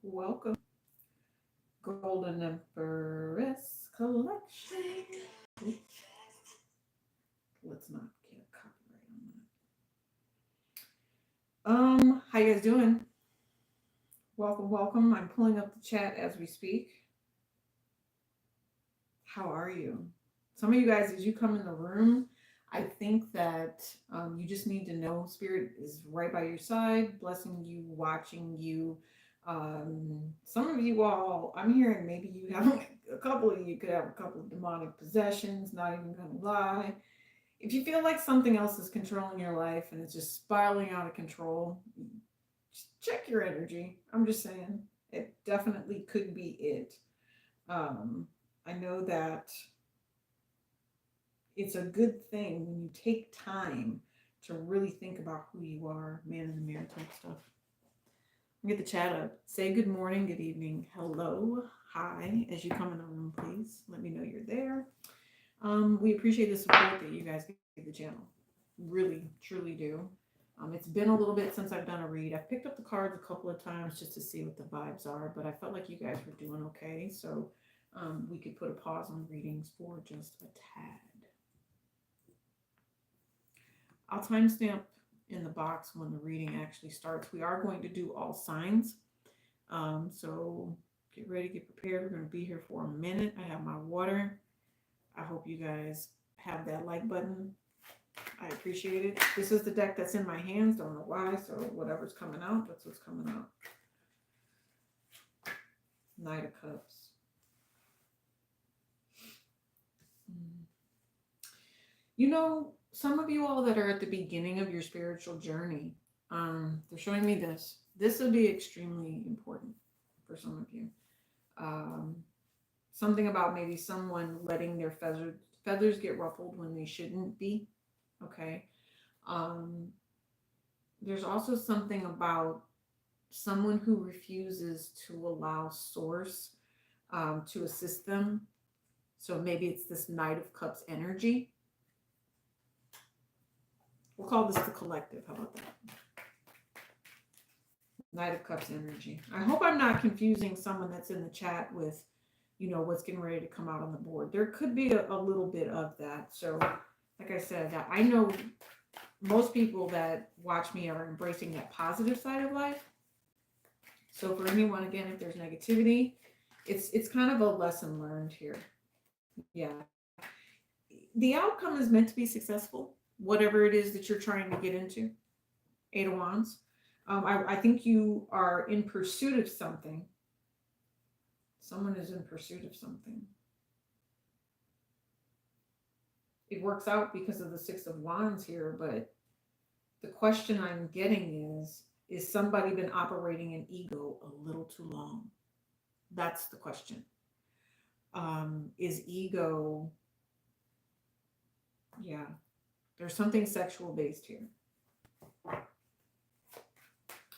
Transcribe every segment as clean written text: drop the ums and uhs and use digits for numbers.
Welcome, Golden Empress Collection. Oops, let's not get a copyright on that. How you guys doing? Welcome, welcome. I'm pulling up the chat as we speak. How are you? Some of you guys, as you come in the room, I think that you just need to know Spirit is right by your side, blessing you, watching you. Some of you all, I'm hearing maybe you have a couple of you could have a couple of demonic possessions, not even gonna lie. If you feel like something else is controlling your life and it's just spiraling out of control, just check your energy. I'm just saying, it definitely could be it. Um, I know that it's a good thing when you take time to really think about who you are, man in the mirror type stuff. Get the chat up. Say good morning, good evening, hello, hi, as you come in the room, please. Let me know you're there. We appreciate the support that you guys give the channel. Really, truly do. It's been a little bit since I've done a read. I've picked up the cards a couple of times just to see what the vibes are, but I felt like you guys were doing okay. So we could put a pause on readings for just a tad. I'll timestamp in the box when the reading actually starts. We are going to do all signs. So get ready, get prepared. We're going to be here for a minute. I have my water. I hope you guys have that like button. I appreciate it. This is the deck that's in my hands. Don't know why. So whatever's coming out, that's what's coming out. Knight of Cups. You know, some of you all that are at the beginning of your spiritual journey, they're showing me this. This would be extremely important for some of you. Something about maybe someone letting their feathers get ruffled when they shouldn't be. Okay. There's also something about someone who refuses to allow source to assist them. So maybe it's this Knight of Cups energy. We'll call this the collective. How about that? Knight of Cups energy. I hope I'm not confusing someone that's in the chat with, what's getting ready to come out on the board. There could be a little bit of that. So, like I said, I know most people that watch me are embracing that positive side of life. So for anyone, again, if there's negativity, it's kind of a lesson learned here. Yeah. The outcome is meant to be successful, whatever it is that you're trying to get into. Eight of Wands. I think you are in pursuit of something. Someone is in pursuit of something. It works out because of the Six of Wands here, but the question I'm getting is somebody been operating in ego a little too long? That's the question. Is ego, yeah, there's something sexual based here.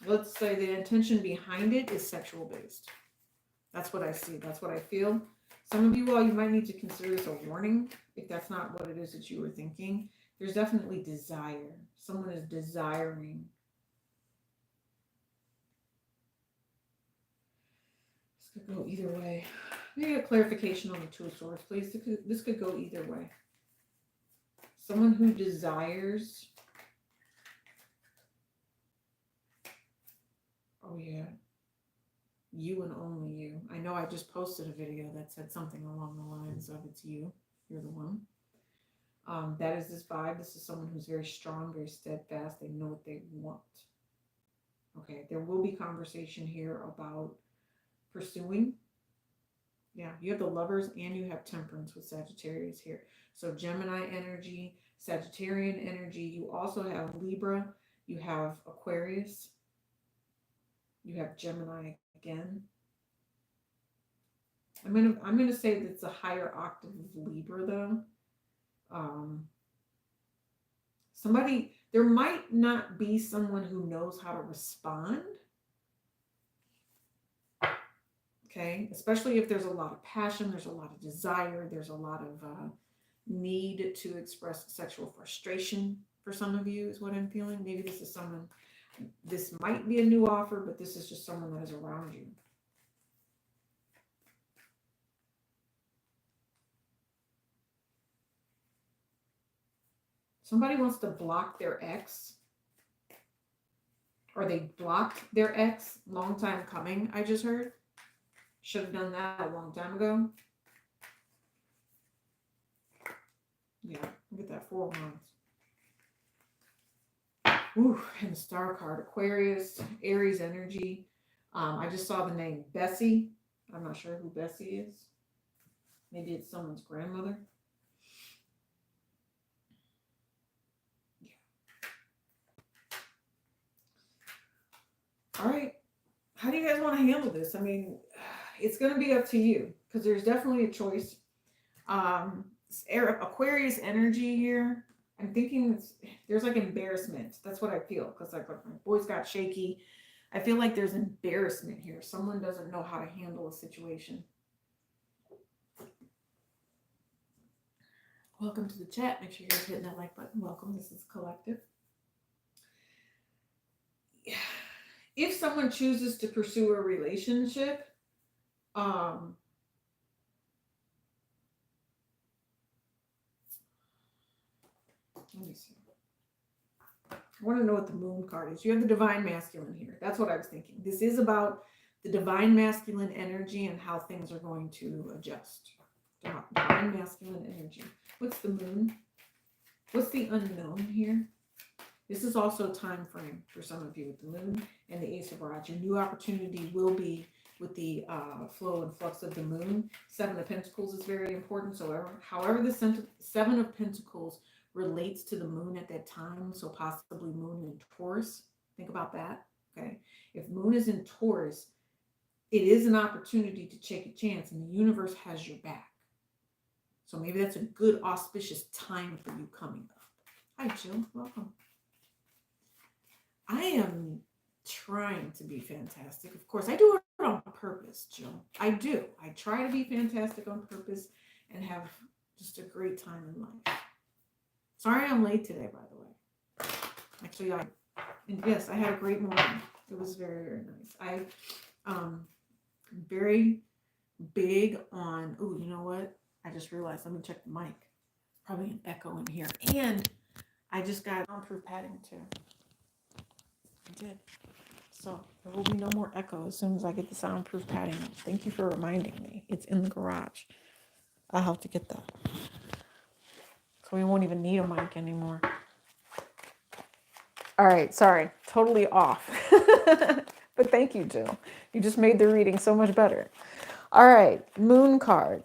Let's say the intention behind it is sexual based. That's what I see. That's what I feel. Some of you all, you might need to consider this a warning if that's not what it is that you were thinking. There's definitely desire. Someone is desiring. This could go either way. Maybe a clarification on the Two of Swords, please. This could go either way. Someone who desires. Oh, yeah. You and only you. I know I just posted a video that said something along the lines of it's you. You're the one. That is this vibe. This is someone who's very strong, very steadfast. They know what they want. Okay, there will be conversation here about pursuing. Yeah, you have the Lovers and you have Temperance with Sagittarius here. So Gemini energy, Sagittarian energy. You also have Libra. You have Aquarius. You have Gemini again. I'm gonna say that it's a higher octave of Libra though. There might not be someone who knows how to respond. Okay, especially if there's a lot of passion, there's a lot of desire, there's a lot of need to express sexual frustration for some of you is what I'm feeling. Maybe this is someone, this might be a new offer, but this is just someone that is around you. Somebody wants to block their ex, or they blocked their ex. Long time coming, I just heard. Should have done that a long time ago. Yeah, look at that, 4 of Wands. Ooh, and the star card, Aquarius, Aries energy. I just saw the name Bessie. I'm not sure who Bessie is. Maybe it's someone's grandmother. Yeah. All right. How do you guys want to handle this? I mean, it's going to be up to you because there's definitely a choice. Aquarius energy here. I'm thinking there's like embarrassment. That's what I feel because like my voice got shaky. I feel like there's embarrassment here. Someone doesn't know how to handle a situation. Welcome to the chat. Make sure you guys hitting that like button. Welcome. This is Collective. If someone chooses to pursue a relationship, let me see. I want to know what the moon card is. You have the divine masculine here. That's what I was thinking. This is about the divine masculine energy and how things are going to adjust. Divine masculine energy. What's the moon? What's the unknown here? This is also time frame for some of you with the moon and the Ace of Rods. Your new opportunity will be with the flow and flux of the moon. 7 of Pentacles is very important. So however the 7 of Pentacles relates to the moon at that time, so possibly moon in Taurus. Think about that, okay? If moon is in Taurus, it is an opportunity to take a chance, and the universe has your back. So maybe that's a good auspicious time for you coming up. Hi, Jill. Welcome. I am trying to be fantastic. Of course, I do it on purpose, Jill. I do. I try to be fantastic on purpose and have just a great time in life. Sorry I'm late today, by the way. Actually, yes, I had a great morning. It was very, very nice. I'm very big on, oh, you know what? I just realized, let me check the mic. Probably an echo in here. And I just got soundproof padding too. I did. So there will be no more echo as soon as I get the soundproof padding. Thank you for reminding me. It's in the garage. I'll have to get that. So we won't even need a mic anymore. All right, sorry, totally off. But thank you, Jill. You just made the reading so much better. All right, moon card.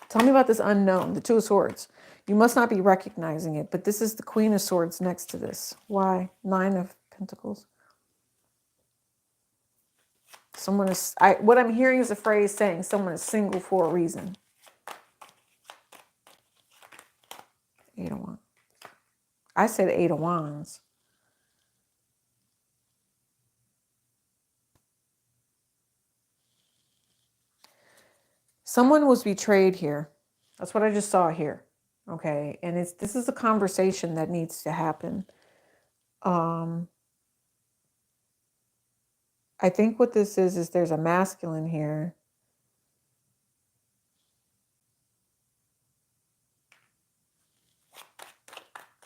Tell me about this unknown, the 2 of Swords. You must not be recognizing it, but this is the Queen of Swords next to this. Why? 9 of Pentacles. Someone is, what I'm hearing is a phrase saying someone is single for a reason. 8 of Wands. I said 8 of Wands. Someone was betrayed here. That's what I just saw here. Okay. And this is a conversation that needs to happen. I think what this is there's a masculine here.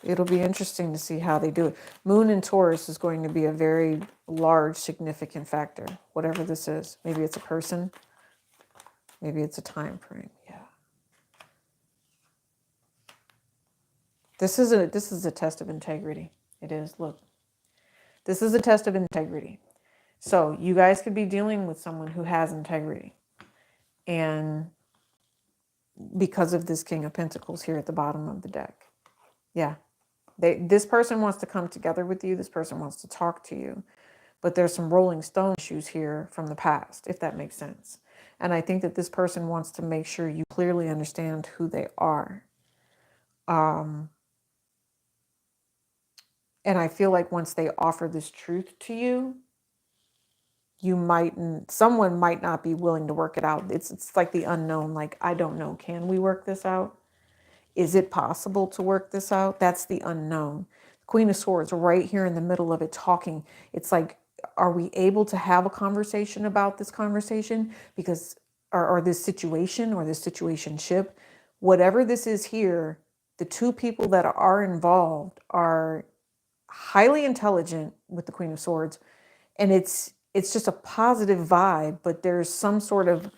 It'll be interesting to see how they do it. Moon in Taurus is going to be a very large, significant factor, whatever this is. Maybe it's a person. Maybe it's a time frame. Yeah. This is a test of integrity. It is. Look. This is a test of integrity. So you guys could be dealing with someone who has integrity. And because of this King of Pentacles here at the bottom of the deck. Yeah. This person wants to come together with you. This person wants to talk to you. But there's some Rolling Stone issues here from the past, if that makes sense. And I think that this person wants to make sure you clearly understand who they are. And I feel like once they offer this truth to you, someone might not be willing to work it out. It's like the unknown, like, I don't know, can we work this out? Is it possible to work this out? That's the unknown. Queen of Swords right here in the middle of it talking. It's like, are we able to have a conversation about this conversation? Because, or this situation or this situationship, whatever this is here, the two people that are involved are highly intelligent with the Queen of Swords, and it's just a positive vibe, but there's some sort of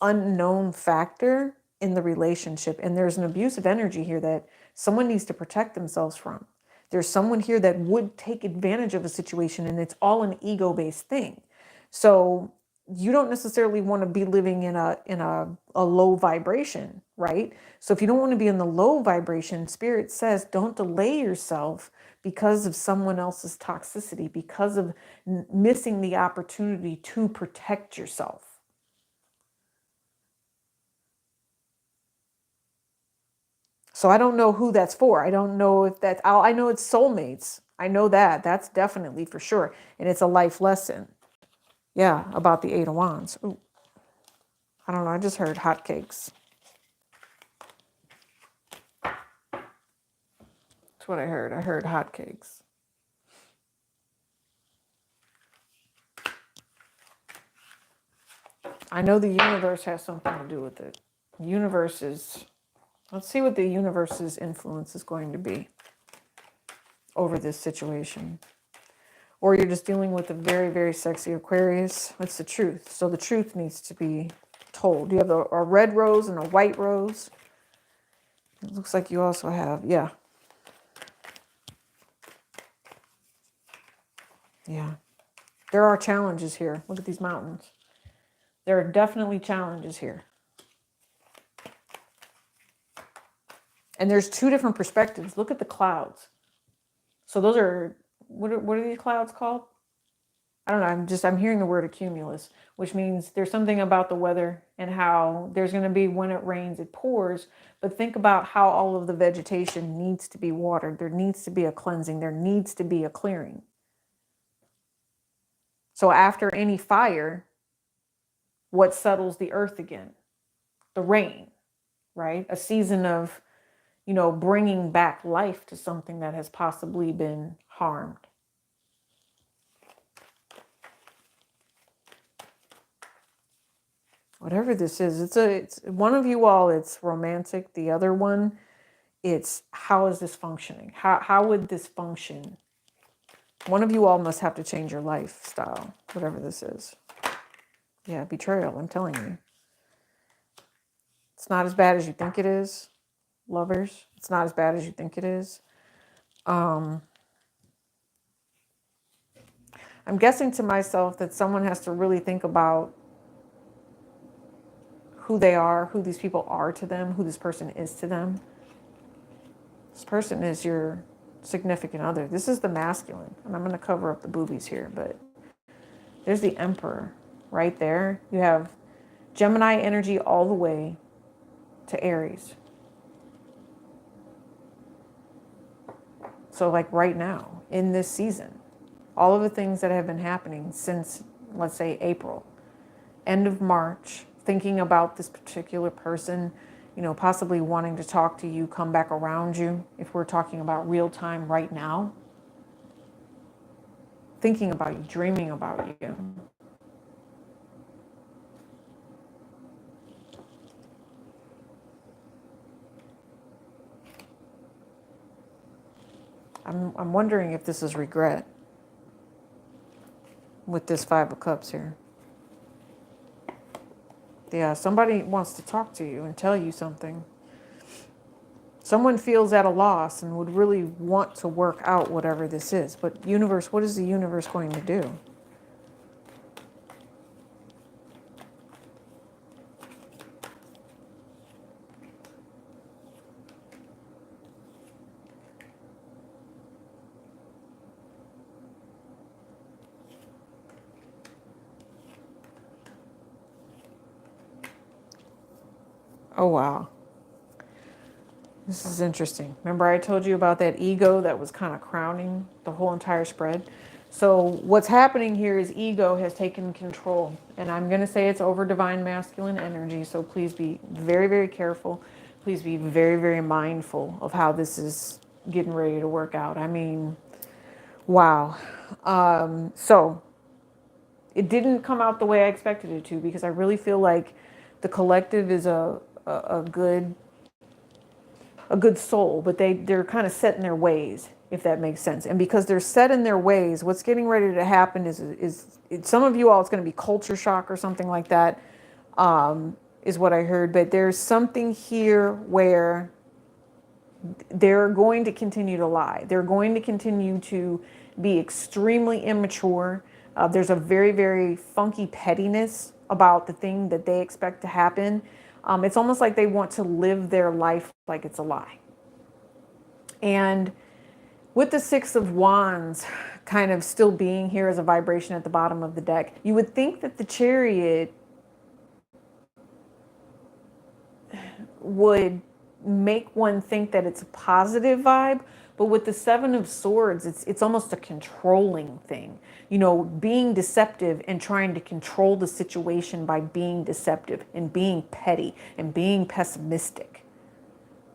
unknown factor in the relationship, and there's an abusive energy here that someone needs to protect themselves from. There's someone here that would take advantage of a situation, and it's all an ego-based thing. So you don't necessarily want to be living in a low vibration, right? So if you don't want to be in the low vibration, Spirit says don't delay yourself because of someone else's toxicity, because of missing the opportunity to protect yourself. So I don't know who that's for. I don't know if that's, I know it's soulmates. I know that. That's definitely for sure. And it's a life lesson. Yeah, about the Eight of Wands. Ooh, I don't know. I just heard hotcakes. That's what I heard. I heard hotcakes. I know the universe has something to do with it. The universe is, let's see what the universe's influence is going to be over this situation. Or you're just dealing with a very, very sexy Aquarius. That's the truth. So the truth needs to be told. You have a red rose and a white rose. It looks like you also have, yeah. Yeah. There are challenges here. Look at these mountains. There are definitely challenges here. And there's two different perspectives. Look at the clouds. So those are, what are these clouds called? I don't know. I'm hearing the word accumulus, which means there's something about the weather and how there's going to be, when it rains, it pours. But think about how all of the vegetation needs to be watered. There needs to be a cleansing. There needs to be a clearing. So after any fire, what settles the earth again? The rain, right? A season of, bringing back life to something that has possibly been harmed. Whatever this is, it's one of you all, it's romantic. The other one, it's how is this functioning? How would this function? One of you all must have to change your lifestyle, whatever this is. Yeah, betrayal, I'm telling you. It's not as bad as you think it is, lovers. It's not as bad as you think it is. I'm guessing to myself that someone has to really think about who they are, who these people are to them, who this person is to them. This person is your significant other. This is the masculine. And I'm going to cover up the boobies here, but there's the Emperor right there. You have Gemini energy all the way to Aries. So like right now, in this season, all of the things that have been happening since, let's say, April, end of March, thinking about this particular person, possibly wanting to talk to you, come back around you, if we're talking about real time right now, thinking about you, dreaming about you. I'm wondering if this is regret with this Five of Cups here. Yeah, somebody wants to talk to you and tell you something. Someone feels at a loss and would really want to work out whatever this is. But universe, what is the universe going to do? Oh, wow. This is interesting. Remember I told you about that ego that was kind of crowning the whole entire spread? So what's happening here is ego has taken control. And I'm going to say it's over divine masculine energy. So please be very, very careful. Please be very, very mindful of how this is getting ready to work out. I mean, wow. So it didn't come out the way I expected it to, because I really feel like the collective is a good a good soul, but they're kind of set in their ways, if that makes sense. And because they're set in their ways, what's getting ready to happen is some of you all, it's going to be culture shock or something like that, is what I heard. But there's something here where they're going to continue to lie. They're going to continue to be extremely immature. There's a very, very funky pettiness about the thing that they expect to happen. It's almost like they want to live their life like it's a lie. And with the Six of Wands kind of still being here as a vibration at the bottom of the deck, you would think that the Chariot would make one think that it's a positive vibe, but with the Seven of Swords, it's almost a controlling thing. You know, being deceptive and trying to control the situation by being deceptive and being petty and being pessimistic,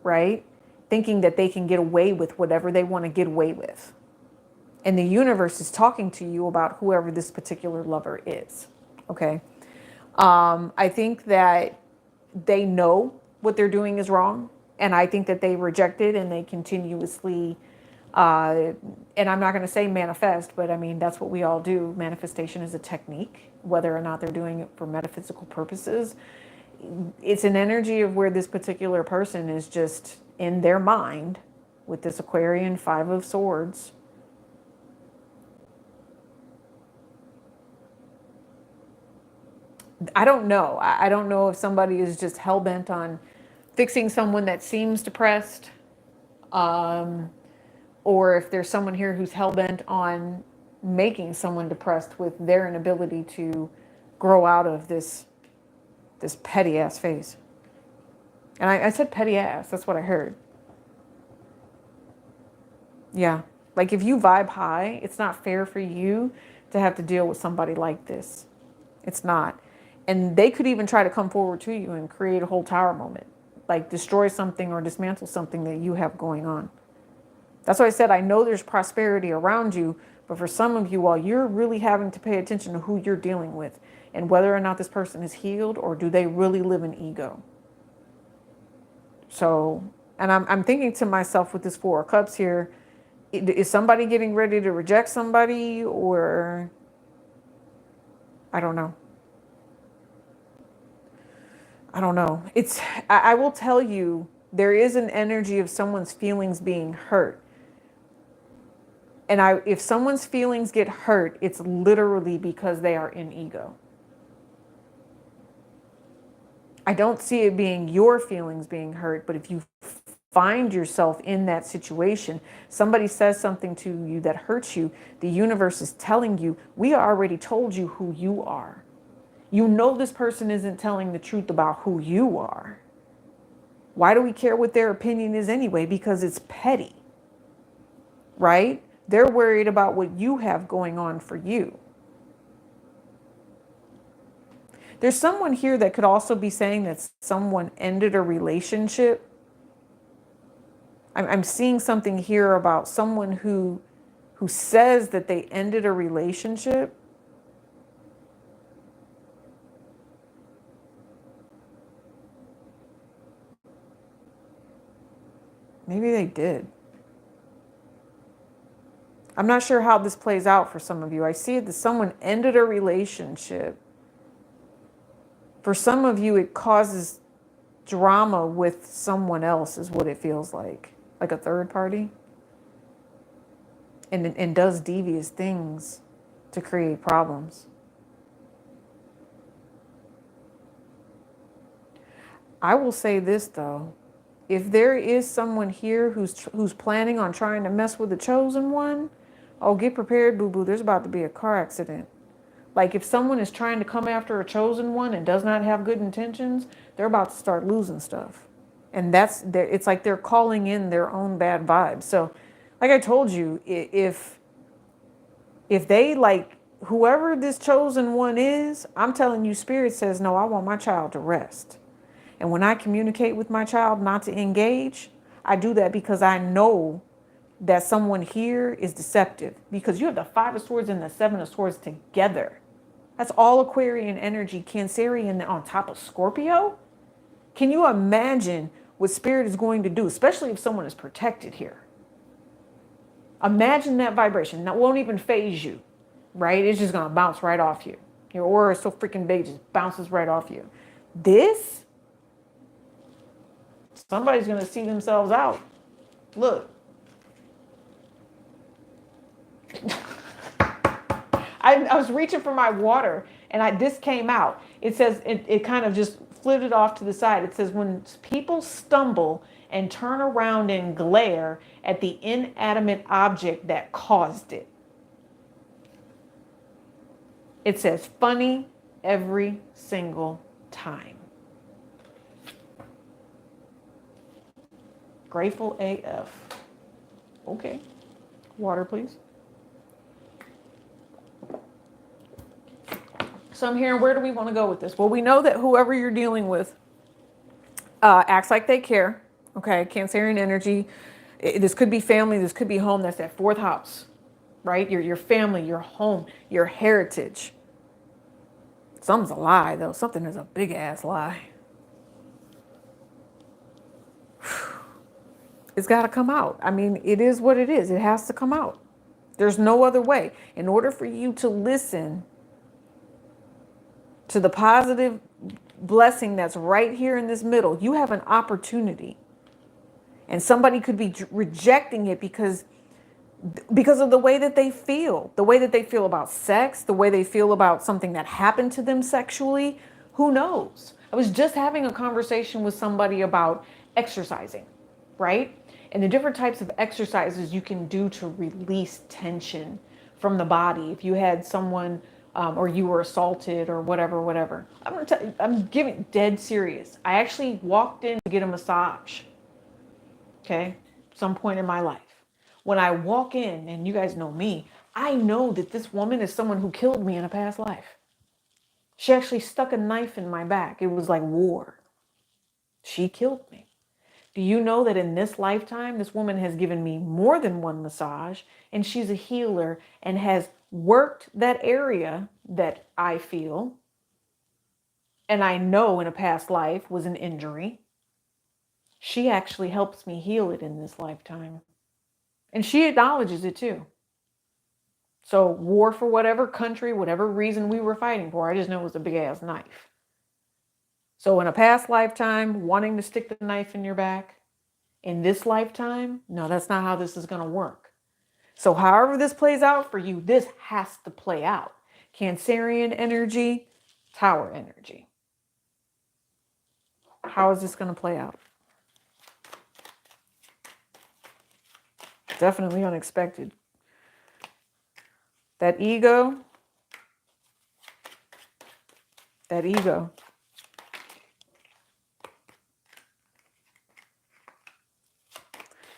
right? Thinking that they can get away with whatever they want to get away with. And the universe is talking to you about whoever this particular lover is, okay? I think that they know what they're doing is wrong. And I think that they reject it and they continuously, and I'm not going to say manifest, but I mean, that's what we all do. Manifestation is a technique, whether or not they're doing it for metaphysical purposes. It's an energy of where this particular person is just in their mind with this Aquarian Five of Swords. I don't know. I don't know if somebody is just hell-bent on fixing someone that seems depressed, or if there's someone here who's hell-bent on making someone depressed with their inability to grow out of this petty ass phase. And I said petty ass, that's what I heard. Yeah, like if you vibe high, it's not fair for you to have to deal with somebody like this. It's not. And they could even try to come forward to you and create a whole tower moment. Like destroy something or dismantle something that you have going on. That's why I said, I know there's prosperity around you, but for some of you all, you're really having to pay attention to who you're dealing with and whether or not this person is healed or do they really live in ego. So, and I'm thinking to myself with this Four of Cups here, is somebody getting ready to reject somebody or I don't know. I don't know. I will tell you, there is an energy of someone's feelings being hurt. And if someone's feelings get hurt, it's literally because they are in ego. I don't see it being your feelings being hurt, but if you find yourself in that situation, somebody says something to you that hurts you, the universe is telling you, we already told you who you are. You know this person isn't telling the truth about who you are. Why do we care what their opinion is anyway? Because it's petty, right? They're worried about what you have going on for you. There's someone here that could also be saying that someone ended a relationship. I'm seeing something here about someone who says that they ended a relationship. Maybe they did. I'm not sure how this plays out for some of you. I see it that someone ended a relationship. For some of you, it causes drama with someone else is what it feels like a third party. And does devious things to create problems. I will say this though. If there is someone here who's planning on trying to mess with the chosen one, oh, get prepared, boo-boo. There's about to be a car accident. Like if someone is trying to come after a chosen one and does not have good intentions, they're about to start losing stuff. And it's like they're calling in their own bad vibes. So like I told you, if they like whoever this chosen one is, I'm telling you, Spirit says, no, I want my child to rest. And when I communicate with my child not to engage, I do that because I know that someone here is deceptive. Because you have the Five of Swords and the Seven of Swords together. That's all Aquarian energy, Cancerian on top of Scorpio. Can you imagine what spirit is going to do, especially if someone is protected here. Imagine that vibration. That won't even phase you, right? It's just going to bounce right off you. Your aura is so freaking big, it just bounces right off you. This, somebody's going to see themselves out. Look. I was reaching for my water and this came out. It says, it kind of just flitted off to the side. It says, when people stumble and turn around and glare at the inanimate object that caused it. It says, funny every single time. Grateful AF. Okay. Water, please. So I'm hearing, where do we want to go with this? Well, we know that whoever you're dealing with acts like they care. Okay, Cancerian energy. This could be family. This could be home. That's that fourth house, right? Your family, your home, your heritage. Something's a lie, though. Something is a big ass lie. It's got to come out. I mean, it is what it is. It has to come out. There's no other way. In order for you to listen to the positive blessing that's right here in this middle, you have an opportunity. And somebody could be rejecting it because of the way that they feel about sex, the way they feel about something that happened to them sexually. Who knows? I was just having a conversation with somebody about exercising, right? And the different types of exercises you can do to release tension from the body. If you had someone or you were assaulted or whatever. I'm giving dead serious. I actually walked in to get a massage. Okay. Some point in my life. When I walk in, and you guys know me, I know that this woman is someone who killed me in a past life. She actually stuck a knife in my back. It was like war. She killed me. Do you know that in this lifetime, this woman has given me more than one massage, and she's a healer and has worked that area that I feel and I know in a past life was an injury. She actually helps me heal it in this lifetime. And she acknowledges it too. So war for whatever country, whatever reason we were fighting for, I just know it was a big ass knife. So in a past lifetime, wanting to stick the knife in your back, in this lifetime, no, that's not how this is going to work. So however this plays out for you, this has to play out. Cancerian energy, Tower energy. How is this going to play out? Definitely unexpected. That ego.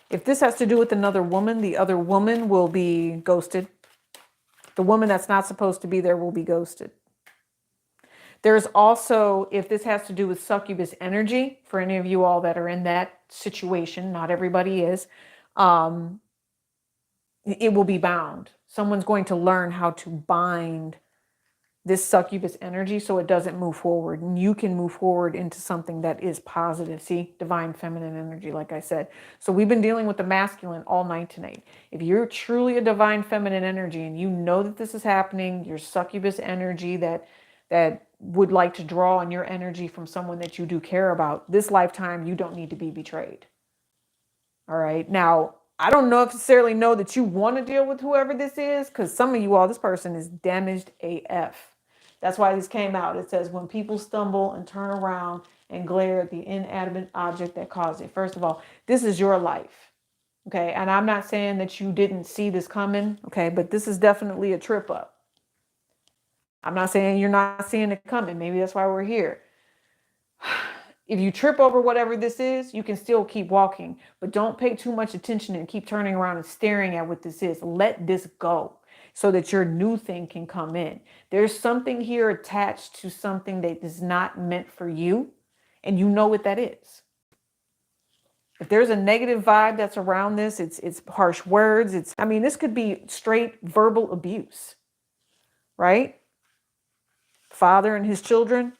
If this has to do with another woman, the other woman will be ghosted. The woman that's not supposed to be there will be ghosted. There's also, if this has to do with succubus energy, for any of you all that are in that situation, not everybody is, it will be bound. Someone's going to learn how to bind this succubus energy so it doesn't move forward. And you can move forward into something that is positive. See, divine feminine energy, like I said. So we've been dealing with the masculine all night tonight. If you're truly a divine feminine energy and you know that this is happening, your succubus energy that would like to draw on your energy from someone that you do care about, this lifetime, you don't need to be betrayed. All right. Now, I don't necessarily know that you want to deal with whoever this is, because some of you all, this person is damaged AF. That's why this came out. It says, when people stumble and turn around and glare at the inanimate object that caused it. First of all, this is your life. Okay. And I'm not saying that you didn't see this coming. Okay. But this is definitely a trip up. I'm not saying you're not seeing it coming. Maybe that's why we're here. If you trip over whatever this is, you can still keep walking, but don't pay too much attention and keep turning around and staring at what this is. Let this go so that your new thing can come in. There's something here attached to something that is not meant for you, and you know what that is. If there's a negative vibe that's around this, it's harsh words. This could be straight verbal abuse, right? Father and his children.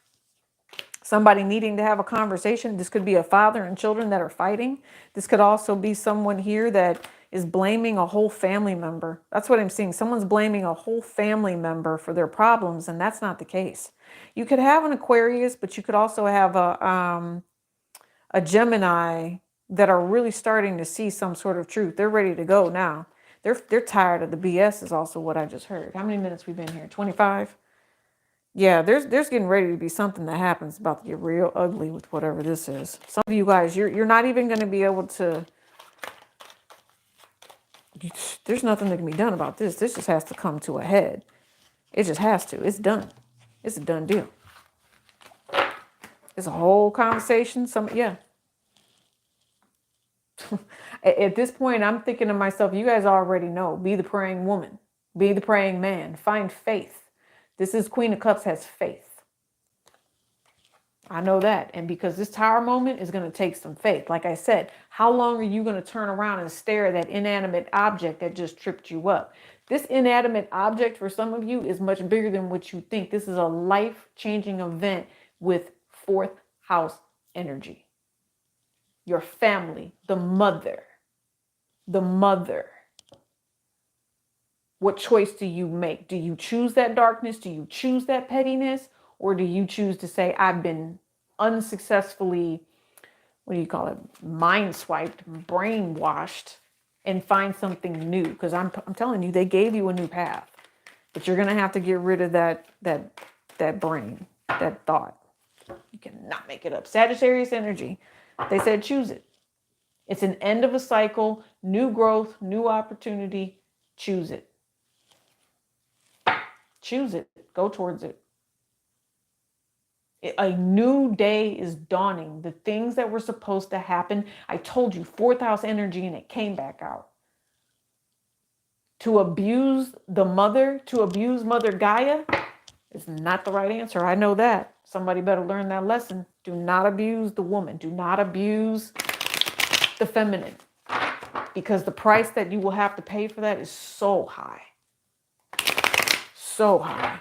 somebody needing to have a conversation. This could be a father and children that are fighting. This could also be someone here that is blaming a whole family member. That's what I'm seeing. Someone's blaming a whole family member for their problems, and that's not the case. You could have an Aquarius, but you could also have a Gemini that are really starting to see some sort of truth. They're ready to go now. They're tired of the BS is also what I just heard. How many minutes we've been here? 25? Yeah, there's getting ready to be something that happens about to get real ugly with whatever this is. Some of you guys, you're not even going to be able to. There's nothing that can be done about this. This just has to come to a head. It just has to. It's done. It's a done deal. It's a whole conversation. Yeah. At this point, I'm thinking to myself, you guys already know. Be the praying woman. Be the praying man. Find faith. This is Queen of Cups has faith. I know that. And because this Tower moment is going to take some faith. Like I said, how long are you going to turn around and stare at that inanimate object that just tripped you up? This inanimate object for some of you is much bigger than what you think. This is a life-changing event with fourth house energy. Your family, the mother. The mother. What choice do you make? Do you choose that darkness? Do you choose that pettiness? Or do you choose to say, I've been unsuccessfully, what do you call it? Mind swiped, brainwashed, and find something new. Because I'm telling you, they gave you a new path. But you're going to have to get rid of that brain, that thought. You cannot make it up. Sagittarius energy. They said choose it. It's an end of a cycle, new growth, new opportunity. Choose it. Choose it. Go towards it. A new day is dawning. The things that were supposed to happen, I told you, fourth house energy, and it came back out. To abuse the mother, to abuse Mother Gaia is not the right answer. I know that. Somebody better learn that lesson. Do not abuse the woman. Do not abuse the feminine. Because the price that you will have to pay for that is so high. So high.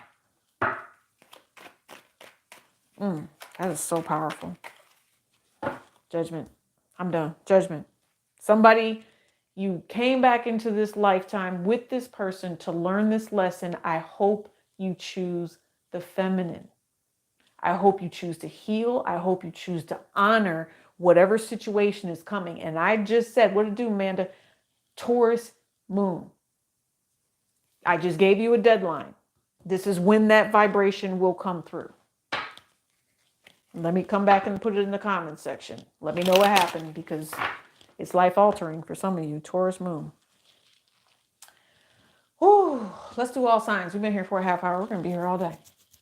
That is so powerful. Judgment. I'm done. Judgment. Somebody, you came back into this lifetime with this person to learn this lesson. I hope you choose the feminine. I hope you choose to heal. I hope you choose to honor whatever situation is coming. And I just said, what did it do, Amanda? Taurus moon. I just gave you a deadline. This is when that vibration will come through. Let me come back and put it in the comments section. Let me know what happened, because it's life altering for some of you. Taurus moon. Whew, let's do all signs. We've been here for a half hour. We're going to be here all day.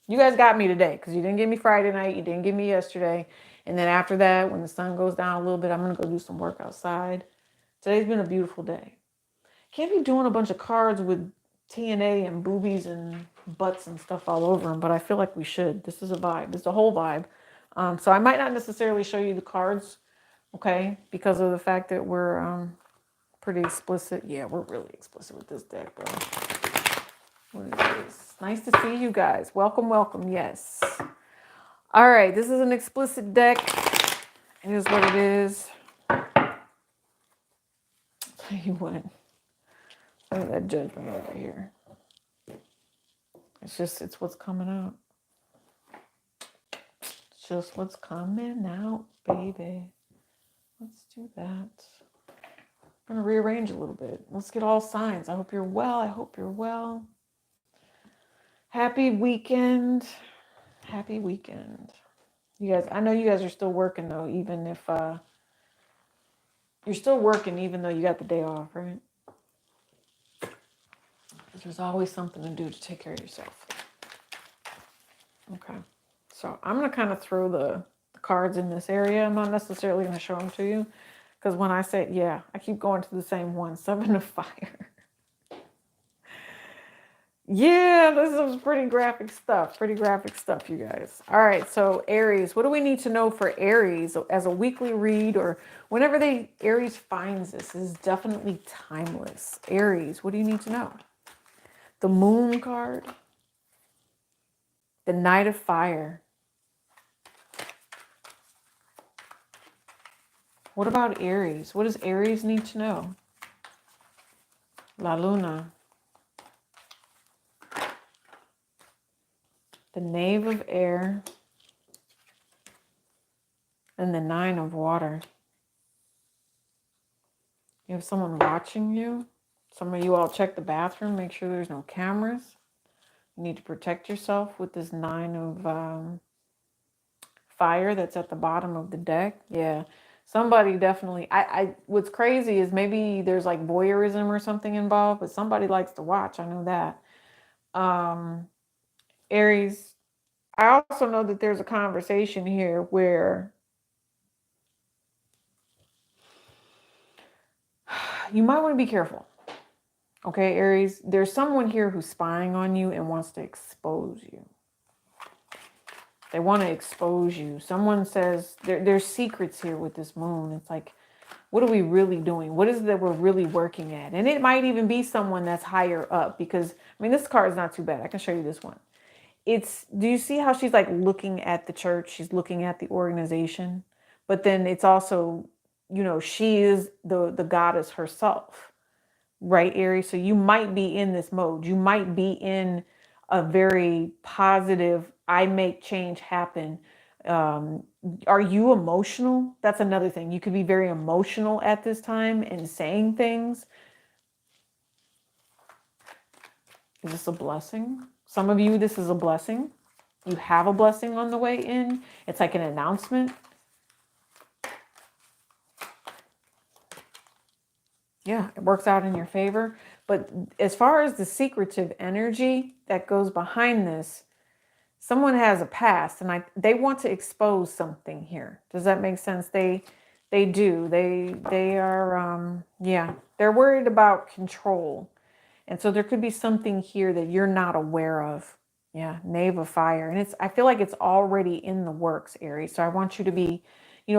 You guys got me today because you didn't give me Friday night. You didn't give me yesterday. And then after that, when the sun goes down a little bit, I'm going to go do some work outside. Today's been a beautiful day. Can't be doing a bunch of cards with TNA and boobies and butts and stuff all over them, but I feel like we should. This is a vibe. It's a whole vibe. So I might not necessarily show you the cards, okay, because of the fact that we're pretty explicit. Yeah, we're really explicit with this deck, bro. What is this? Nice to see you guys. Welcome, welcome. Yes. All right, this is an explicit deck. It is what it is. I'll tell you what. Look at that judgment over here. It's what's coming out. It's just what's coming out, baby. Let's do that. I'm going to rearrange a little bit. Let's get all signs. I hope you're well. I hope you're well. Happy weekend. Happy weekend. You guys, I know you guys are still working though, even if you're still working, even though you got the day off, right? Because there's always something to do to take care of yourself. Okay. So I'm going to kind of throw the cards in this area. I'm not necessarily going to show them to you. Because when I say, yeah, I keep going to the same one. 7 of Fire. Yeah, this is pretty graphic stuff. Pretty graphic stuff, you guys. All right, so Aries. What do we need to know for Aries as a weekly read or whenever Aries finds this? This is definitely timeless. Aries, what do you need to know? The Moon card. The Knight of Fire. What about Aries? What does Aries need to know? La Luna. The Knave of Air. And the Nine of Water. You have someone watching you. Some of you all check the bathroom. Make sure there's no cameras. You need to protect yourself with this Nine of Fire that's at the bottom of the deck. Yeah. Somebody definitely, what's crazy is maybe there's like voyeurism or something involved, but somebody likes to watch. I know that. Aries, I also know that there's a conversation here where you might want to be careful. Okay, Aries, there's someone here who's spying on you and wants to expose you. They want to expose you. Someone says there's secrets here with this moon. It's like, what are we really doing? What is it that we're really working at? And it might even be someone that's higher up because, I mean, this card is not too bad. I can show you this one. Do you see how she's like looking at the church? She's looking at the organization. But then it's also, she is the goddess herself, right, Aries? So you might be in this mode. You might be in a very positive, I make change happen. Are you emotional? That's another thing. You could be very emotional at this time and saying things. Is this a blessing? Some of you, this is a blessing. You have a blessing on the way in. It's like an announcement. Yeah, it works out in your favor. But as far as the secretive energy that goes behind this, someone has a past and they want to expose something here. Does that make sense? They do. They are, they're worried about control. And so there could be something here that you're not aware of. Yeah, Knave of Fire. And I feel like it's already in the works, Aries. So I want you to be,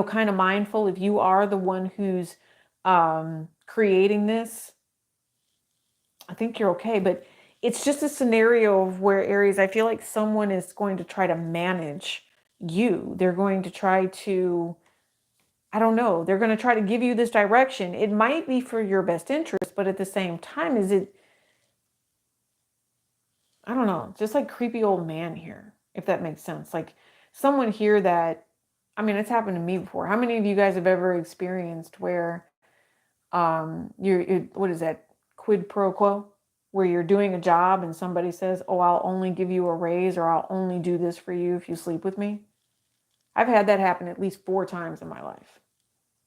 kind of mindful if you are the one who's creating this. I think you're okay, but it's just a scenario of where, Aries, I feel like someone is going to try to manage you. They're going to try to, I don't know, they're going to try to give you this direction. It might be for your best interest, but at the same time, I don't know, just like creepy old man here, if that makes sense. Like someone here that, I mean, it's happened to me before. How many of you guys have ever experienced where what is that, quid pro quo, where you're doing a job and somebody says, oh, I'll only give you a raise or I'll only do this for you if you sleep with me? I've had that happen at least 4 times in my life.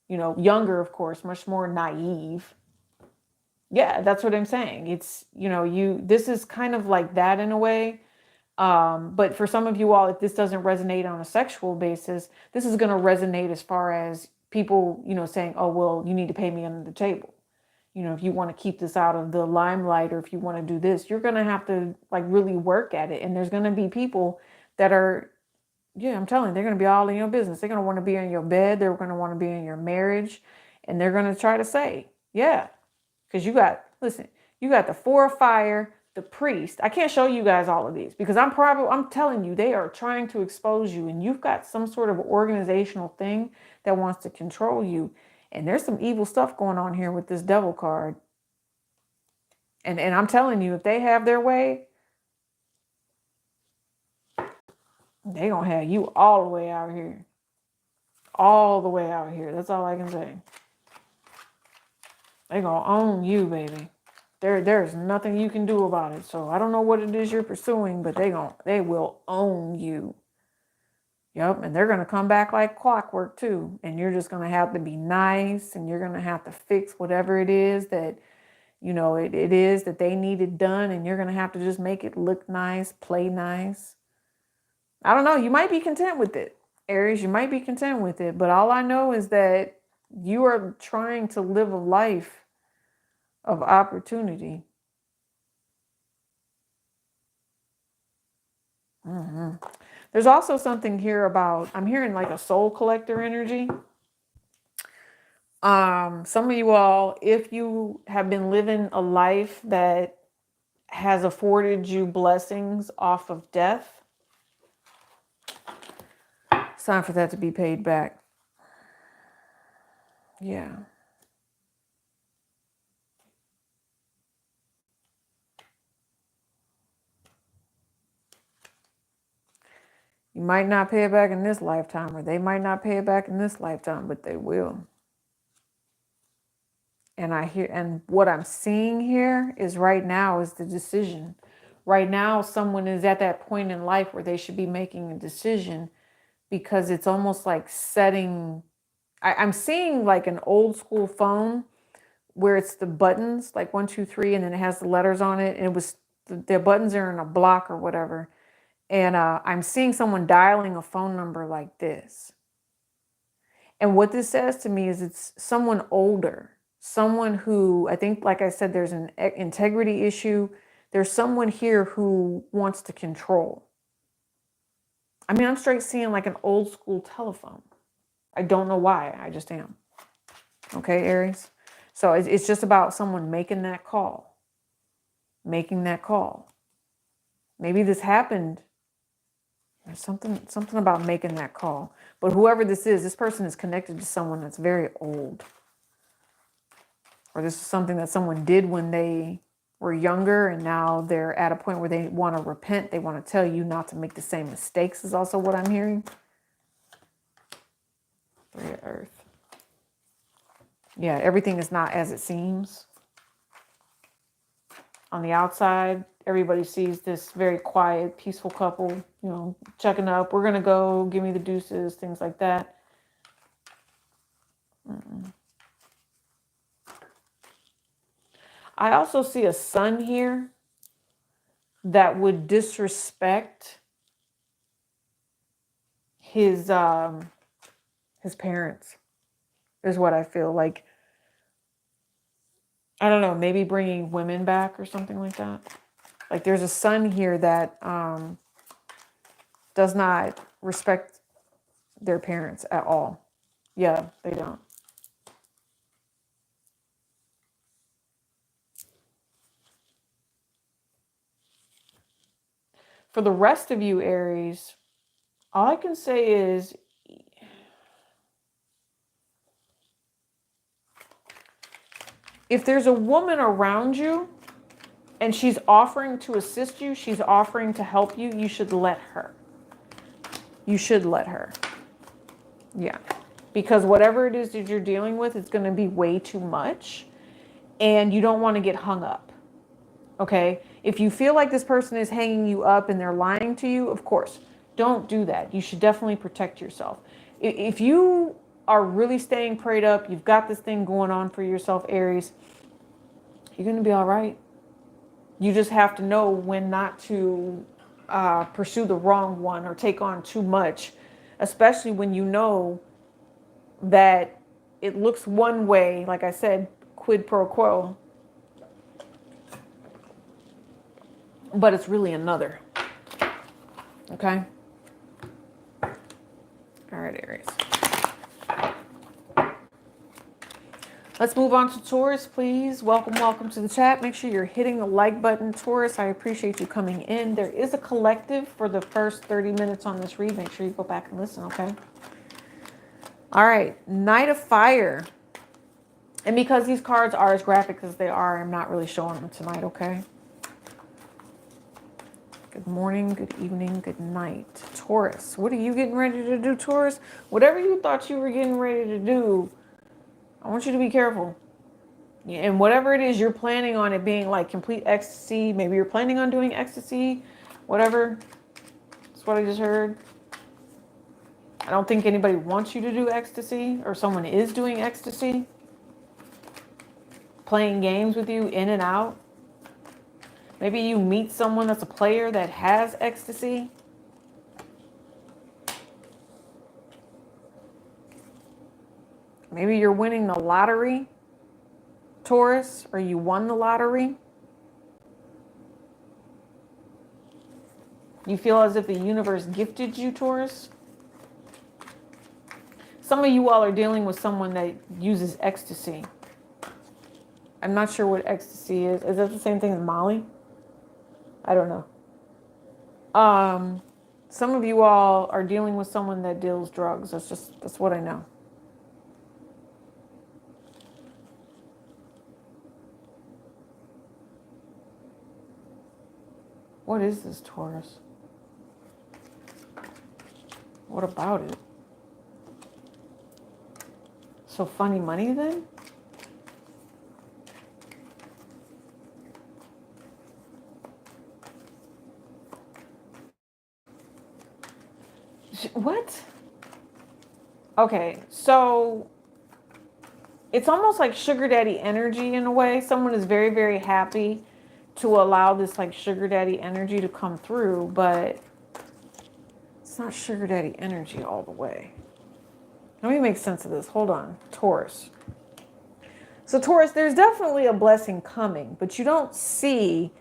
Younger, of course, much more naive. Yeah, that's what I'm saying. It's, this is kind of like that in a way. But for some of you all, if this doesn't resonate on a sexual basis, this is going to resonate as far as people, saying, oh, well, you need to pay me under the table. If you want to keep this out of the limelight or if you want to do this, you're going to have to like really work at it. And there's going to be people that are, yeah, I'm telling you, they're going to be all in your business. They're going to want to be in your bed. They're going to want to be in your marriage. And they're going to try to say, yeah, because you got the 4 of Fire, the Priest. I can't show you guys all of these because I'm telling you, they are trying to expose you and you've got some sort of organizational thing that wants to control you. And there's some evil stuff going on here with this Devil card. And I'm telling you, if they have their way, they gonna have you all the way out here. All the way out here. That's all I can say. They gonna own you, baby. There's nothing you can do about it. So I don't know what it is you're pursuing, but they will own you. Yep, and they're going to come back like clockwork too. And you're just going to have to be nice and you're going to have to fix whatever it is that, it is that they needed done. And you're going to have to just make it look nice, play nice. I don't know. You might be content with it, Aries. You might be content with it. But all I know is that you are trying to live a life of opportunity. Mm-hmm. There's also something here about, I'm hearing like a soul collector energy. Some of you all, if you have been living a life that has afforded you blessings off of death, it's time for that to be paid back. Yeah. You might not pay it back in this lifetime, or they might not pay it back in this lifetime, but they will. And what I'm seeing here is right now is the decision. Right now, someone is at that point in life where they should be making a decision, because it's almost like setting, I'm seeing like an old school phone where it's the buttons, like 1, 2, 3, and then it has the letters on it. And it was, the buttons are in a block or whatever. And I'm seeing someone dialing a phone number like this. And what this says to me is it's someone older, someone who, I think, like I said, there's an integrity issue. There's someone here who wants to control. I mean, I'm straight seeing like an old school telephone. I don't know why. I just am. Okay, Aries? So it's just about someone making that call. Making that call. Maybe this happened. There's something about making that call. But whoever this is, this person is connected to someone that's very old. Or this is something that someone did when they were younger, and now they're at a point where they want to repent. They want to tell you not to make the same mistakes, is also what I'm hearing. 3 of Earth. Yeah, everything is not as it seems. On the outside, everybody sees this very quiet, peaceful couple, you know, checking up. We're going to go, give me the deuces, things like that. I also see a son here that would disrespect his parents, is what I feel like. I don't know, maybe bringing women back or something like that. Like there's a son here that does not respect their parents at all. Yeah, they don't. For the rest of you, Aries, all I can say is if there's a woman around you and she's offering to assist you, she's offering to help you, you should let her. You should let her. Yeah. Because whatever it is that you're dealing with, it's going to be way too much. And you don't want to get hung up. Okay? If you feel like this person is hanging you up and they're lying to you, of course, don't do that. You should definitely protect yourself. If you are really staying prayed up, you've got this thing going on for yourself, Aries, you're going to be all right. You just have to know when not to pursue the wrong one or take on too much, especially when you know that it looks one way, like I said, quid pro quo, but it's really another. Okay? All right, Aries. Let's move on to Taurus, please. Welcome to the chat. Make sure you're hitting the like button, Taurus. I appreciate you coming in. There is a collective for the first 30 minutes on this read. Make sure you go back and listen, okay? All right, Knight of Fire. And because these cards are as graphic as they are, I'm not really showing them tonight, okay? Good morning, good evening, good night. Taurus, what are you getting ready to do, Taurus? Whatever you thought you were getting ready to do, I want you to be careful. And whatever it is you're planning on it being like complete ecstasy, maybe you're planning on doing ecstasy, whatever. That's what I just heard. I don't think anybody wants you to do ecstasy, or someone is doing ecstasy. Playing games with you in and out. Maybe you meet someone that's a player that has ecstasy. Maybe you're winning the lottery, Taurus, or you won the lottery. You feel as if the universe gifted you, Taurus. Some of you all are dealing with someone that uses ecstasy. I'm not sure what ecstasy is. Is that the same thing as Molly? I don't know. Some of you all are dealing with someone that deals drugs. That's what I know. What is this, Taurus? What about it? So funny money then? What? Okay, so it's almost like sugar daddy energy in a way. Someone is very, very happy to allow this like sugar daddy energy to come through, but it's not sugar daddy energy all the way. Let me make sense of this. Hold on. Taurus. So Taurus, there's definitely a blessing coming, but you don't see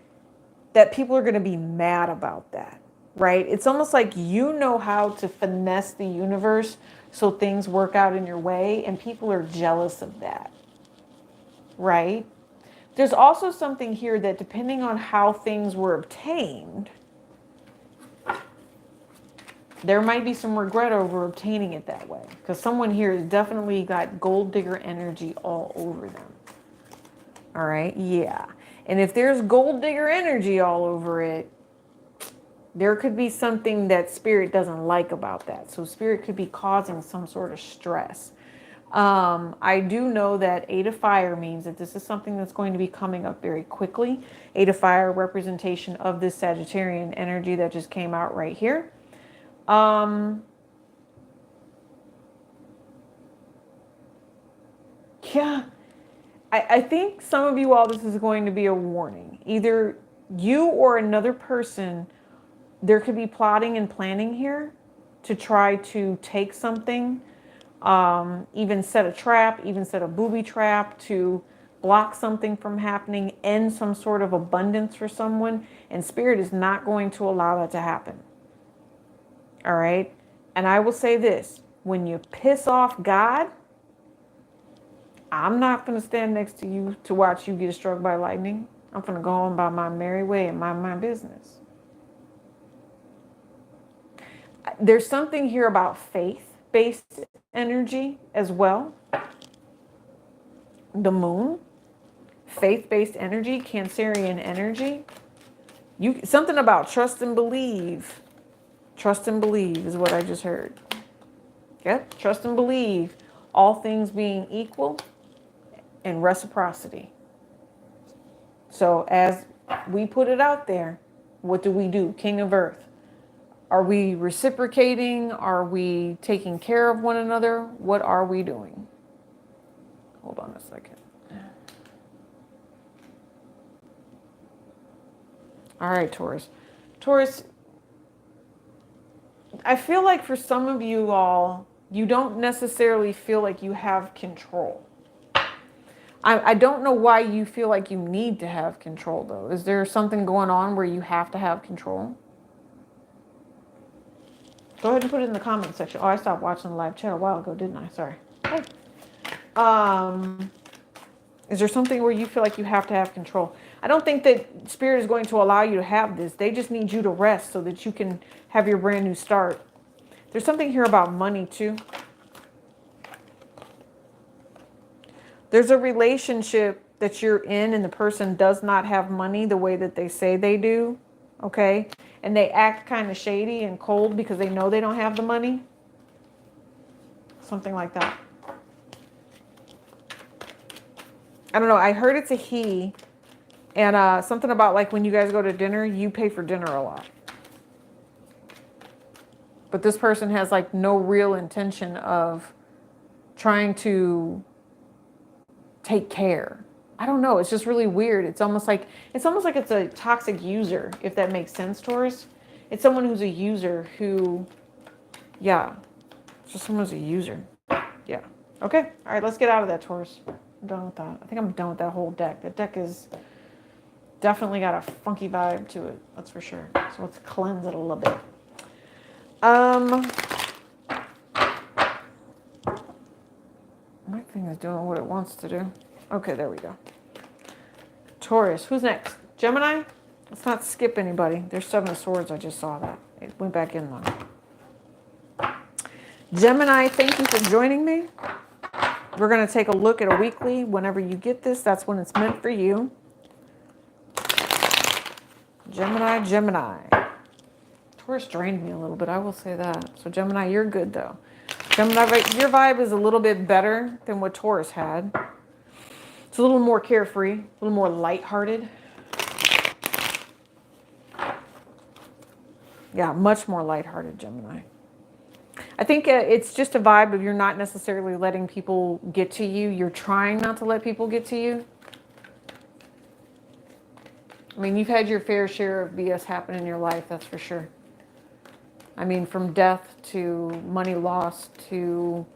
that people are going to be mad about that, right? It's almost like you know how to finesse the universe so things work out in your way, and people are jealous of that, right? There's also something here that depending on how things were obtained, there might be some regret over obtaining it that way, because someone here has definitely got gold digger energy all over them. All right, yeah. And if there's gold digger energy all over it, there could be something that spirit doesn't like about that. So spirit could be causing some sort of stress. I do know that 8 of fire means that this is something that's going to be coming up very quickly. 8 of fire, representation of this Sagittarian energy that just came out right here. Yeah, I think some of you all, this is going to be a warning. Either you or another person, there could be plotting and planning here to try to take something, even set a trap, even set a booby trap to block something from happening, end some sort of abundance for someone. And spirit is not going to allow that to happen. All right. And I will say this, when you piss off God, I'm not going to stand next to you to watch you get struck by lightning. I'm going to go on by my merry way and mind my business. There's something here about faith-based energy as well. The moon, faith-based energy, Cancerian energy. Something about trust and believe. Trust and believe is what I just heard. Yep, trust and believe. All things being equal and reciprocity. So as we put it out there, what do? King of Earth. Are we reciprocating? Are we taking care of one another? What are we doing? Hold on a second. All right, Taurus. Taurus, I feel like for some of you all, you don't necessarily feel like you have control. I don't know why you feel like you need to have control, though. Is there something going on where you have to have control? Go ahead and put it in the comment section. Oh, I stopped watching the live chat a while ago, didn't I? Sorry. Hey. Is there something where you feel like you have to have control? I don't think that spirit is going to allow you to have this. They just need you to rest so that you can have your brand new start. There's something here about money, too. There's a relationship that you're in and the person does not have money the way that they say they do, okay? And they act kind of shady and cold because they know they don't have the money. Something like that. I don't know. I heard it's a he. And something about like when you guys go to dinner, you pay for dinner a lot. But this person has like no real intention of trying to take care. I don't know. It's just really weird. It's almost like it's a toxic user, if that makes sense, Taurus. It's someone who's a user who, yeah, it's just someone who's a user. Yeah. Okay. All right. Let's get out of that, Taurus. I'm done with that. I think I'm done with that whole deck. That deck is definitely got a funky vibe to it. That's for sure. So let's cleanse it a little bit. My thing is doing what it wants to do. Okay, there we go. Taurus, who's next? Gemini? Let's not skip anybody. There's 7 of Swords. I just saw that. It went back in though. Gemini, thank you for joining me. We're going to take a look at a weekly. Whenever you get this, that's when it's meant for you. Gemini, Gemini. Taurus drained me a little bit, I will say that. So Gemini, you're good though. Gemini, your vibe is a little bit better than what Taurus had. It's a little more carefree, a little more lighthearted. Yeah, much more lighthearted, Gemini. I think it's just a vibe of you're not necessarily letting people get to you. You're trying not to let people get to you. I mean, you've had your fair share of BS happen in your life, that's for sure. I mean, from death to money lost to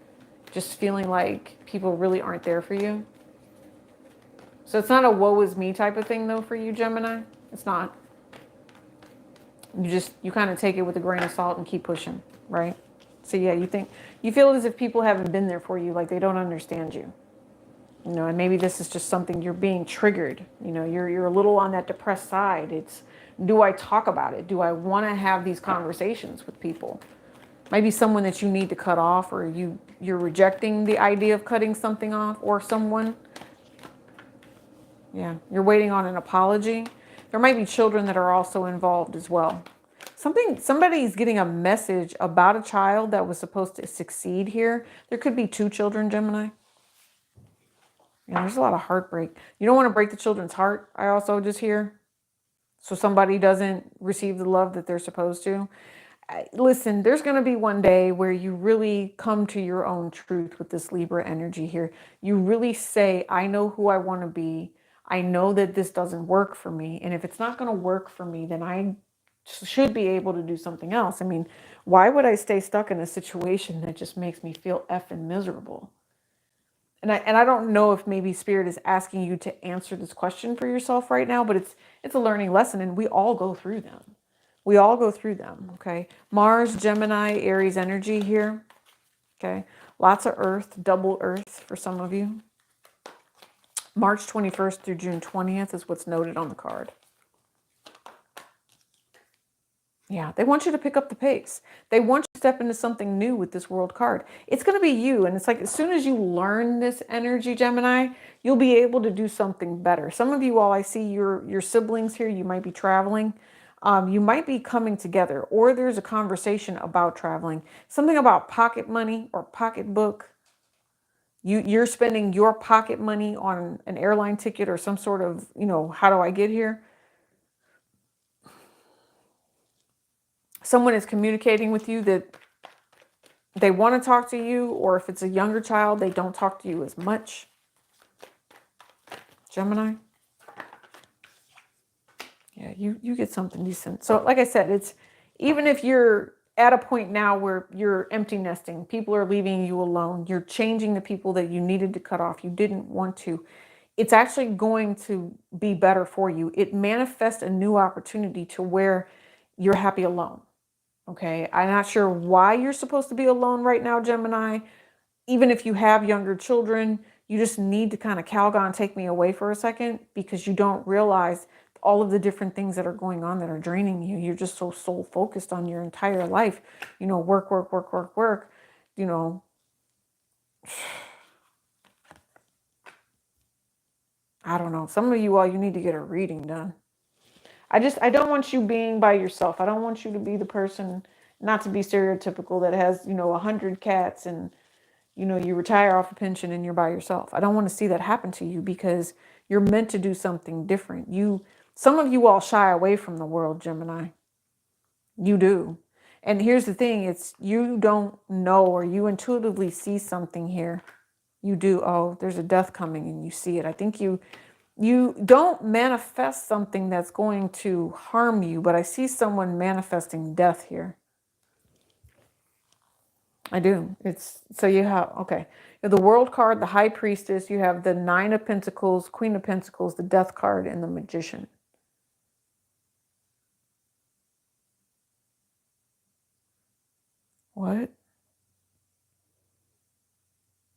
just feeling like people really aren't there for you. So it's not a woe is me type of thing, though, for you, Gemini. It's not. You kind of take it with a grain of salt and keep pushing, right? So yeah, you feel as if people haven't been there for you, like they don't understand you. You know, and maybe this is just something you're being triggered. You know, you're a little on that depressed side. It's, do I talk about it? Do I want to have these conversations with people? Maybe someone that you need to cut off, or you're rejecting the idea of cutting something off, or someone. Yeah, you're waiting on an apology. There might be children that are also involved as well. Somebody's getting a message about a child that was supposed to succeed here. There could be 2 children, Gemini. Yeah, there's a lot of heartbreak. You don't want to break the children's heart, I also just hear. So somebody doesn't receive the love that they're supposed to. Listen, there's going to be one day where you really come to your own truth with this Libra energy here. You really say, I know who I want to be. I know that this doesn't work for me. And if it's not going to work for me, then I should be able to do something else. I mean, why would I stay stuck in a situation that just makes me feel effing miserable? And I don't know if maybe Spirit is asking you to answer this question for yourself right now, but it's a learning lesson, and we all go through them. We all go through them, okay? Mars, Gemini, Aries energy here, okay? Lots of Earth, double Earth for some of you. March 21st through June 20th is what's noted on the card. Yeah, they want you to pick up the pace. They want you to step into something new with this world card. It's going to be you. And it's like, as soon as you learn this energy, Gemini, you'll be able to do something better. Some of you all, I see your siblings here. You might be traveling. You might be coming together, or there's a conversation about traveling. Something about pocket money or pocketbook. You're spending your pocket money on an airline ticket or some sort of, how do I get here? Someone is communicating with you that they want to talk to you, or if it's a younger child, they don't talk to you as much. Gemini. Yeah, you get something decent. So like I said, it's even if you're at a point now where you're empty nesting, people are leaving you alone, you're changing the people that you needed to cut off, you didn't want to. It's actually going to be better for you. It manifests a new opportunity to where you're happy alone. Okay, I'm not sure why you're supposed to be alone right now, Gemini. Even if you have younger children, you just need to kind of Calgon take me away for a second, because you don't realize all of the different things that are going on that are draining you. You're just so soul focused on your entire life. Work, work, work, work, work. I don't know. Some of you all, you need to get a reading done. I don't want you being by yourself. I don't want you to be the person, not to be stereotypical, that has, 100 cats and, you retire off a pension and you're by yourself. I don't want to see that happen to you, because you're meant to do something different. Some of you all shy away from the world, Gemini. You do. And here's the thing, it's you don't know, or you intuitively see something here. You do. Oh, there's a death coming, and you see it. I think you don't manifest something that's going to harm you, but I see someone manifesting death here. I do. So you have, okay, you have the World card, the High Priestess, you have the Nine of Pentacles, Queen of Pentacles, the Death card, and the Magician. What?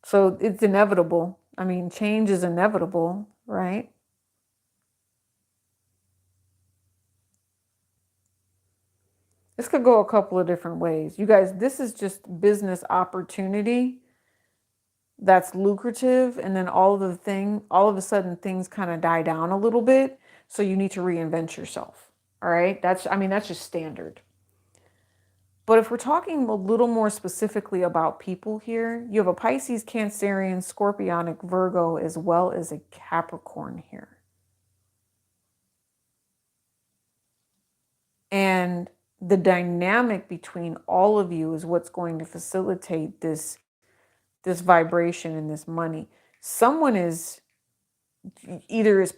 So it's inevitable. I mean, change is inevitable, right? This could go a couple of different ways. You guys, this is just business opportunity that's lucrative, and then all of a sudden things kind of die down a little bit, so you need to reinvent yourself. All right. That's just standard. But if we're talking a little more specifically about people here, you have a Pisces, Cancerian, Scorpionic, Virgo, as well as a Capricorn here. And the dynamic between all of you is what's going to facilitate this vibration and this money. Someone is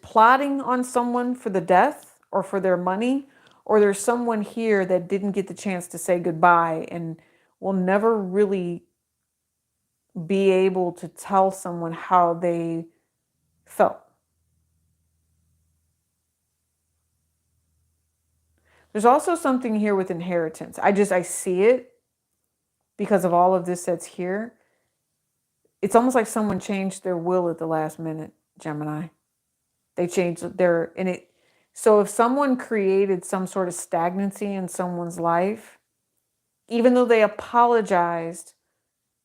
plotting on someone for the death or for their money, or there's someone here that didn't get the chance to say goodbye and will never really be able to tell someone how they felt. There's also something here with inheritance. I see it because of all of this that's here. It's almost like someone changed their will at the last minute, Gemini. They changed so if someone created some sort of stagnancy in someone's life, even though they apologized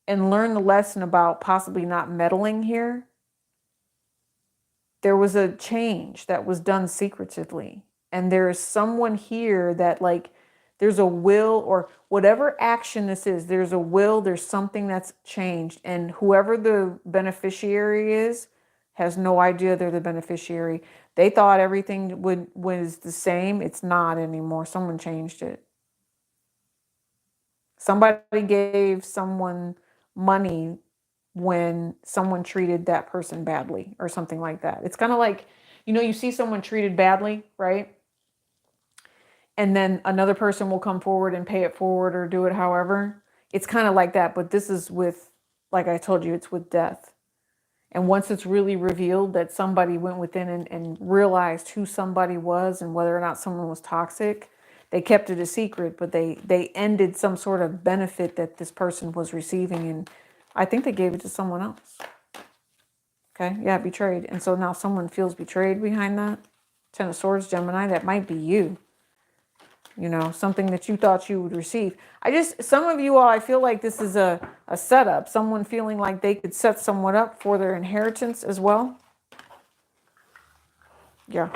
and learned the lesson about possibly not meddling here, there was a change that was done secretively. And there is someone here that, like, there's a will, or whatever action this is, there's a will, there's something that's changed. And whoever the beneficiary is has no idea they're the beneficiary. They thought everything was the same. It's not anymore. Someone changed it. Somebody gave someone money when someone treated that person badly or something like that. It's kind of like, you see someone treated badly, right? And then another person will come forward and pay it forward or do it however. It's kind of like that, but this is with, like I told you, it's with death. And once it's really revealed that somebody went within and realized who somebody was and whether or not someone was toxic, they kept it a secret, but they ended some sort of benefit that this person was receiving. And I think they gave it to someone else. Okay, yeah, betrayed. And so now someone feels betrayed behind that. Ten of Swords, Gemini, that might be you. Something that you thought you would receive. Some of you all, I feel like this is a setup. Someone feeling like they could set someone up for their inheritance as well. Yeah.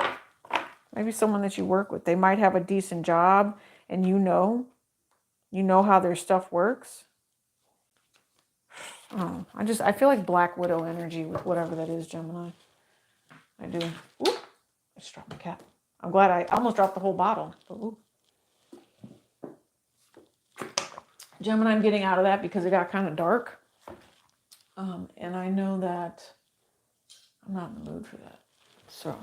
Maybe someone that you work with. They might have a decent job and you know how their stuff works. Oh, I feel like Black Widow energy with whatever that is, Gemini. I do. Ooh, I just dropped my cap. I'm glad I almost dropped the whole bottle. But ooh. Gemini, I'm getting out of that because it got kind of dark. And I know that I'm not in the mood for that. So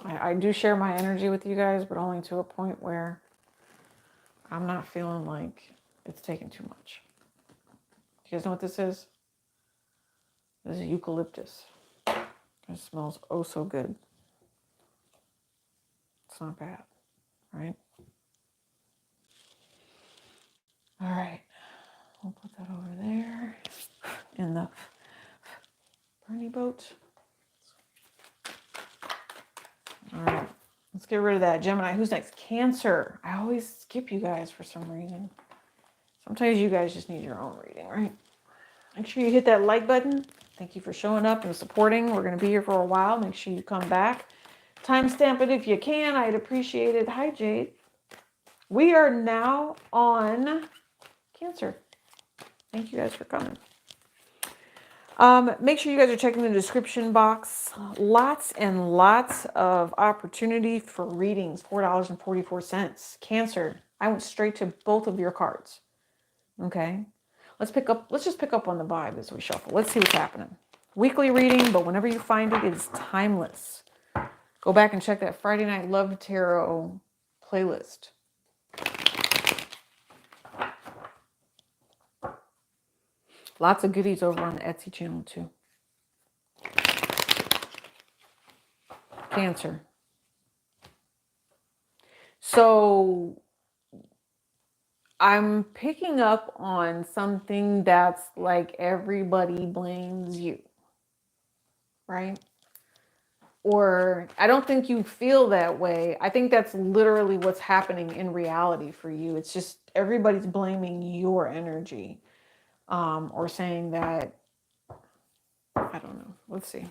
I do share my energy with you guys, but only to a point where I'm not feeling like it's taking too much. Do you guys know what this is? This is eucalyptus. It smells oh so good. It's not bad, right? All right. We'll put that over there in the Bernie boat. All right. Let's get rid of that. Gemini, who's next? Cancer. I always skip you guys for some reason. Sometimes you guys just need your own reading, right? Make sure you hit that like button. Thank you for showing up and supporting. We're going to be here for a while. Make sure you come back. Timestamp it if you can. I'd appreciate it. Hi, Jade. We are now on Cancer. Thank you guys for coming. Make sure you guys are checking the description box. Lots and lots of opportunity for readings. $4.44. Cancer. I went straight to both of your cards. Okay. Let's just pick up on the vibe as we shuffle. Let's see what's happening. Weekly reading, but whenever you find it, it's timeless. Go back and check that Friday Night Love Tarot playlist. Lots of goodies over on the Etsy channel too. Cancer. So I'm picking up on something that's like everybody blames you, right? Or I don't think you feel that way. I think that's literally what's happening in reality for you. It's just everybody's blaming your energy, or saying that, I don't know. Let's see.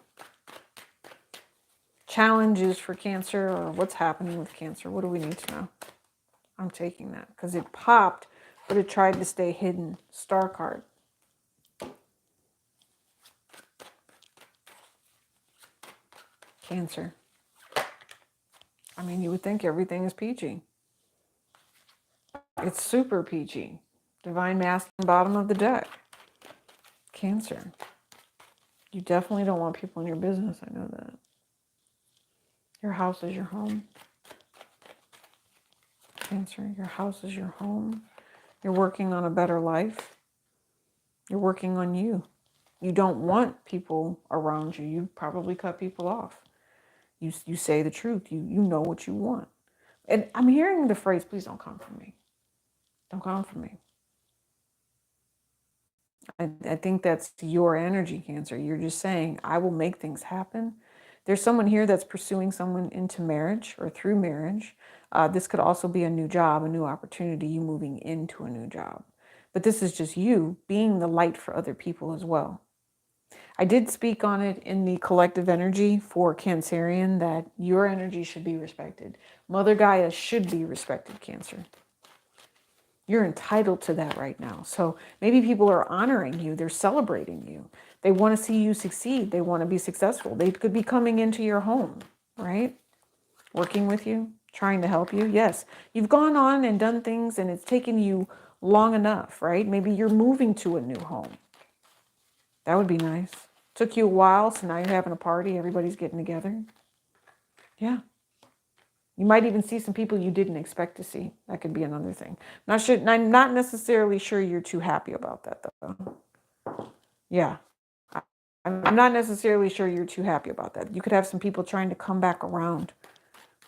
challenges for Cancer, or what's happening with Cancer? What do we need to know? I'm taking that because it popped, but it tried to stay hidden. Star card. Cancer. I mean, you would think everything is peachy. It's super peachy. Divine Masculine, bottom of the deck. Cancer. You definitely don't want people in your business. I know that. Your house is your home. Cancer, your house is your home. You're working on a better life. You're working on you. You don't want people around you. You probably cut people off. You say the truth. You know what you want. And I'm hearing the phrase, please don't come for me. Don't come for me. I think that's your energy, Cancer. You're just saying, I will make things happen. There's someone here that's pursuing someone into marriage or through marriage. This could also be a new job, a new opportunity, you moving into a new job. But this is just you being the light for other people as well. I did speak on it in the collective energy for Cancerian that your energy should be respected. Mother Gaia should be respected, Cancer. You're entitled to that right now. So maybe people are honoring you. They're celebrating you. They want to see you succeed. They want to be successful. They could be coming into your home, right? Working with you, trying to help you. Yes, you've gone on and done things and it's taken you long enough, right? Maybe you're moving to a new home. That would be nice. Took you a while, so now you're having a party. Everybody's getting together. Yeah. You might even see some people you didn't expect to see. That could be another thing. I'm not necessarily sure you're too happy about that, though. Yeah. I'm not necessarily sure you're too happy about that. You could have some people trying to come back around.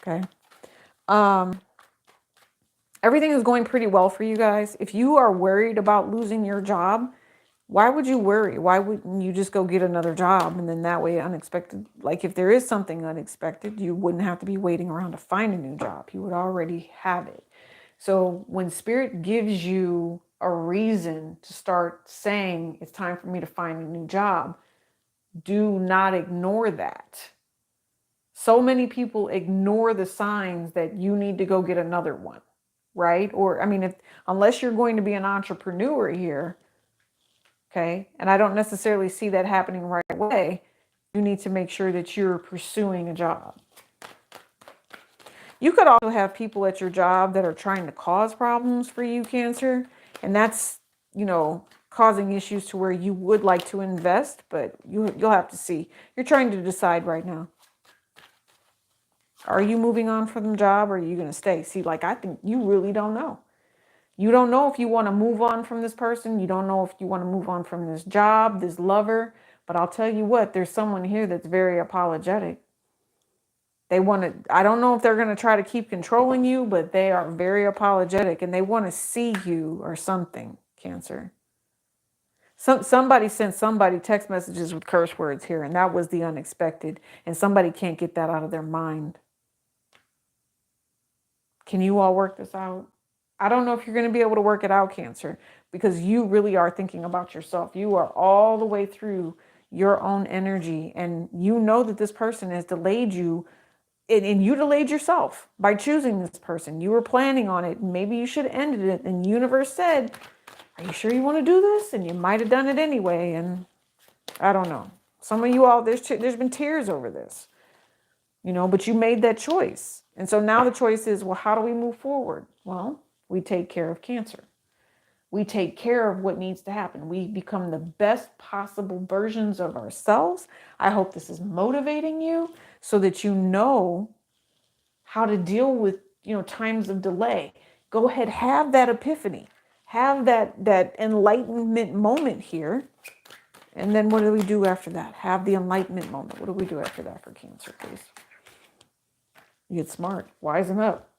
Okay. Everything is going pretty well for you guys. If you are worried about losing your job, why would you worry? Why wouldn't you just go get another job? And then that way, unexpected, like if there is something unexpected, you wouldn't have to be waiting around to find a new job. You would already have it. So when Spirit gives you a reason to start saying it's time for me to find a new job, do not ignore that. So many people ignore the signs that you need to go get another one, right? Or, I mean, unless you're going to be an entrepreneur here, okay, and I don't necessarily see that happening right away, you need to make sure that you're pursuing a job. You could also have people at your job that are trying to cause problems for you, Cancer, and that's, causing issues to where you would like to invest, but you'll have to see. You're trying to decide right now. Are you moving on from the job or are you going to stay? See, I think you really don't know. You don't know if you want to move on from this person. You don't know if you want to move on from this job, this lover. But I'll tell you what, there's someone here that's very apologetic. They want to, I don't know if they're going to try to keep controlling you, but they are very apologetic and they want to see you or something, Cancer. Somebody sent somebody text messages with curse words here, and that was the unexpected. And somebody can't get that out of their mind. Can you all work this out? I don't know if you're going to be able to work it out, Cancer, because you really are thinking about yourself. You are all the way through your own energy, and you know that this person has delayed you, and you delayed yourself by choosing this person. You were planning on it. Maybe you should have ended it, and the universe said, are you sure you want to do this? And you might have done it anyway, and I don't know. Some of you all, there's been tears over this, but you made that choice. And so now the choice is, well, how do we move forward? Well, we take care of Cancer. We take care of what needs to happen. We become the best possible versions of ourselves. I hope this is motivating you so that you know how to deal with, times of delay. Go ahead, have that epiphany. Have that enlightenment moment here. And then what do we do after that? Have the enlightenment moment. What do we do after that for Cancer, please? You get smart. Wisen up.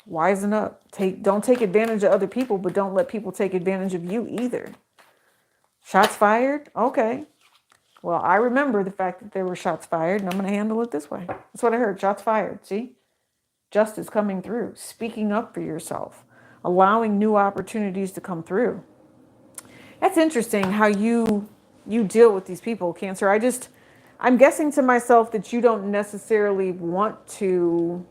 Wisen up. Don't take advantage of other people, but don't let people take advantage of you either. Shots fired? Okay. Well, I remember the fact that there were shots fired, and I'm going to handle it this way. That's what I heard. Shots fired. See? Justice coming through. Speaking up for yourself. Allowing new opportunities to come through. That's interesting how you deal with these people, Cancer. I'm guessing to myself that you don't necessarily want to.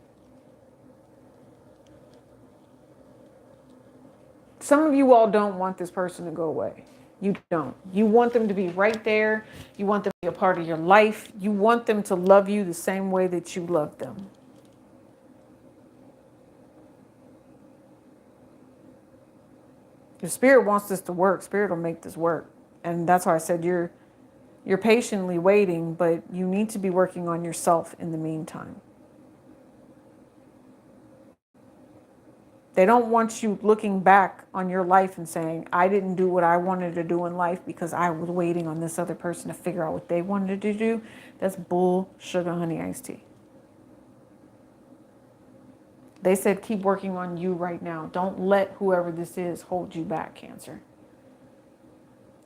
Some of you all don't want this person to go away. You don't. You want them to be right there. You want them to be a part of your life. You want them to love you the same way that you love them. If Spirit wants this to work, Spirit will make this work. And that's why I said you're patiently waiting, but you need to be working on yourself in the meantime. They don't want you looking back on your life and saying, I didn't do what I wanted to do in life because I was waiting on this other person to figure out what they wanted to do. That's bull, sugar, honey, iced tea. They said, keep working on you right now. Don't let whoever this is hold you back, Cancer.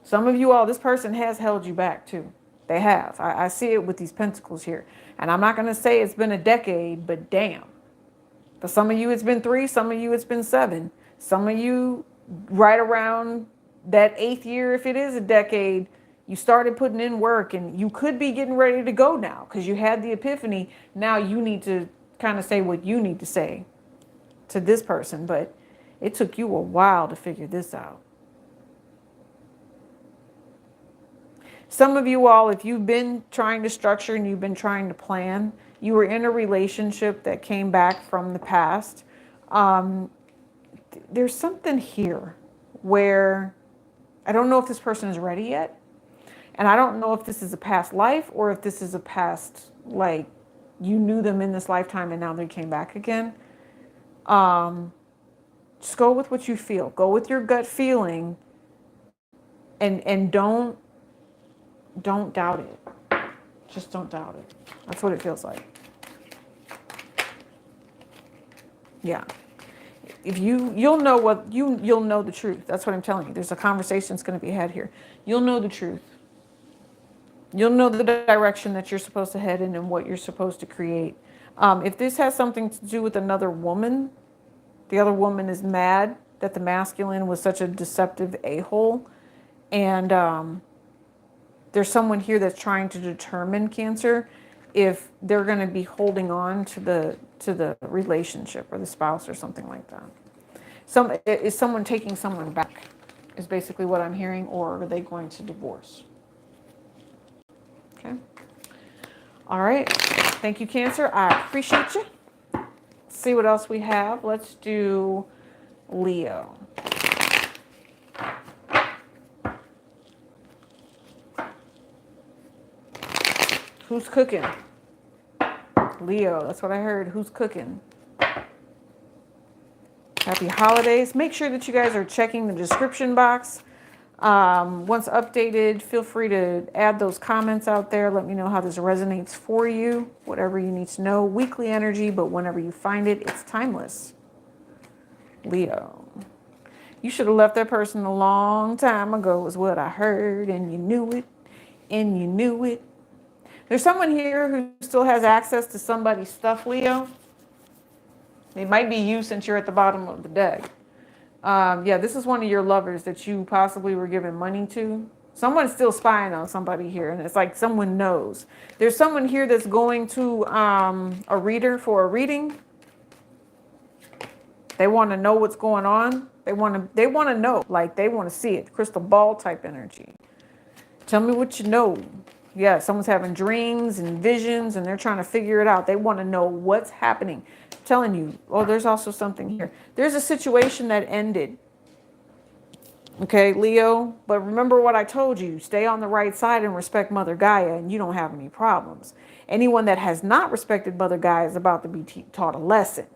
Some of you all, this person has held you back too. They have. I see it with these pentacles here. And I'm not going to say it's been a decade, but damn. For some of you, it's been 3. Some of you, it's been 7. Some of you, right around that 8th year, if it is a decade, you started putting in work and you could be getting ready to go now because you had the epiphany. Now you need to kind of say what you need to say to this person. But it took you a while to figure this out. Some of you all, if you've been trying to structure and you've been trying to plan, you were in a relationship that came back from the past. There's something here where I don't know if this person is ready yet. And I don't know if this is a past life or if this is a past, like you knew them in this lifetime and now they came back again. Just go with what you feel. Go with your gut feeling and don't doubt it. Just don't doubt it. That's what it feels like. Yeah. If you'll know what you'll know the truth. That's what I'm telling you. There's a conversation that's going to be had here. You'll know the truth. You'll know the direction that you're supposed to head in and what you're supposed to create. If this has something to do with another woman, the other woman is mad that the masculine was such a deceptive a-hole. And there's someone here that's trying to determine, Cancer, if they're going to be holding on to the relationship or the spouse or something like that. Is someone taking someone back is basically what I'm hearing, or are they going to divorce? Okay. All right. Thank you, Cancer. I appreciate you. Let's see what else we have. Let's do Leo. Who's cooking? Leo, that's what I heard. Who's cooking? Happy holidays. Make sure that you guys are checking the description box. Once updated, feel free to add those comments out there. Let me know how this resonates for you. Whatever you need to know. Weekly energy, but whenever you find it, it's timeless. Leo. You should have left that person a long time ago is what I heard, and you knew it, and you knew it. There's someone here who still has access to somebody's stuff, Leo. It might be you since you're at the bottom of the deck. Yeah, this is one of your lovers that you possibly were giving money to. Someone's still spying on somebody here, and it's like someone knows. There's someone here that's going to a reader for a reading. They want to know what's going on. They want to know, like they want to see it. Crystal ball type energy. Tell me what you know. Yeah, someone's having dreams and visions and they're trying to figure it out. They want to know what's happening. I'm telling you, oh, there's also something here. There's a situation that ended. Okay, Leo, but remember what I told you. Stay on the right side and respect Mother Gaia and you don't have any problems. Anyone that has not respected Mother Gaia is about to be taught a lesson.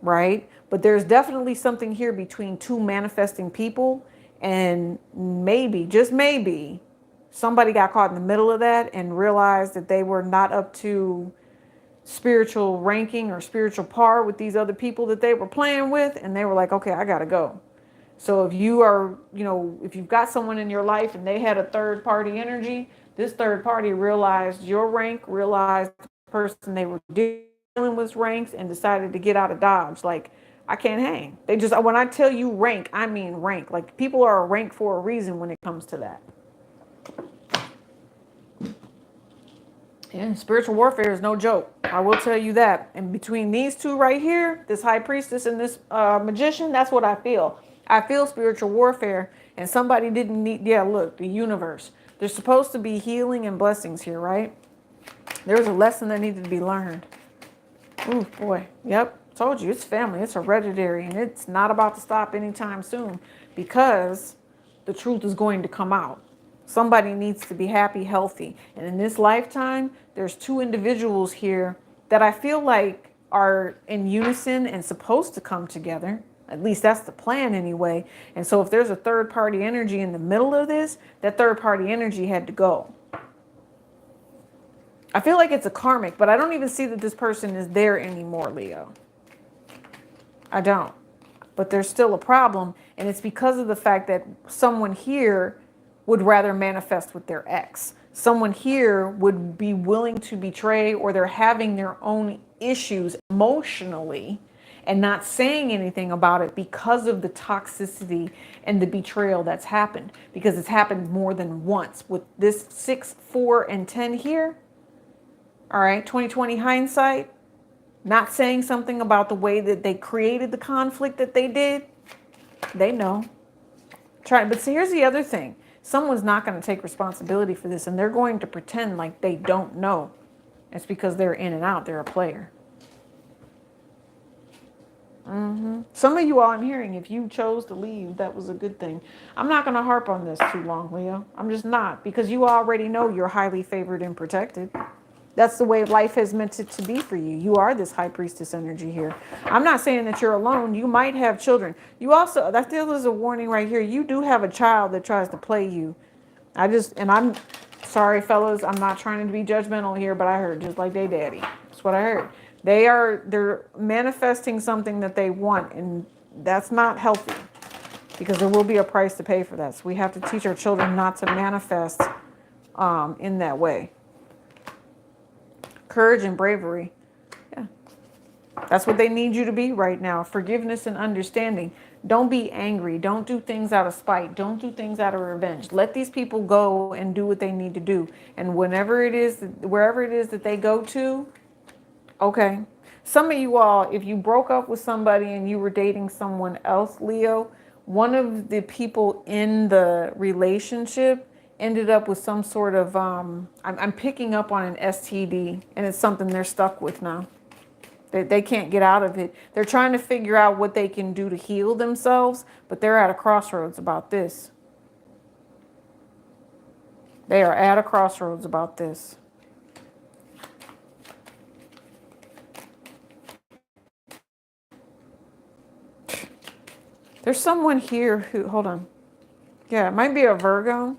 Right? But there's definitely something here between two manifesting people and maybe, just maybe, somebody got caught in the middle of that and realized that they were not up to spiritual ranking or spiritual par with these other people that they were playing with. And they were like, okay, I got to go. So if you are, if you've got someone in your life and they had a third party energy, this third party realized your rank, realized the person they were dealing with ranks and decided to get out of Dodge. Like, I can't hang. They just, when I tell you rank, I mean rank. Like people are a rank for a reason when it comes to that. Yeah, spiritual warfare is no joke. I will tell you that. And between these two right here, this high priestess and this magician, that's what I feel. I feel spiritual warfare. And somebody didn't need, yeah, look, the universe. There's supposed to be healing and blessings here, right? There's a lesson that needed to be learned. Ooh, boy. Yep. Told you, it's family. It's hereditary. And it's not about to stop anytime soon because the truth is going to come out. Somebody needs to be happy, healthy. And in this lifetime, there's two individuals here that I feel like are in unison and supposed to come together. At least that's the plan anyway. And so if there's a third party energy in the middle of this, that third party energy had to go. I feel like it's a karmic, but I don't even see that this person is there anymore, Leo. I don't. But there's still a problem. And it's because of the fact that someone here would rather manifest with their ex. Someone here would be willing to betray, or they're having their own issues emotionally and not saying anything about it because of the toxicity and the betrayal that's happened. Because it's happened more than once. With this 6, 4, and 10 here, all right, 2020 hindsight, not saying something about the way that they created the conflict that they did, they know. But see, here's the other thing. Someone's not going to take responsibility for this, and they're going to pretend like they don't know. It's because they're in and out. They're a player. Some of you all I'm hearing, if you chose to leave, that was a good thing. I'm not going to harp on this too long, Leo. I'm just not, because you already know you're highly favored and protected. That's the way life has meant it to be for you. You are this high priestess energy here. I'm not saying that you're alone. You might have children. You also, I feel there's a warning right here. You do have a child that tries to play you. I'm sorry, fellas. I'm not trying to be judgmental here, but I heard just like they daddy. That's what I heard. They're manifesting something that they want, and that's not healthy because there will be a price to pay for that. So we have to teach our children not to manifest in that way. Courage and bravery. Yeah. That's what they need you to be right now. Forgiveness and understanding. Don't be angry. Don't do things out of spite. Don't do things out of revenge. Let these people go and do what they need to do. And wherever it is that they go to, okay. Some of you all, if you broke up with somebody and you were dating someone else, Leo, one of the people in the relationship ended up with some sort of, I'm picking up on an STD, and it's something they're stuck with now. They can't get out of it. They're trying to figure out what they can do to heal themselves, but they're at a crossroads about this. They are at a crossroads about this. There's someone here who, hold on. Yeah, it might be a Virgo.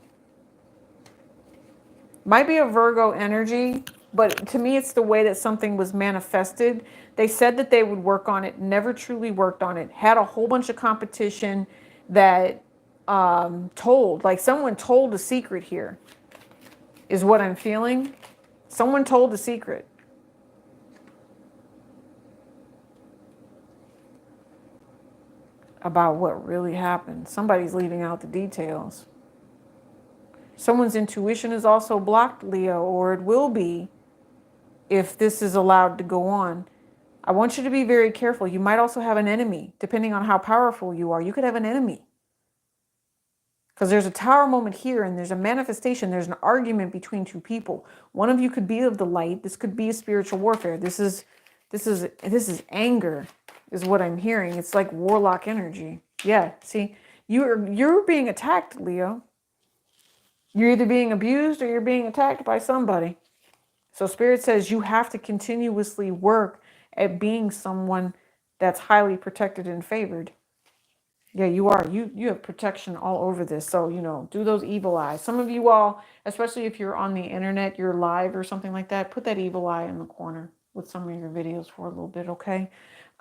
Might be a Virgo energy, but to me, it's the way that something was manifested. They said that they would work on it, never truly worked on it, had a whole bunch of competition that someone told a secret here, is what I'm feeling. Someone told a secret. About what really happened. Somebody's leaving out the details. Someone's intuition is also blocked, Leo, or it will be if this is allowed to go on. I want you to be very careful. You might also have an enemy, depending on how powerful you are. You could have an enemy. Because there's a tower moment here, and there's a manifestation. There's an argument between two people. One of you could be of the light. This could be a spiritual warfare. This is anger, is what I'm hearing. It's like warlock energy. Yeah, see, you're being attacked, Leo. You're either being abused or you're being attacked by somebody. So Spirit says you have to continuously work at being someone that's highly protected and favored. Yeah, you are. You have protection all over this. So, do those evil eyes. Some of you all, especially if you're on the internet, you're live or something like that, put that evil eye in the corner with some of your videos for a little bit, okay?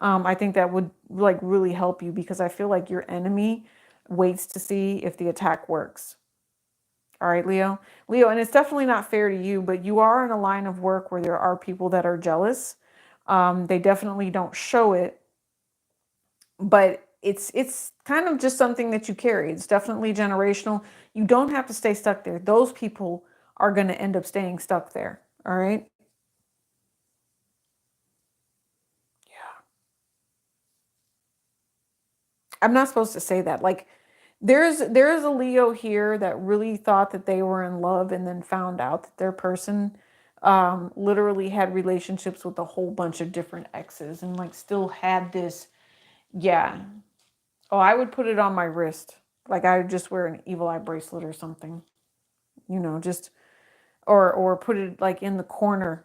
I think that would really help you, because I feel like your enemy waits to see if the attack works. All right, Leo. And it's definitely not fair to you, but you are in a line of work where there are people that are jealous. They definitely don't show it, but it's kind of just something that you carry. It's definitely generational. You don't have to stay stuck there. Those people are going to end up staying stuck there. All right. Yeah. I'm not supposed to say that. Like, there's a Leo here that really thought that they were in love and then found out that their person literally had relationships with a whole bunch of different exes and like still had this. Yeah. Oh, I would put it on my wrist. Like I would just wear an evil eye bracelet or something. Just or put it like in the corner.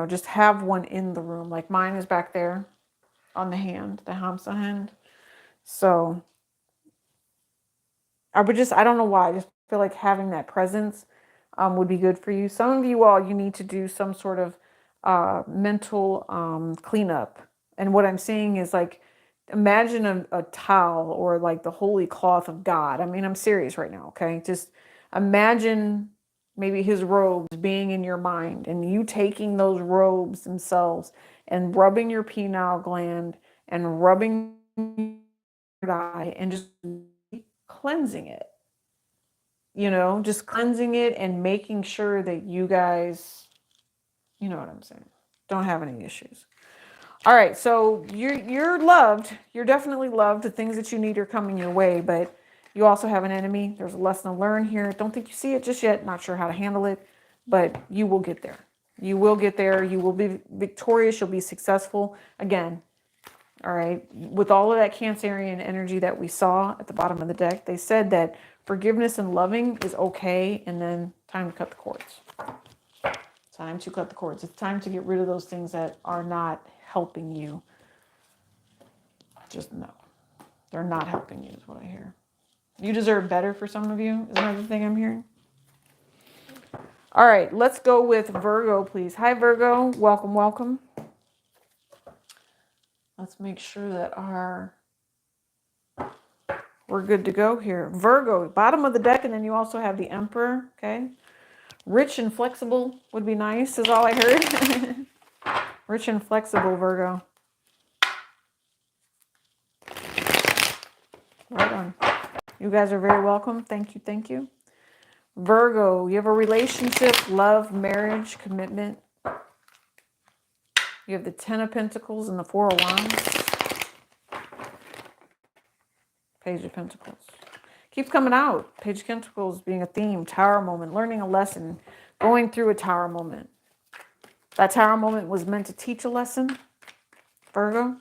Just have one in the room. Like mine is back there on the hand, the Hamsa hand. So I don't know why. I just feel like having that presence would be good for you. Some of you all, you need to do some sort of mental cleanup. And what I'm saying is like, imagine a towel or like the holy cloth of God. I mean, I'm serious right now, okay? Just imagine maybe his robes being in your mind and you taking those robes themselves and rubbing your pineal gland and rubbing your eye and just cleansing it, just cleansing it and making sure that you guys, you know what I'm saying, don't have any issues. All right, so you're loved. You're definitely loved. The things that you need are coming your way, but you also have an enemy. There's a lesson to learn here. Don't think you see it just yet. Not sure how to handle it, but you will get there. You will get there. You will be victorious. You'll be successful. Again, all right, with all of that Cancerian energy that we saw at the bottom of the deck, they said that forgiveness and loving is okay, and then time to cut the cords. Time to cut the cords. It's time to get rid of those things that are not helping you. Just no. They're not helping you is what I hear. You deserve better for some of you is another thing I'm hearing. All right, let's go with Virgo, please. Hi, Virgo. Welcome, welcome. Let's make sure that we're good to go here. Virgo, bottom of the deck, and then you also have the Emperor, okay? Rich and flexible would be nice, is all I heard. Rich and flexible, Virgo. Right on. You guys are very welcome. Thank you, thank you. Virgo, you have a relationship, love, marriage, commitment. You have the Ten of Pentacles and the Four of Wands. Page of Pentacles. Keeps coming out. Page of Pentacles being a theme, tower moment, learning a lesson, going through a tower moment. That tower moment was meant to teach a lesson, Virgo.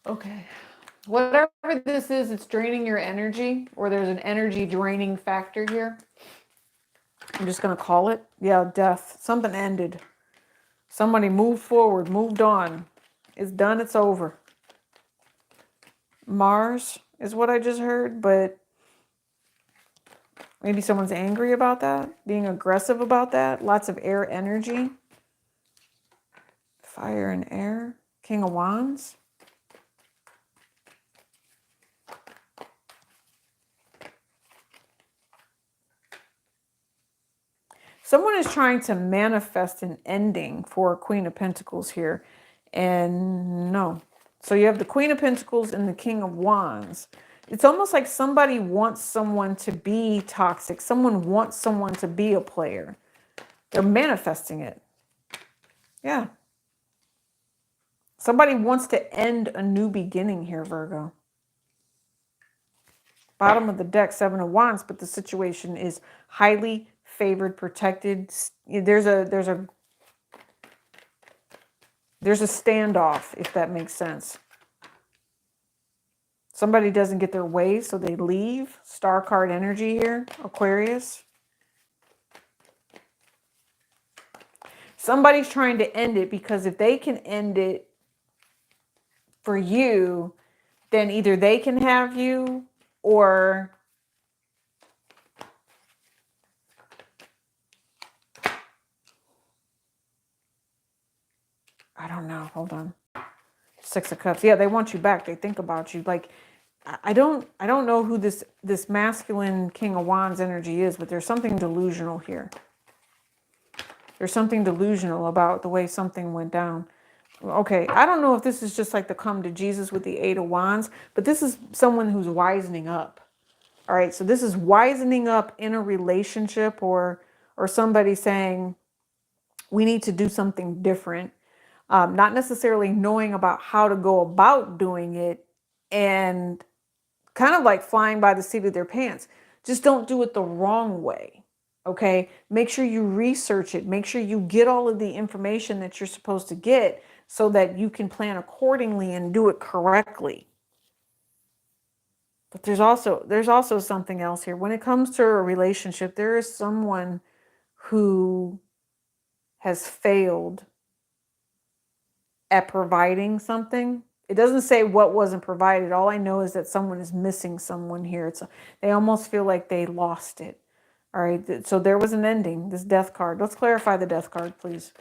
Okay. Whatever this is, it's draining your energy, or there's an energy draining factor here. I'm just going to call it. Yeah, death. Something ended. Somebody moved forward, moved on. It's done, it's over. Mars is what I just heard, but maybe someone's angry about that, being aggressive about that. Lots of air energy. Fire and air. King of Wands. Someone is trying to manifest an ending for Queen of Pentacles here. And no. So you have the Queen of Pentacles and the King of Wands. It's almost like somebody wants someone to be toxic. Someone wants someone to be a player. They're manifesting it. Yeah. Somebody wants to end a new beginning here, Virgo. Bottom of the deck, Seven of Wands, but the situation is highly favored, protected. There's a standoff, if that makes sense. Somebody doesn't get their way, so they leave. Star card energy here, Aquarius. Somebody's trying to end it because if they can end it for you, then either they can have you or I don't know. Hold on. Six of Cups. Yeah, they want you back. They think about you. Like, I don't know who this masculine King of Wands energy is, but there's something delusional here. There's something delusional about the way something went down. Okay, I don't know if this is just like the come to Jesus with the Eight of Wands, but this is someone who's wisening up. All right, so this is wisening up in a relationship, or somebody saying we need to do something different. Not necessarily knowing about how to go about doing it, and kind of like flying by the seat of their pants. Just don't do it the wrong way. Okay. Make sure you research it. Make sure you get all of the information that you're supposed to get so that you can plan accordingly and do it correctly. But there's also something else here. When it comes to a relationship, there is someone who has failed at providing something. It doesn't say what wasn't provided. All I know is that someone is missing someone here. They almost feel like they lost it. All right. So there was an ending, this death card. Let's clarify the death card, please.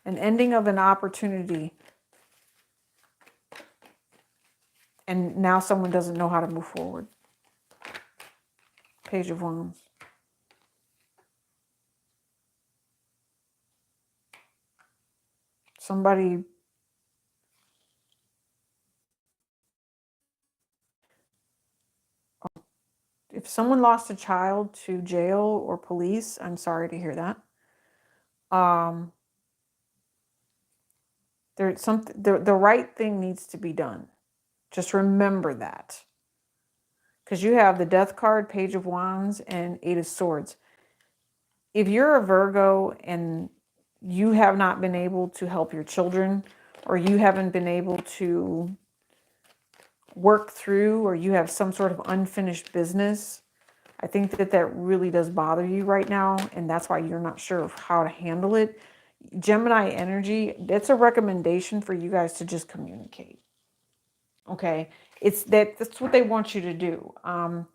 An ending of an opportunity. And now someone doesn't know how to move forward. Page of Wands. Somebody, if someone lost a child to jail or police, I'm sorry to hear that. There's something, the right thing needs to be done. Just remember that. Because you have the Death card, Page of Wands, and Eight of Swords. If you're a Virgo and you have not been able to help your children, or you haven't been able to work through, or you have some sort of unfinished business, I think that really does bother you right now, and that's why you're not sure of how to handle it. Gemini energy, that's a recommendation for you guys to just communicate. Okay, that's what they want you to do. I'm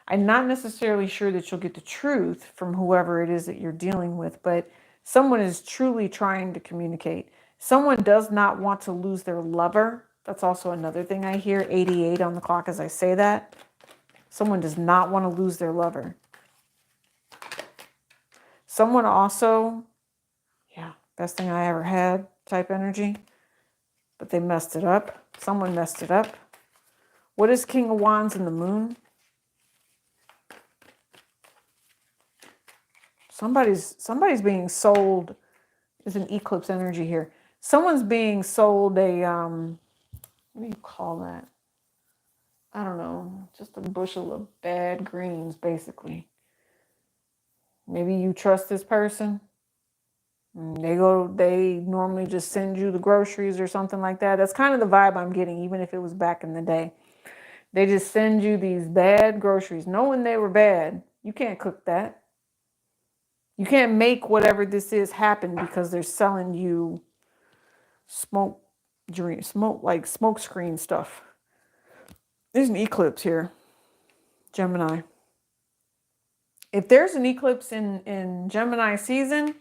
not necessarily sure that you'll get the truth from whoever it is that you're dealing with, but someone is truly trying to communicate. Someone does not want to lose their lover. That's also another thing I hear, 88 on the clock as I say that. Someone does not want to lose their lover. Someone also, yeah, best thing I ever had type energy, but they messed it up. Someone messed it up. What is King of Wands in the Moon? Somebody's being sold. There's an eclipse energy here. Someone's being sold a what do you call that? I don't know, just a bushel of bad greens, basically. Maybe you trust this person. They normally just send you the groceries or something like that. That's kind of the vibe I'm getting, even if it was back in the day. They just send you these bad groceries, knowing they were bad. You can't cook that. You can't make whatever this is happen because they're selling you smoke screen stuff. There's an eclipse here, Gemini. If there's an eclipse in Gemini season,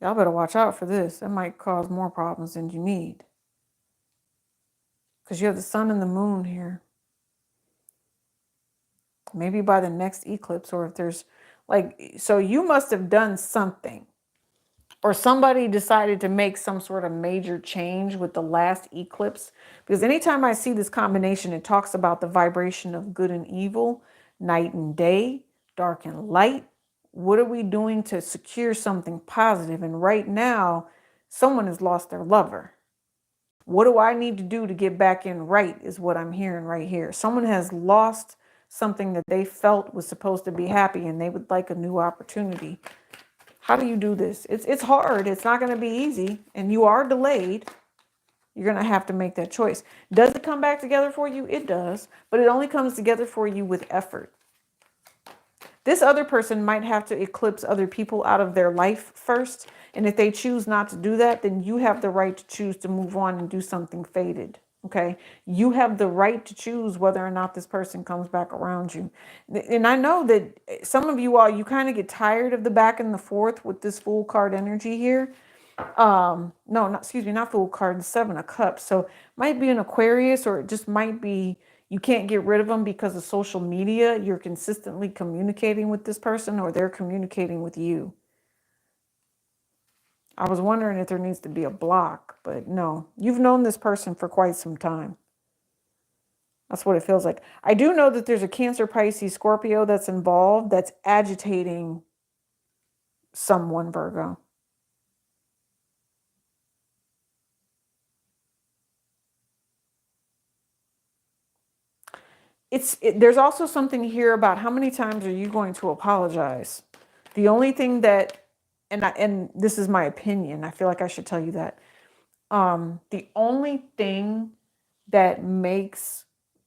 y'all better watch out for this. That might cause more problems than you need. Because you have the sun and the moon here. Maybe by the next eclipse, or if there's so you must have done something, or somebody decided to make some sort of major change with the last eclipse. Because anytime I see this combination, it talks about the vibration of good and evil, night and day, dark and light. What are we doing to secure something positive? And right now, someone has lost their lover. What do I need to do to get back in right is what I'm hearing right here. Someone has lost something that they felt was supposed to be happy, and they would like a new opportunity. How do you do this? It's hard. It's not going to be easy, and you are delayed. You're going to have to make that choice. Does it come back together for you? It does, but it only comes together for you with effort. This other person might have to eclipse other people out of their life first. And if they choose not to do that, then you have the right to choose to move on and do something fated. Okay. You have the right to choose whether or not this person comes back around you. And I know that some of you all, you kind of get tired of the back and the forth with this Fool card energy here. Not Fool card, the Seven of Cups. So it might be an Aquarius, or it just might be you can't get rid of them because of social media. You're consistently communicating with this person, or they're communicating with you. I was wondering if there needs to be a block, but no. You've known this person for quite some time. That's what it feels like. I do know that there's a Cancer, Pisces, Scorpio that's involved that's agitating someone, Virgo. There's also something here about how many times are you going to apologize? The only thing that, and this is my opinion, I feel like I should tell you that. The only thing that makes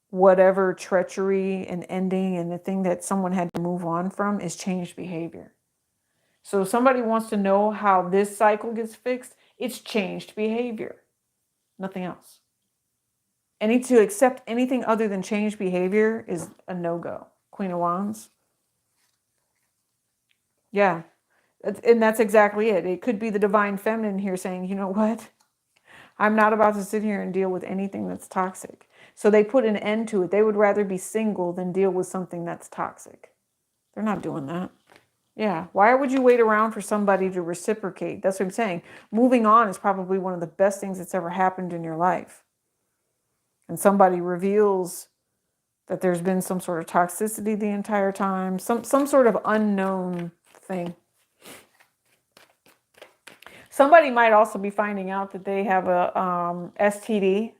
whatever treachery and ending and the thing that someone had to move on from is changed behavior. So if somebody wants to know how this cycle gets fixed, it's changed behavior. Nothing else. To accept anything other than changed behavior is a no-go. Queen of Wands. Yeah. And that's exactly it. It could be the divine feminine here saying, you know what? I'm not about to sit here and deal with anything that's toxic. So they put an end to it. They would rather be single than deal with something that's toxic. They're not doing that. Yeah. Why would you wait around for somebody to reciprocate? That's what I'm saying. Moving on is probably one of the best things that's ever happened in your life. And somebody reveals that there's been some sort of toxicity the entire time, some sort of unknown thing. Somebody might also be finding out that they have a STD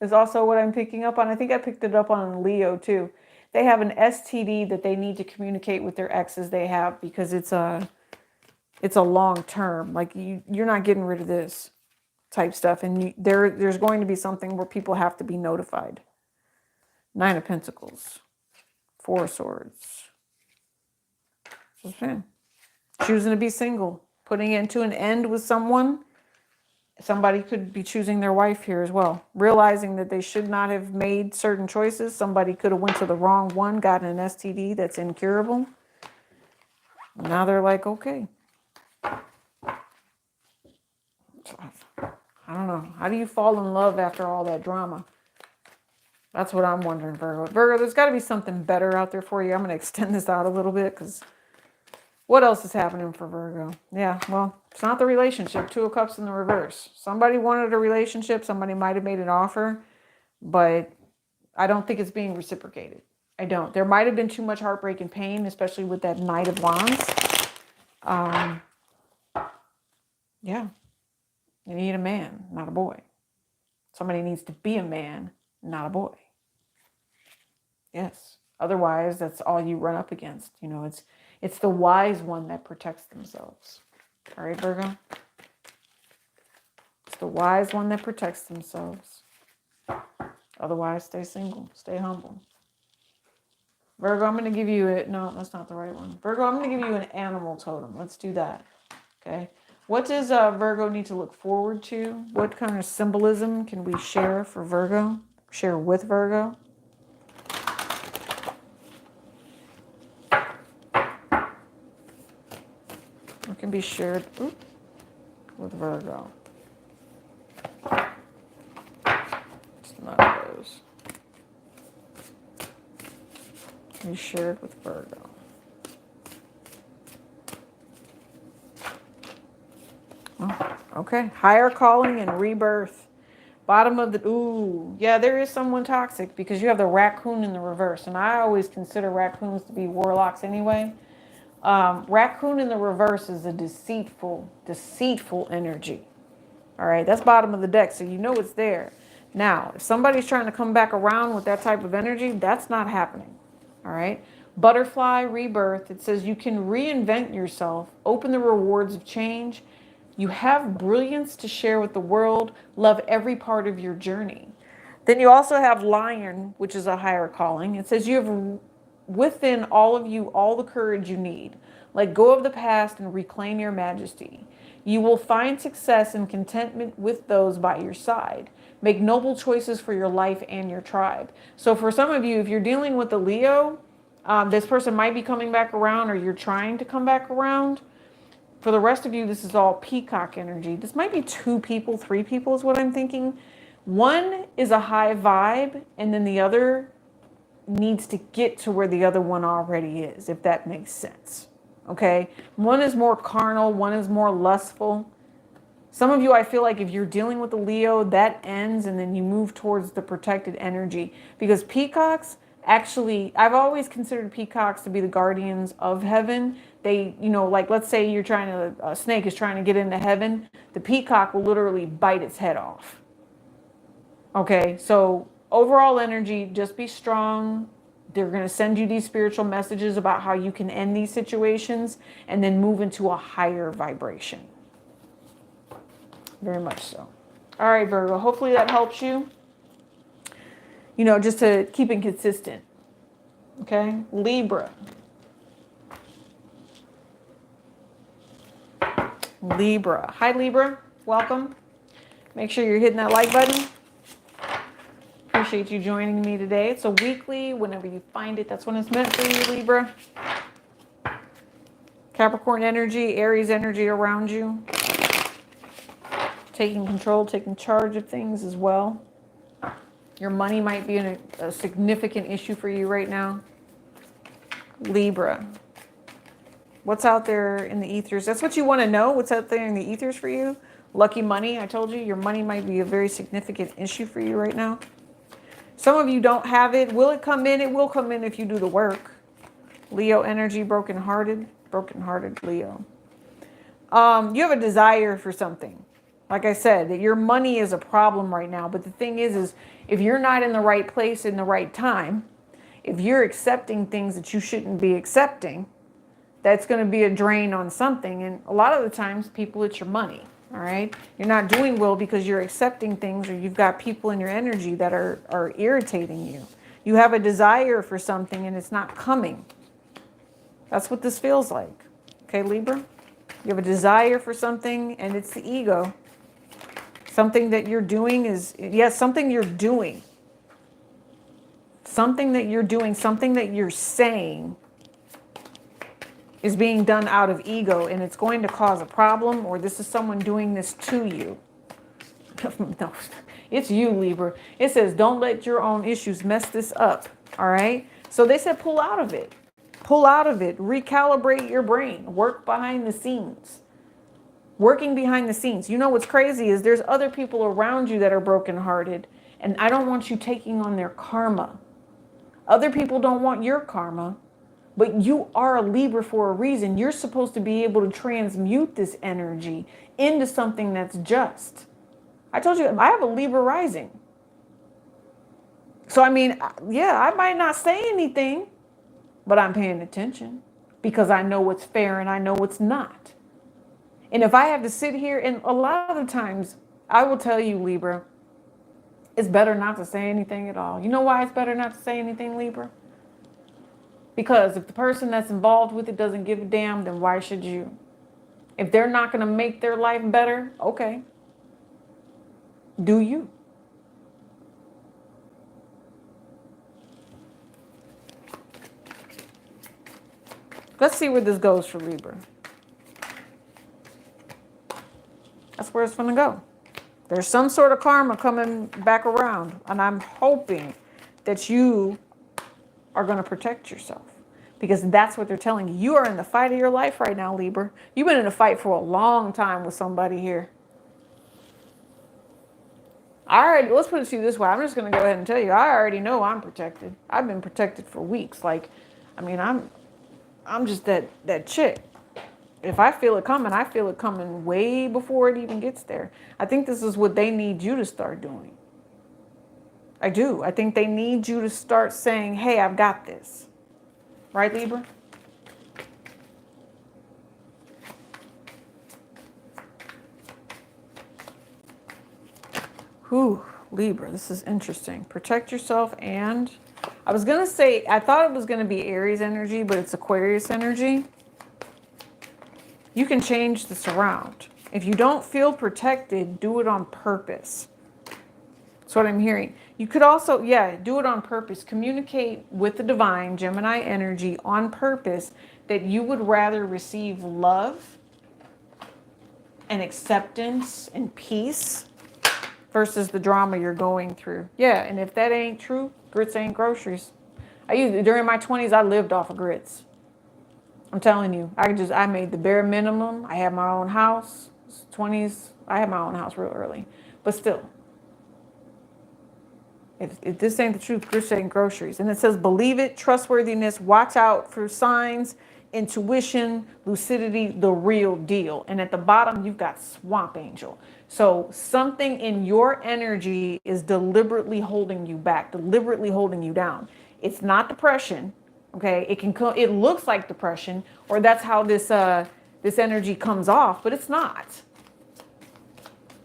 is also what I'm picking up on. I think I picked it up on Leo too. They have an STD that they need to communicate with their exes they have because it's a long term. Like you're not getting rid of this type stuff. And there's going to be something where people have to be notified. 9 of Pentacles. 4 of Swords. Choosing to be single. Putting it to an end with someone. Somebody could be choosing their wife here as well. Realizing that they should not have made certain choices. Somebody could have went to the wrong one, gotten an STD that's incurable. Now they're like, okay. I don't know. How do you fall in love after all that drama? That's what I'm wondering, Virgo. Virgo, there's got to be something better out there for you. I'm going to extend this out a little bit because what else is happening for Virgo? Yeah, well, it's not the relationship. 2 of Cups in the reverse. Somebody wanted a relationship. Somebody might have made an offer, but I don't think it's being reciprocated. I don't. There might have been too much heartbreak and pain, especially with that Knight of Wands. Yeah, you need a man, not a boy. Somebody needs to be a man, not a boy. Yes. Otherwise, that's all you run up against. You know, it's the wise one that protects themselves. All right, Virgo? It's the wise one that protects themselves. Otherwise, stay single. Stay humble. Virgo, I'm going to give you it. No, that's not the right one. Virgo, I'm going to give you an animal totem. Let's do that. Okay. What does Virgo need to look forward to? What kind of symbolism can we share for Virgo? Share with Virgo? It can be shared with Virgo. It's none of those. Be shared with Virgo. Oh, okay. Higher calling and rebirth. Bottom of the... Ooh. Yeah, there is someone toxic because you have the raccoon in the reverse. And I always consider raccoons to be warlocks anyway. Raccoon in the reverse is a deceitful energy. All right, that's bottom of the deck, so you know it's there. Now, if somebody's trying to come back around with that type of energy, that's not happening. All right, butterfly rebirth. It says you can reinvent yourself, open the rewards of change. You have brilliance to share with the world. Love every part of your journey. Then you also have lion, which is a higher calling. It says you have within all of you all the courage you need. Let go of the past and reclaim your majesty. You will find success and contentment with those by your side. Make noble choices for your life and your tribe. So for some of you, if you're dealing with a Leo, this person might be coming back around or you're trying to come back around. For the rest of you, this is all peacock energy. This might be 2 people, 3 people is what I'm thinking. One is a high vibe and then the other needs to get to where the other one already is, if that makes sense. Okay? One is more carnal, one is more lustful. Some of you, I feel like if you're dealing with a Leo, that ends and then you move towards the protected energy. Because peacocks, actually, I've always considered peacocks to be the guardians of heaven. They, you know, like let's say you're trying to, a snake is trying to get into heaven. The peacock will literally bite its head off. Okay, so overall energy, just be strong. They're going to send you these spiritual messages about how you can end these situations and then move into a higher vibration. Very much so. All right, Virgo, hopefully that helps you. You know, just to keep it consistent. Okay, Libra. Libra. Hi, Libra. Welcome. Make sure you're hitting that like button. Appreciate you joining me today. It's a weekly. Whenever you find it, that's when it's meant for you, Libra. Capricorn energy, Aries energy around you. Taking control, taking charge of things as well. Your money might be a significant issue for you right now. Libra. What's out there in the ethers? That's what you want to know. What's out there in the ethers for you? Lucky money. I told you your money might be a very significant issue for you right now. Some of you don't have it. Will it come in? It will come in if you do the work. Leo energy, brokenhearted. Brokenhearted Leo. You have a desire for something. Like I said, that your money is a problem right now. But the thing is if you're not in the right place in the right time, if you're accepting things that you shouldn't be accepting, that's going to be a drain on something. And a lot of the times, people, it's your money. All right. You're not doing well because you're accepting things or you've got people in your energy that are irritating you. You have a desire for something and it's not coming. That's what this feels like. Okay, Libra? You have a desire for something and it's the ego. Something that you're doing is, yes, something you're doing. Something that you're doing, something that you're saying is being done out of ego and it's going to cause a problem, or this is someone doing this to you. No, it's you, Libra. It says, don't let your own issues mess this up. All right. So they said, pull out of it. Pull out of it. Recalibrate your brain. Work behind the scenes. Working behind the scenes. You know what's crazy is there's other people around you that are brokenhearted, and I don't want you taking on their karma. Other people don't want your karma, but you are a Libra for a reason. You're supposed to be able to transmute this energy into something that's just. I told you, I have a Libra rising. So, I mean, yeah, I might not say anything, but I'm paying attention because I know what's fair and I know what's not. And if I have to sit here, and a lot of the times, I will tell you, Libra, it's better not to say anything at all. You know why it's better not to say anything, Libra? Because if the person that's involved with it doesn't give a damn, then why should you? If they're not going to make their life better, okay. Do you? Let's see where this goes for Libra. That's where it's going to go. There's some sort of karma coming back around, and I'm hoping that you are going to protect yourself, because that's what they're telling you. You are in the fight of your life right now, Libra. You've been in a fight for a long time with somebody here. All right, let's put it to you this way. I'm just going to go ahead and tell you, I already know I'm protected. I've been protected for weeks. Like, I mean, I'm just that chick. If I feel it coming, I feel it coming way before it even gets there. I think this is what they need you to start doing. I do. I think they need you to start saying, hey, I've got this. Right, Libra? Whew, Libra, this is interesting. Protect yourself, and I was going to say, I thought it was going to be Aries energy, but it's Aquarius energy. You can change this around. If you don't feel protected, do it on purpose. That's what I'm hearing. You could also, do it on purpose. Communicate with the divine, Gemini energy, on purpose, that you would rather receive love and acceptance and peace versus the drama you're going through. Yeah, and if that ain't true, grits ain't groceries. During my 20s, I lived off of grits. I'm telling you, I made the bare minimum. I had my own house. 20s. I had my own house real early. But still, if this ain't the truth, Chris ain't groceries. And it says, believe it, trustworthiness, watch out for signs, intuition, lucidity, the real deal. And at the bottom, you've got swamp angel. So something in your energy is deliberately holding you back, deliberately holding you down. It's not depression. Okay. It looks like depression, or that's how this energy comes off, but it's not.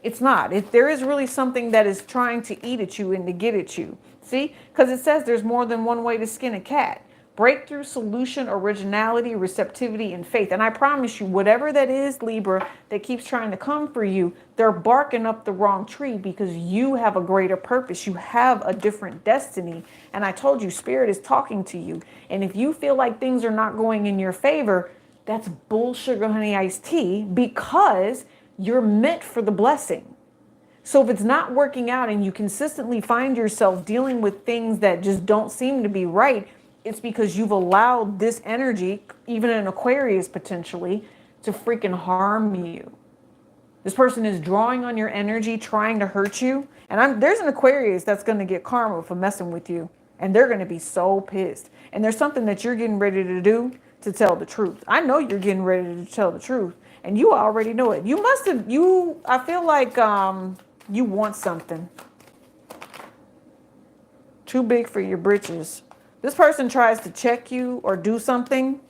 It's not. There is really something that is trying to eat at you and to get at you. See? Because it says there's more than one way to skin a cat. Breakthrough, solution, originality, receptivity, and faith. And I promise you, whatever that is, Libra, that keeps trying to come for you, they're barking up the wrong tree because you have a greater purpose. You have a different destiny. And I told you, Spirit is talking to you. And if you feel like things are not going in your favor, that's bull sugar honey iced tea, because you're meant for the blessing. So if it's not working out and you consistently find yourself dealing with things that just don't seem to be right, it's because you've allowed this energy, even an Aquarius potentially, to freaking harm you. This person is drawing on your energy, trying to hurt you. And there's an Aquarius that's going to get karma for messing with you. And they're going to be so pissed. And there's something that you're getting ready to do to tell the truth. I know you're getting ready to tell the truth. And you already know it. I feel like you want something too big for your britches. This person tries to check you or do something.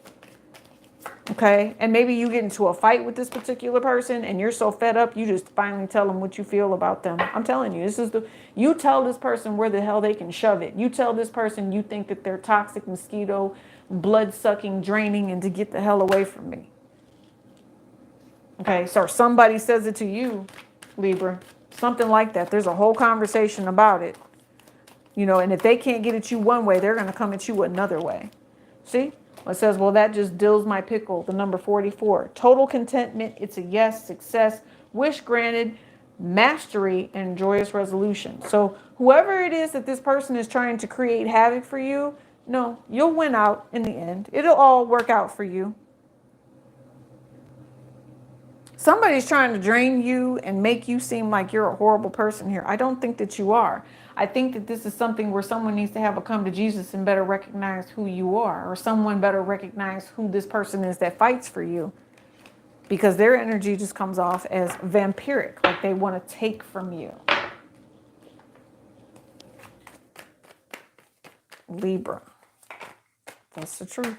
Okay. And maybe you get into a fight with this particular person and you're so fed up, you just finally tell them what you feel about them. I'm telling you, you tell this person where the hell they can shove it. You tell this person you think that they're toxic, mosquito, blood sucking, draining, and to get the hell away from me. Okay, so somebody says it to you, Libra, something like that. There's a whole conversation about it, and if they can't get at you one way, they're going to come at you another way. See? It says, well, that just dills my pickle, the number 44. Total contentment, it's a yes, success, wish granted, mastery, and joyous resolution. So whoever it is that this person is trying to create havoc for you, no, you'll win out in the end. It'll all work out for you. Somebody's trying to drain you and make you seem like you're a horrible person here. I don't think that you are. I think that this is something where someone needs to have a come to Jesus and better recognize who you are, or someone better recognize who this person is that fights for you, because their energy just comes off as vampiric, like they want to take from you. Libra. That's the truth.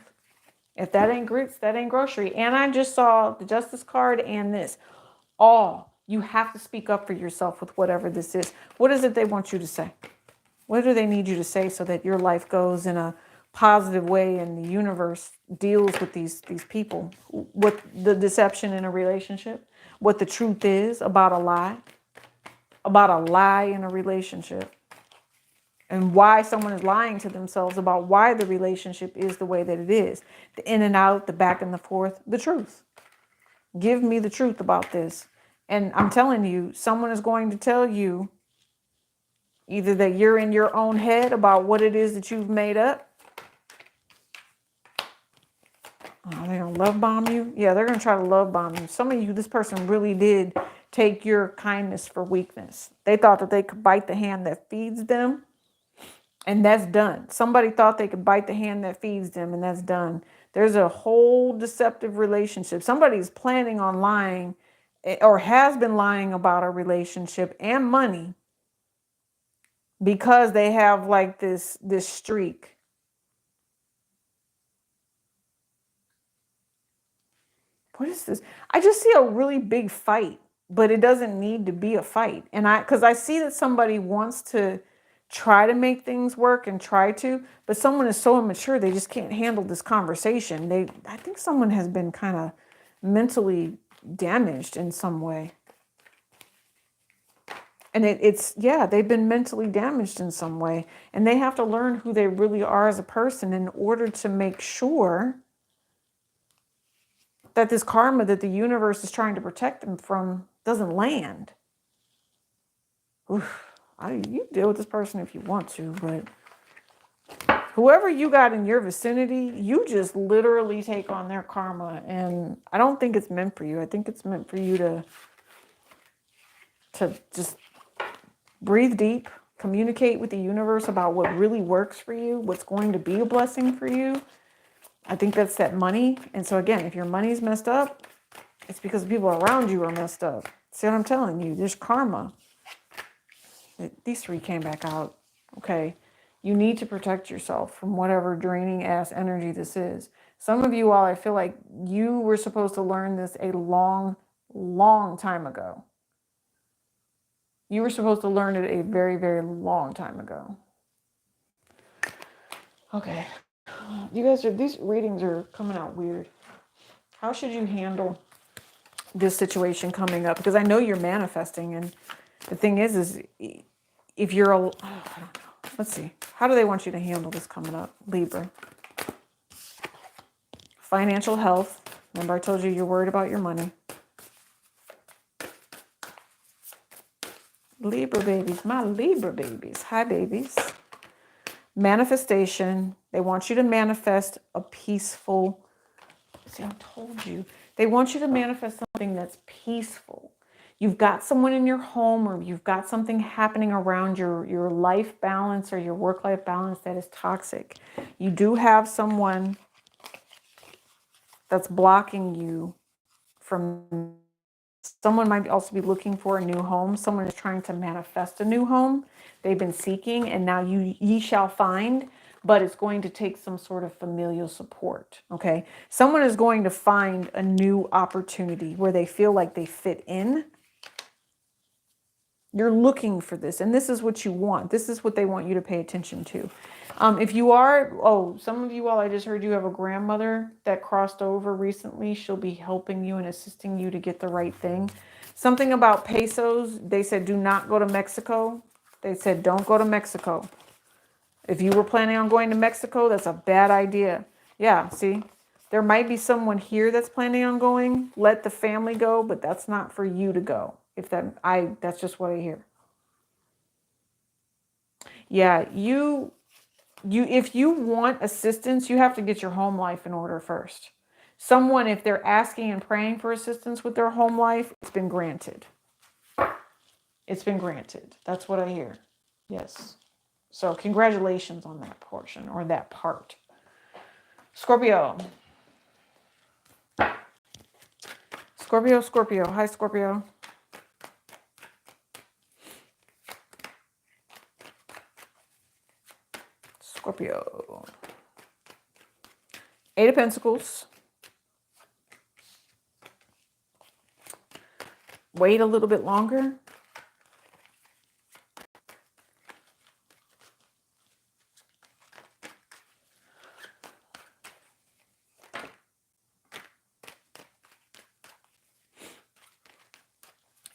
If that ain't grits, that ain't grocery. And I just saw the Justice card and this. You have to speak up for yourself with whatever this is. What is it they want you to say? What do they need you to say so that your life goes in a positive way and the universe deals with these people? What the deception in a relationship? What the truth is about a lie? About a lie in a relationship? And why someone is lying to themselves about why the relationship is the way that it is. The in and out, the back and the forth, the truth. Give me the truth about this. And I'm telling you, someone is going to tell you either that you're in your own head about what it is that you've made up. Oh, they're going to love bomb you? Yeah, they're going to try to love bomb you. Some of you, this person really did take your kindness for weakness. They thought that they could bite the hand that feeds them. And that's done. Somebody thought they could bite the hand that feeds them, and that's done. There's a whole deceptive relationship. Somebody's planning on lying or has been lying about a relationship and money because they have like this streak. What is this? I just see a really big fight, but it doesn't need to be a fight. And because I see that somebody wants to try to make things work and but someone is so immature, they just can't handle this conversation. I think someone has been kind of mentally damaged in some way. And they've been mentally damaged in some way. And they have to learn who they really are as a person in order to make sure that this karma that the universe is trying to protect them from doesn't land. Oof. You deal with this person if you want to, but whoever you got in your vicinity, you just literally take on their karma. And I don't think it's meant for you. I think it's meant for you to to just breathe deep, communicate with the universe about what really works for you, what's going to be a blessing for you. I think that's that money. And so again, if your money's messed up, it's because people around you are messed up. See what I'm telling you? There's karma. These three came back out. Okay. You need to protect yourself from whatever draining ass energy this is. Some of you all, I feel like you were supposed to learn this a long, long time ago. You were supposed to learn it a very, very long time ago. Okay. You guys these readings are coming out weird. How should you handle this situation coming up? Because I know you're manifesting, and the thing is if you're I don't know. Let's see. How do they want you to handle this coming up? Libra. Financial health. Remember I told you you're worried about your money. Libra babies. My Libra babies. Hi, babies. Manifestation. They want you to manifest a peaceful... See, I told you. They want you to manifest something that's peaceful. You've got someone in your home, or you've got something happening around your life balance or your work-life balance that is toxic. You do have someone that's blocking you from... Someone might also be looking for a new home. Someone is trying to manifest a new home. They've been seeking, and now ye shall find, but it's going to take some sort of familial support, okay? Someone is going to find a new opportunity where they feel like they fit in. You're looking for this, and this is what you want. This is what they want you to pay attention to. If you are, some of you all, I just heard you have a grandmother that crossed over recently. She'll be helping you and assisting you to get the right thing. Something about pesos. They said, do not go to Mexico. They said, don't go to Mexico. If you were planning on going to Mexico, that's a bad idea. Yeah, see, there might be someone here that's planning on going. Let the family go, but that's not for you to go. That's just what I hear. Yeah, if you want assistance, you have to get your home life in order first. Someone, if they're asking and praying for assistance with their home life, it's been granted. It's been granted. That's what I hear. Yes. So congratulations on that portion or that part. Scorpio. Scorpio. Hi, Scorpio. Scorpio. Eight of Pentacles. Wait a little bit longer.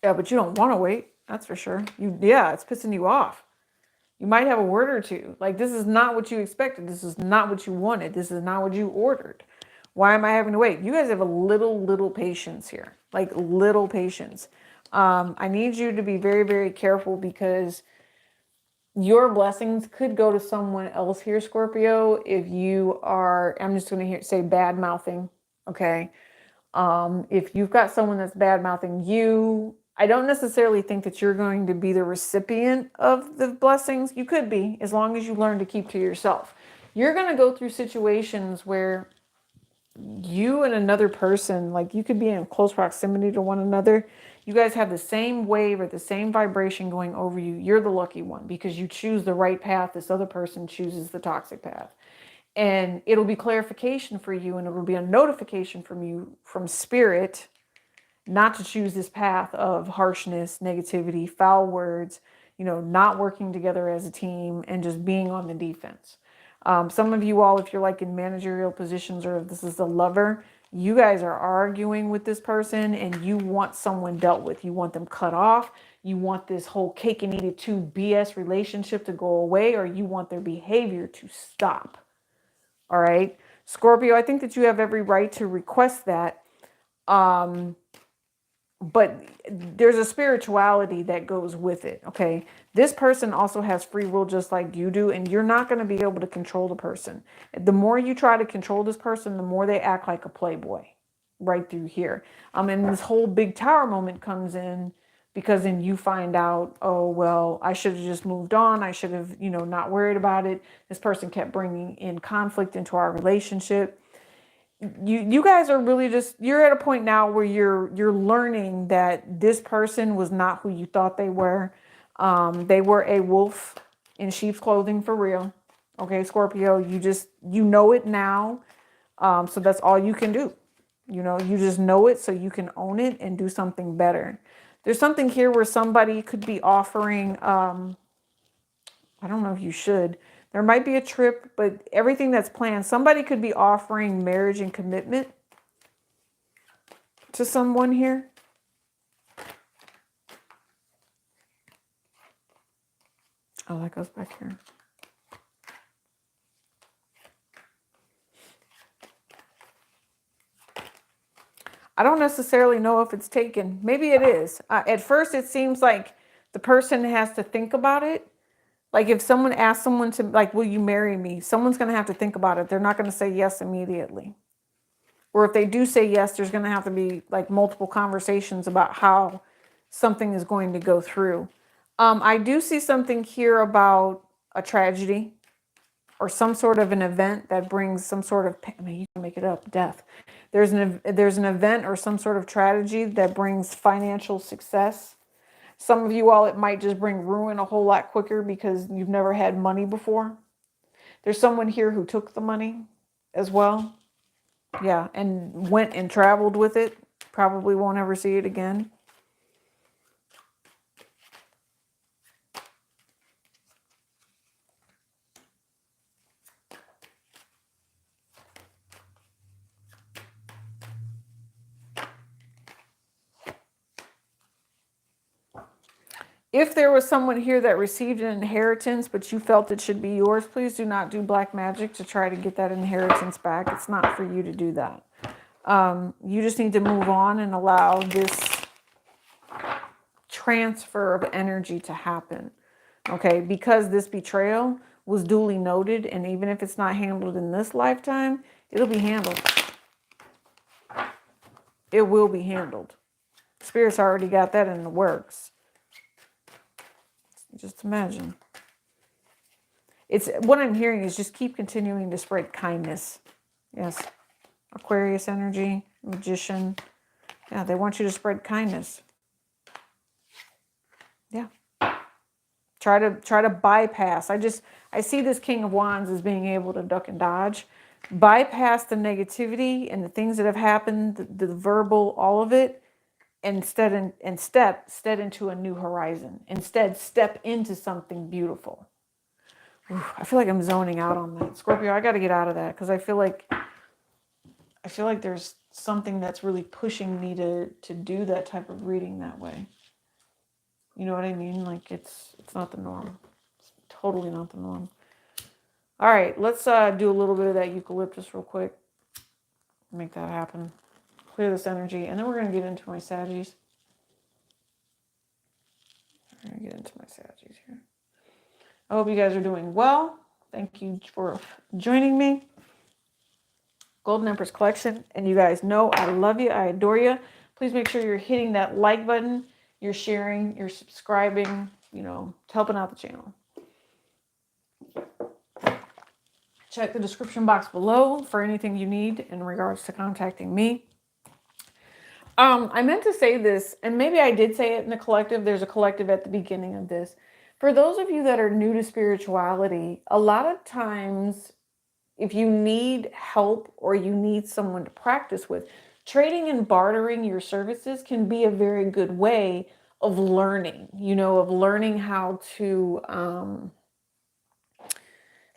Yeah, but you don't want to wait. That's for sure. It's pissing you off. You might have a word or two. Like, this is not what you expected. This is not what you wanted. This is not what you ordered. Why am I having to wait? You guys have a little patience here. Like, little patience. I need you to be very, very careful because your blessings could go to someone else here, Scorpio, if you are, I'm just going to say bad mouthing. Okay. If you've got someone that's bad mouthing you, I don't necessarily think that you're going to be the recipient of the blessings. You could be, as long as you learn to keep to yourself. You're going to go through situations where you and another person, like you could be in close proximity to one another. You guys have the same wave or the same vibration going over you. You're the lucky one because you choose the right path. This other person chooses the toxic path. And it'll be clarification for you, and it'll be a notification from you, from spirit, not to choose this path of harshness, negativity, foul words, not working together as a team and just being on the defense. Some of you all, if you're like in managerial positions or if this is a lover, you guys are arguing with this person and you want someone dealt with. You want them cut off. You want this whole cake and eat it too BS relationship to go away, or you want their behavior to stop. All right. Scorpio, I think that you have every right to request that. But there's a spirituality that goes with it. Okay. This person also has free will just like you do, and you're not going to be able to control the person. The more you try to control this person, the more they act like a playboy right through here. And this whole big tower moment comes in because then you find out, oh, well, I should have just moved on. I should have, not worried about it. This person kept bringing in conflict into our relationship. You guys are really you're at a point now where you're learning that this person was not who you thought they were. They were a wolf in sheep's clothing for real. Okay, Scorpio, you know it now. So that's all you can do. You just know it so you can own it and do something better. There's something here where somebody could be offering, I don't know if you should. There might be a trip, but everything that's planned, somebody could be offering marriage and commitment to someone here. Oh, that goes back here. I don't necessarily know if it's taken. Maybe it is. At first, it seems like the person has to think about it. Like if someone asks someone to, like, will you marry me? Someone's going to have to think about it. They're not going to say yes immediately. Or if they do say yes, there's going to have to be like multiple conversations about how something is going to go through. I do see something here about a tragedy or some sort of an event that brings some sort of, you can make it up, death. There's an event or some sort of tragedy that brings financial success. Some of you all, it might just bring ruin a whole lot quicker because you've never had money before. There's someone here who took the money as well. Yeah, and went and traveled with it. Probably won't ever see it again. If there was someone here that received an inheritance, but you felt it should be yours, please do not do black magic to try to get that inheritance back. It's not for you to do that. You just need to move on and allow this transfer of energy to happen. Okay, because this betrayal was duly noted, and even if it's not handled in this lifetime, it'll be handled. It will be handled. Spirit's already got that in the works. Just imagine. It's what I'm hearing is just keep continuing to spread kindness. Yes. Aquarius energy, magician. Yeah, they want you to spread kindness. Yeah. Try to bypass. I see this King of Wands as being able to duck and dodge. Bypass the negativity and the things that have happened, the verbal, all of it. Instead step into a new horizon. Instead, step into something beautiful. I feel like I'm zoning out on that. Scorpio, I got to get out of that because I feel like there's something that's really pushing me to do that type of reading that way. You know what I mean? Like it's not the norm. It's totally not the norm. All right, let's do a little bit of that eucalyptus real quick. Make that happen. Clear this energy, and then we're going to get into my Saggies. I'm going to get into my Saggies here. I hope you guys are doing well. Thank you for joining me. Golden Empress Collection, and you guys know I love you. I adore you. Please make sure you're hitting that like button. You're sharing. You're subscribing. Helping out the channel. Check the description box below for anything you need in regards to contacting me. I meant to say this, and maybe I did say it in the collective. There's a collective at the beginning of this. For those of you that are new to spirituality, a lot of times, if you need help or you need someone to practice with, trading and bartering your services can be a very good way of learning, of learning how to,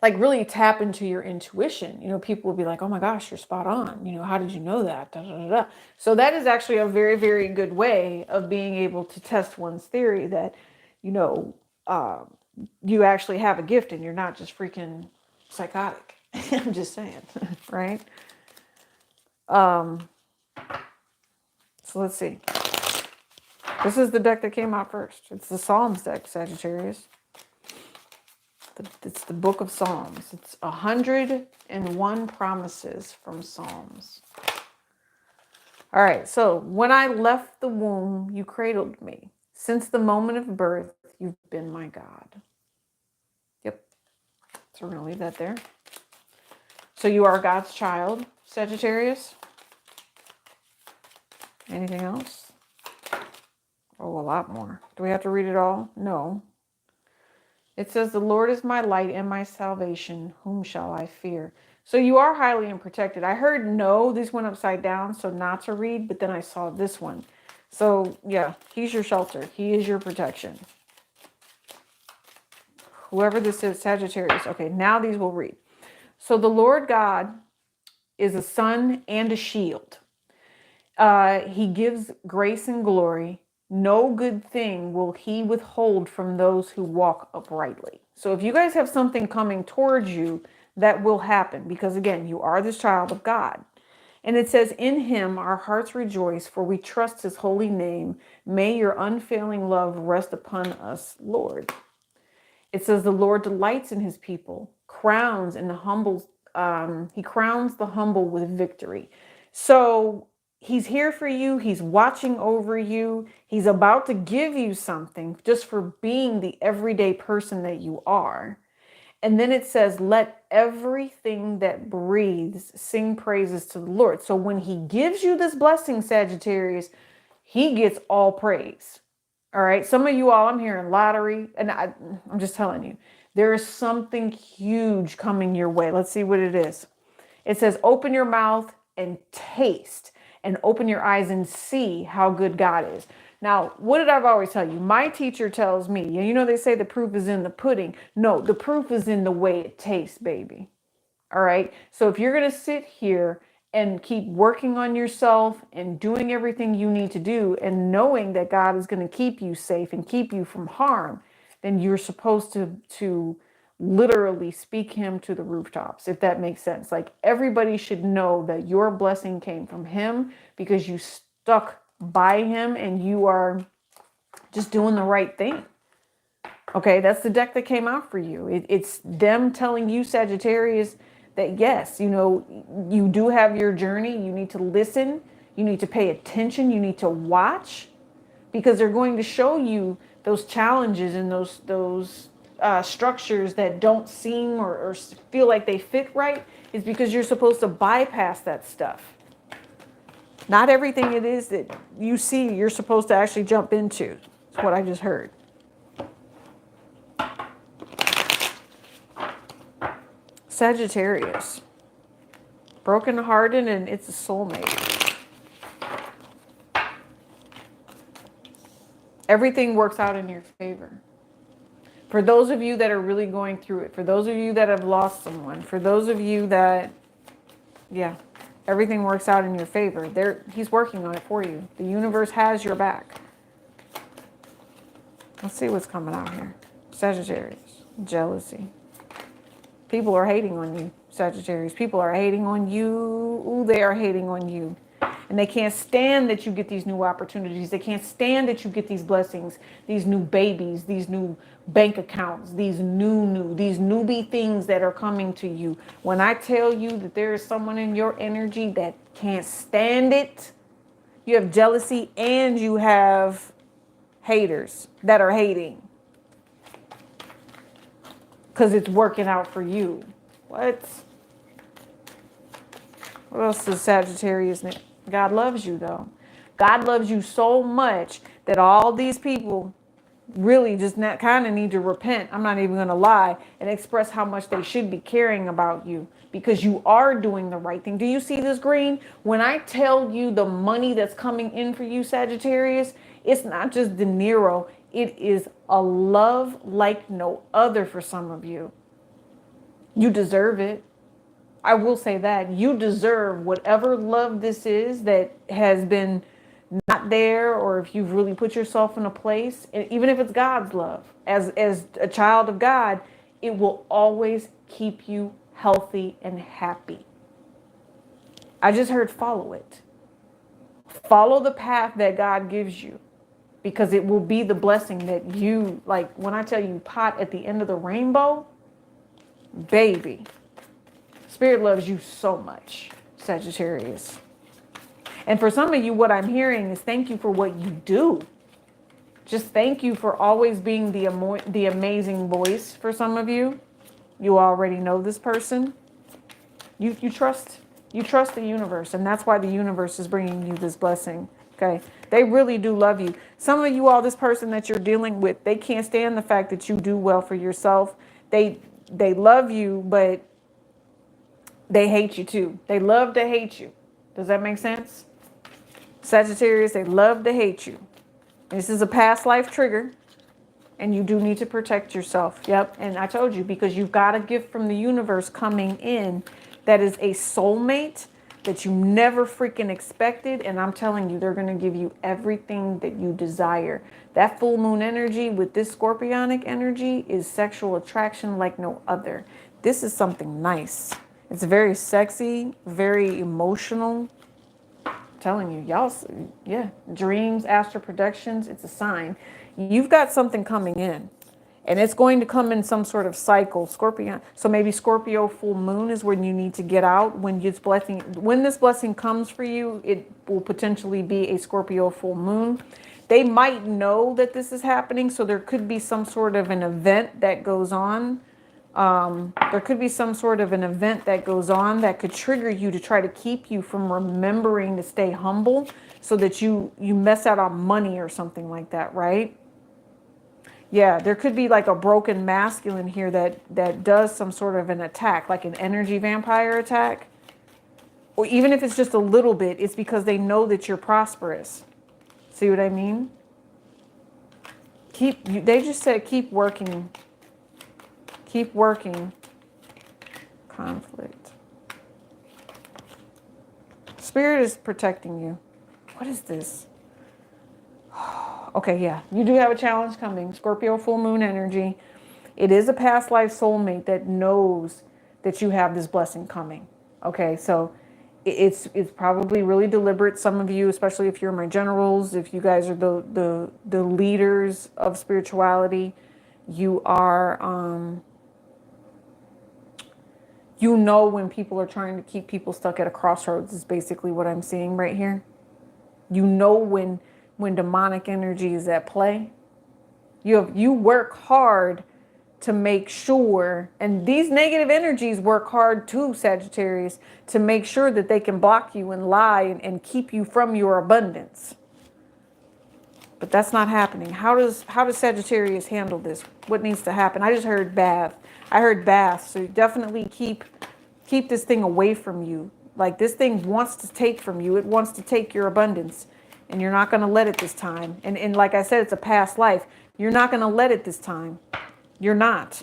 really tap into your intuition. People will be like, oh my gosh, you're spot on. How did you know that? Da, da, da, da. So that is actually a very, very good way of being able to test one's theory that, you actually have a gift and you're not just freaking psychotic. I'm just saying, right? So let's see. This is the deck that came out first. It's the Psalms deck, Sagittarius. It's the book of Psalms. It's 101 promises from Psalms. All right. So when I left the womb, you cradled me. Since the moment of birth, you've been my God. Yep. So we're going to leave that there. So you are God's child, Sagittarius. Anything else? Oh, a lot more. Do we have to read it all? No. It says, the Lord is my light and my salvation. Whom shall I fear? So you are highly protected. I heard no, this went upside down, so not to read, but then I saw this one. So yeah, he's your shelter. He is your protection. Whoever this is, Sagittarius. Okay, now these will read. So the Lord God is a sun and a shield. He gives grace and glory. No good thing will he withhold from those who walk uprightly. So if you guys have something coming towards you, that will happen. Because again, you are this child of God. And it says, in him our hearts rejoice, for we trust his holy name. May your unfailing love rest upon us, Lord. It says the Lord delights in his people, crowns in the humble. He crowns the humble with victory. So he's here for you. He's watching over you. He's about to give you something just for being the everyday person that you are. And then it says, let everything that breathes sing praises to the Lord. So when he gives you this blessing, Sagittarius, he gets all praise. All right. Some of you all, I'm hearing lottery, and I'm just telling you, there is something huge coming your way. Let's see what it is. It says, open your mouth and taste, and open your eyes and see how good God is. Now, what did I always tell you? My teacher tells me, you know, they say the proof is in the pudding. No, the proof is in the way it tastes, baby. All right. So if you're going to sit here and keep working on yourself and doing everything you need to do and knowing that God is going to keep you safe and keep you from harm, then you're supposed to literally speak him to the rooftops, if that makes sense. Like, everybody should know that your blessing came from him because you stuck by him and you are just doing the right thing. Okay, that's the deck that came out for you. It's them telling you, Sagittarius, that yes, you know, you do have your journey. You need to listen. You need to pay attention. You need to watch, because they're going to show you those challenges and those structures that don't seem or feel like they fit right. Is because you're supposed to bypass that stuff. Not everything it is that you see, you're supposed to actually jump into. That's what I just heard. Sagittarius. Brokenhearted, and it's a soulmate. Everything works out in your favor. For those of you that are really going through it, for those of you that have lost someone, for those of you that, yeah, everything works out in your favor. He's working on it for you. The universe has your back. Let's see what's coming out here. Sagittarius. Jealousy. People are hating on you, Sagittarius. People are hating on you. Ooh, they are hating on you. And they can't stand that you get these new opportunities. They can't stand that you get these blessings, these new babies, these new bank accounts, these newbie things that are coming to you. When I tell you that there is someone in your energy that can't stand it, you have jealousy and you have haters that are hating. Because it's working out for you. What else is Sagittarius? God loves you, though. God loves you so much that all these people really just kind of need to repent. I'm not even going to lie, and express how much they should be caring about you, because you are doing the right thing. Do you see this green? When I tell you the money that's coming in for you, Sagittarius, it's not just De Niro. It is a love like no other for some of you. You deserve it. I will say that. You deserve whatever love this is that has been not there, or if you've really put yourself in a place, and even if it's God's love, as a child of God, it will always keep you healthy and happy. I just heard follow it. Follow the path that God gives you, because it will be the blessing that you, like when I tell you pot at the end of the rainbow, baby, Spirit loves you so much, Sagittarius. And for some of you, what I'm hearing is thank you for what you do. Just thank you for always being the amazing voice for some of you. You already know this person. You trust the universe, and that's why the universe is bringing you this blessing. Okay, they really do love you. Some of you all, this person that you're dealing with, they can't stand the fact that you do well for yourself. They love you, but they hate you too. They love to hate you. Does that make sense? Sagittarius, they love to hate you. This is a past life trigger, and you do need to protect yourself. Yep, and I told you, because you've got a gift from the universe coming in that is a soulmate that you never freaking expected, and I'm telling you, they're going to give you everything that you desire. That full moon energy with this scorpionic energy is sexual attraction like no other. This is something nice. It's very sexy, very emotional. Telling you, y'all, yeah, dreams, astral projections, it's a sign. You've got something coming in, and it's going to come in some sort of cycle. Scorpio, so maybe Scorpio full moon is when you need to get out. When this blessing comes for you, it will potentially be a Scorpio full moon. They might know that this is happening, so there could be some sort of an event that goes on. There could be some sort of an event that goes on that could trigger you to try to keep you from remembering to stay humble, so that you mess out on money or something like that, right? Yeah, there could be like a broken masculine here that does some sort of an attack, like an energy vampire attack. Or even if it's just a little bit, it's because they know that you're prosperous. See what I mean? They just said keep working. Keep working. Conflict. Spirit is protecting you. What is this? Okay, yeah. You do have a challenge coming. Scorpio full moon energy. It is a past life soulmate that knows that you have this blessing coming. Okay, so it's probably really deliberate. Some of you, especially if you're my generals, if you guys are the leaders of spirituality, you are you know when people are trying to keep people stuck at a crossroads is basically what I'm seeing right here. You know when demonic energy is at play. You work hard to make sure, and these negative energies work hard too, Sagittarius, to make sure that they can block you and lie and keep you from your abundance. But that's not happening. How does Sagittarius handle this? What needs to happen? I just heard bath. I heard bath. So definitely keep this thing away from you. Like this thing wants to take from you. It wants to take your abundance. And you're not going to let it this time. And like I said, it's a past life. You're not going to let it this time. You're not.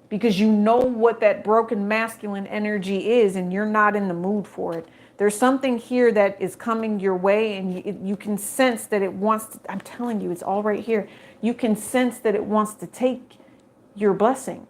Because you know what that broken masculine energy is, and you're not in the mood for it. There's something here that is coming your way, and you can sense that it wants to, I'm telling you, it's all right here. You can sense that it wants to take your blessing.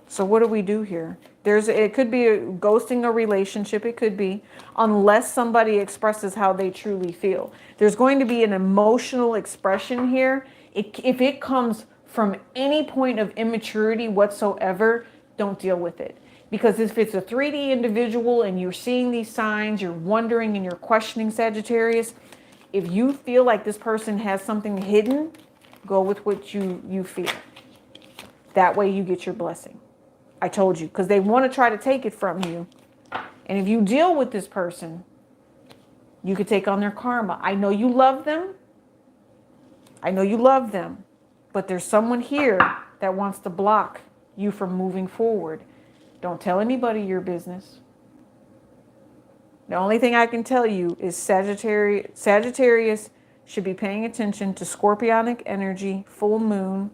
So what do we do here? It could be ghosting a relationship. It could be, unless somebody expresses how they truly feel. There's going to be an emotional expression here. If it comes from any point of immaturity whatsoever, don't deal with it. Because if it's a 3D individual and you're seeing these signs, you're wondering and you're questioning, Sagittarius, if you feel like this person has something hidden, go with what you feel. That way you get your blessing. I told you, because they want to try to take it from you. And if you deal with this person, you could take on their karma. I know you love them. I know you love them. But there's someone here that wants to block you from moving forward. Don't tell anybody your business. The only thing I can tell you is Sagittarius should be paying attention to scorpionic energy, full moon.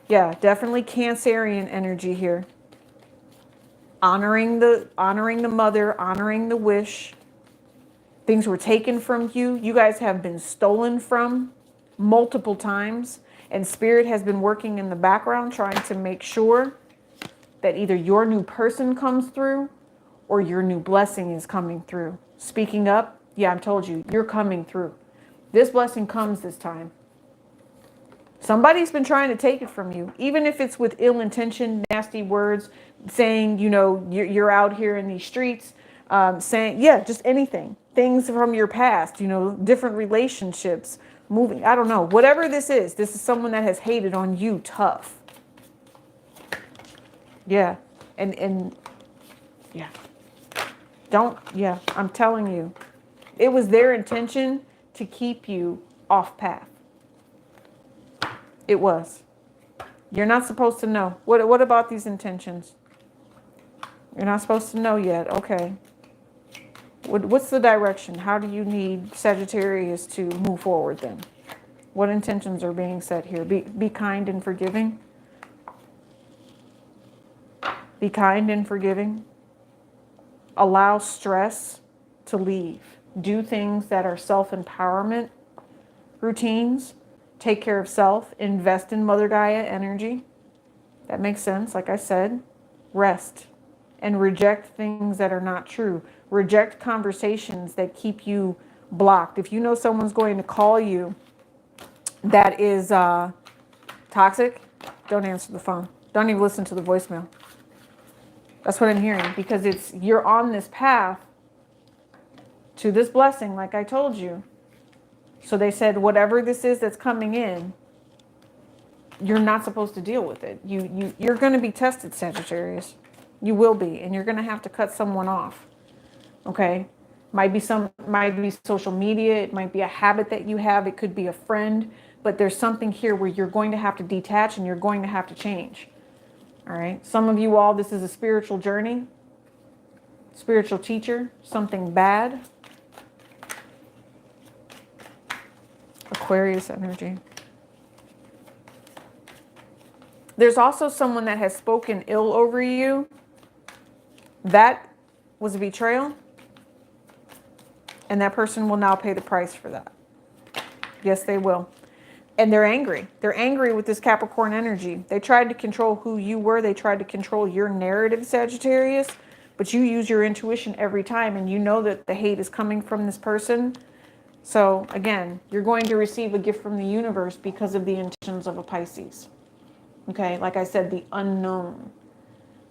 Yeah, definitely Cancerian energy here. Honoring the mother, honoring the wish. Things were taken from you. You guys have been stolen from multiple times. And Spirit has been working in the background trying to make sure that either your new person comes through or your new blessing is coming through. Speaking up, yeah, I told you, you're coming through. This blessing comes this time. Somebody's been trying to take it from you, even if it's with ill intention, nasty words, saying, you know, you're out here in these streets, saying, yeah, just anything. things from your past, different relationships, moving. I don't know. Whatever this is someone that has hated on you tough. Yeah. And yeah. I'm telling you. It was their intention to keep you off path. It was. You're not supposed to know. What about these intentions? You're not supposed to know yet. Okay. What's the direction? How do you need Sagittarius to move forward then? What intentions are being set here? Be kind and forgiving. Be kind and forgiving. Allow stress to leave. Do things that are self-empowerment routines. Take care of self. Invest in Mother Gaia energy. That makes sense. Like I said, rest and reject things that are not true. Reject conversations that keep you blocked. If you know someone's going to call you that is toxic, don't answer the phone. Don't even listen to the voicemail. That's what I'm hearing, because you're on this path to this blessing, like I told you. So they said, whatever this is that's coming in, you're not supposed to deal with it. You're going to be tested, Sagittarius. You will be, and you're going to have to cut someone off. Okay? Might be social media. It might be a habit that you have. It could be a friend. But there's something here where you're going to have to detach and you're going to have to change. All right? Some of you all, this is a spiritual journey. Spiritual teacher. Something bad. Aquarius energy. There's also someone that has spoken ill over you. That was a betrayal. And that person will now pay the price for that. Yes, they will. And they're angry. They're angry with this Capricorn energy. They tried to control who you were. They tried to control your narrative, Sagittarius. But you use your intuition every time. And you know that the hate is coming from this person. So, again, you're going to receive a gift from the universe because of the intentions of a Pisces. Okay, like I said, the unknown.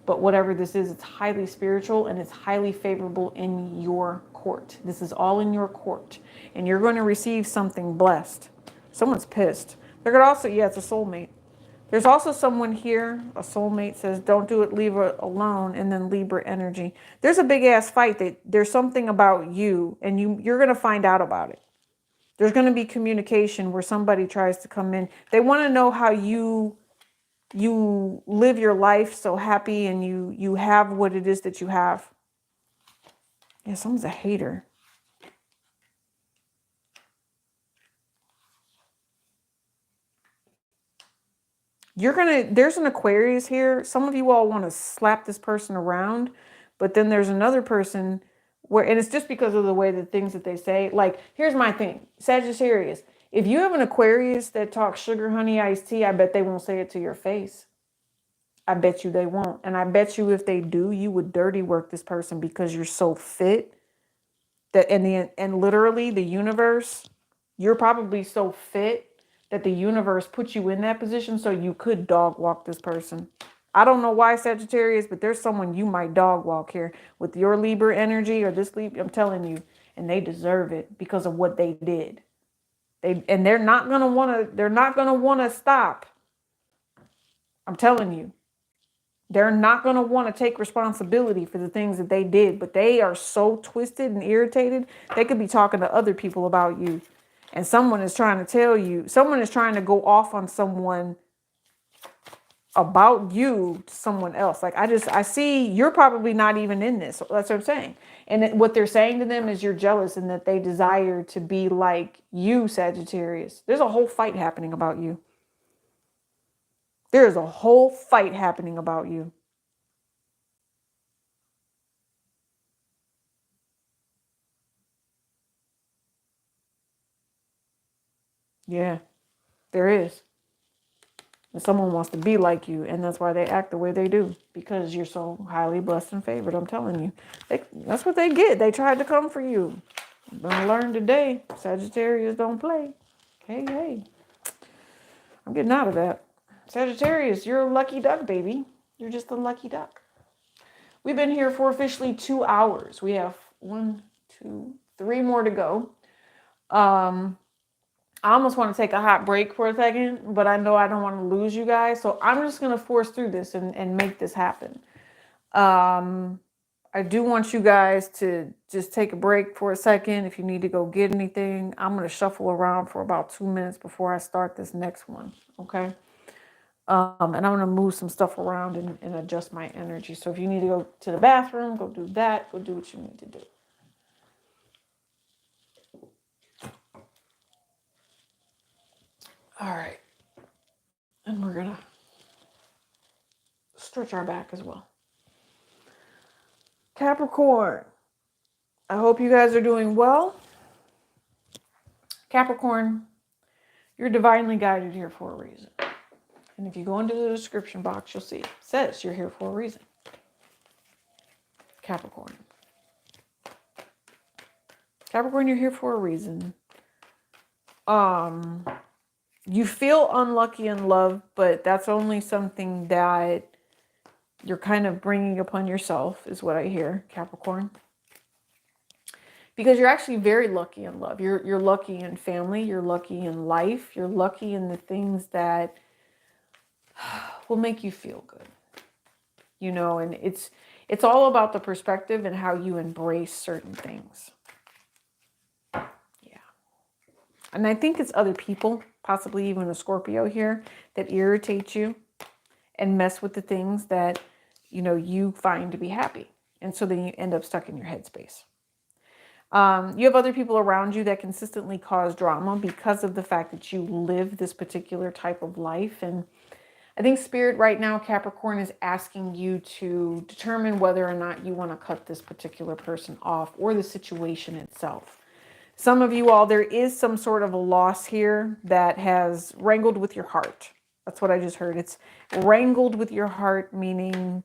But whatever this is, it's highly spiritual and it's highly favorable in your court. This is all in your court. And you're going to receive something blessed. Someone's pissed. There could also, it's a soulmate. There's also someone here, a soulmate says, don't do it, leave it alone, and then Libra energy. There's a big ass fight that there's something about you and you're going to find out about it. There's going to be communication where somebody tries to come in. They want to know how you live your life so happy and you have what it is that you have. Yeah, someone's a hater. There's an Aquarius here. Some of you all want to slap this person around, but then there's another person and it's just because of the way the things that they say. Like, here's my thing, Sagittarius. If you have an Aquarius that talks sugar, honey, iced tea, I bet they won't say it to your face. I bet you they won't. And I bet you if they do, you would dirty work this person because you're so fit that and literally the universe, you're probably so fit that the universe put you in that position so you could dog walk this person. I don't know why, Sagittarius, but there's someone you might dog walk here with your Libra energy or this Libra. I'm telling you, and they deserve it because of what they did. They're not gonna want to stop. I'm telling you. They're not going to want to take responsibility for the things that they did, but they are so twisted and irritated. They could be talking to other people about you. And someone is trying to go off on someone about you to someone else. Like, I see you're probably not even in this. That's what I'm saying. And what they're saying to them is you're jealous and that they desire to be like you, Sagittarius. There's a whole fight happening about you. There is a whole fight happening about you. Yeah, there is. And someone wants to be like you, and that's why they act the way they do, because you're so highly blessed and favored. I'm telling you. That's what they get. They tried to come for you. You're going to learn today. Sagittarius don't play. Hey. I'm getting out of that. Sagittarius, you're a lucky duck, baby. You're just a lucky duck. We've been here for officially 2 hours. We have 1, 2, 3 more to go. I almost want to take a hot break for a second, but I know I don't want to lose you guys. So I'm just going to force through this and make this happen. I do want you guys to just take a break for a second. If you need to go get anything, I'm going to shuffle around for about 2 minutes before I start this next one. Okay. And I'm going to move some stuff around and adjust my energy. So if you need to go to the bathroom, go do that. Go do what you need to do. All right. And we're going to stretch our back as well. Capricorn, I hope you guys are doing well. Capricorn, you're divinely guided here for a reason. And if you go into the description box, you'll see it says you're here for a reason. Capricorn. Capricorn, you're here for a reason. You feel unlucky in love, but that's only something that you're kind of bringing upon yourself, is what I hear, Capricorn. Because you're actually very lucky in love. You're lucky in family. You're lucky in life. You're lucky in the things that will make you feel good. You know, and it's all about the perspective and how you embrace certain things. Yeah. And I think it's other people, possibly even a Scorpio here, that irritate you and mess with the things that, you know, you find to be happy. And so then you end up stuck in your headspace. You have other people around you that consistently cause drama because of the fact that you live this particular type of life. And I think Spirit right now, Capricorn, is asking you to determine whether or not you want to cut this particular person off or the situation itself. Some of you all, there is some sort of a loss here that has wrangled with your heart. That's what I just heard. It's wrangled with your heart, meaning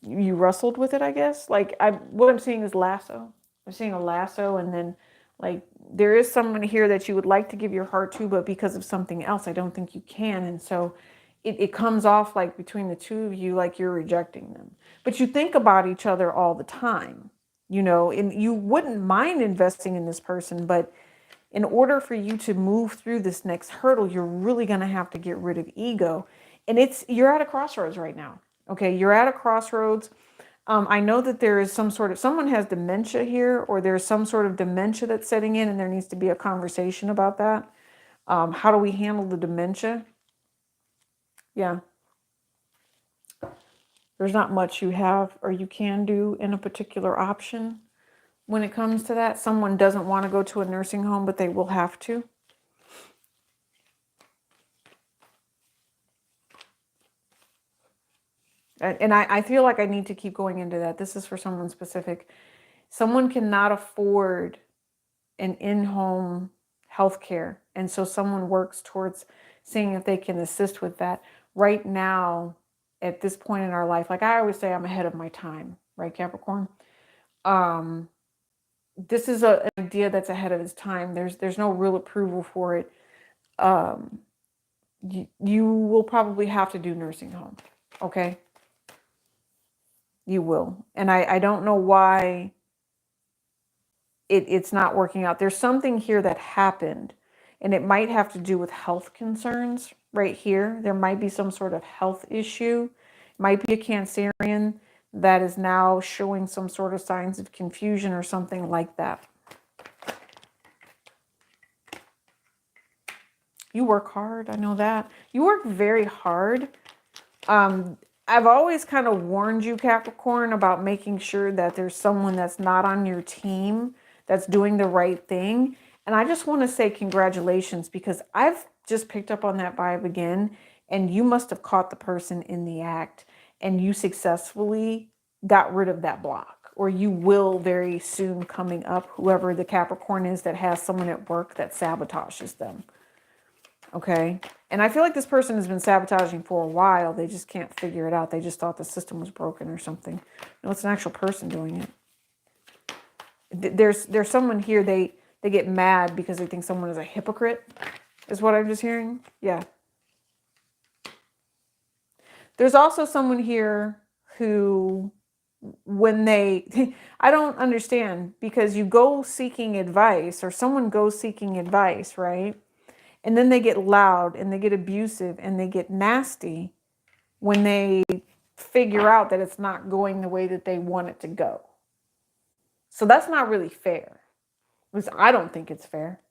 you wrestled with it, I guess. Like, what I'm seeing is lasso. I'm seeing a lasso, and then like there is someone here that you would like to give your heart to, but because of something else, I don't think you can. And so it comes off like between the two of you, like you're rejecting them. But you think about each other all the time, you know, and you wouldn't mind investing in this person, but in order for you to move through this next hurdle, you're really going to have to get rid of ego. And you're at a crossroads right now. Okay, you're at a crossroads. I know that there is someone has dementia here, or there's some sort of dementia that's setting in, and there needs to be a conversation about that. How do we handle the dementia? Yeah. There's not much you have or you can do in a particular option when it comes to that. Someone doesn't want to go to a nursing home, but they will have to. And I feel like I need to keep going into that. This is for someone specific. Someone cannot afford an in-home health care. And so someone works towards seeing if they can assist with that. Right now, at this point in our life, like I always say, I'm ahead of my time, right, Capricorn? This is an idea that's ahead of its time. There's no real approval for it. You will probably have to do nursing home, okay? You will. And I don't know why it's not working out. There's something here that happened, and it might have to do with health concerns right here. There might be some sort of health issue. It might be a Cancerian that is now showing some sort of signs of confusion or something like that. You work hard. I know that. You work very hard. I've always kind of warned you, Capricorn, about making sure that there's someone that's not on your team that's doing the right thing. And I just want to say congratulations, because I've just picked up on that vibe again, and you must have caught the person in the act, and you successfully got rid of that block, or you will very soon coming up, whoever the Capricorn is that has someone at work that sabotages them. Okay. And I feel like this person has been sabotaging for a while. They just can't figure it out. They just thought the system was broken or something. No, it's an actual person doing it. There's someone here, they get mad because they think someone is a hypocrite, is what I'm just hearing. Yeah. There's also someone here who when they, I don't understand, because you go seeking advice, or someone goes seeking advice, right? And then they get loud and they get abusive and they get nasty when they figure out that it's not going the way that they want it to go. So that's not really fair. At least I don't think it's fair.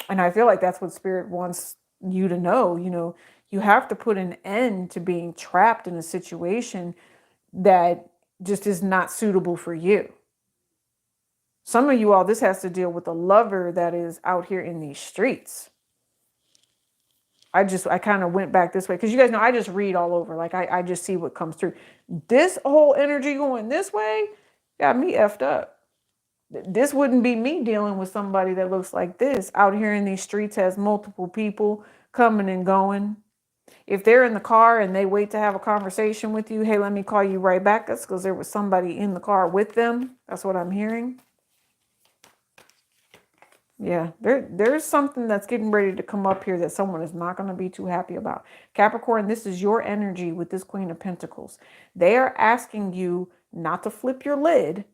And I feel like that's what Spirit wants you to know. You have to put an end to being trapped in a situation that just is not suitable for you. Some of you all, this has to deal with a lover that is out here in these streets. I kind of went back this way because you guys know I just read all over. Like I just see what comes through. This whole energy going this way got me effed up. This wouldn't be me dealing with somebody that looks like this out here in these streets, has multiple people coming and going. If they're in the car and they wait to have a conversation with you, hey, let me call you right back. That's because there was somebody in the car with them. That's what I'm hearing. Yeah, there's something that's getting ready to come up here that someone is not going to be too happy about. Capricorn, this is your energy with this Queen of Pentacles. They are asking you not to flip your lid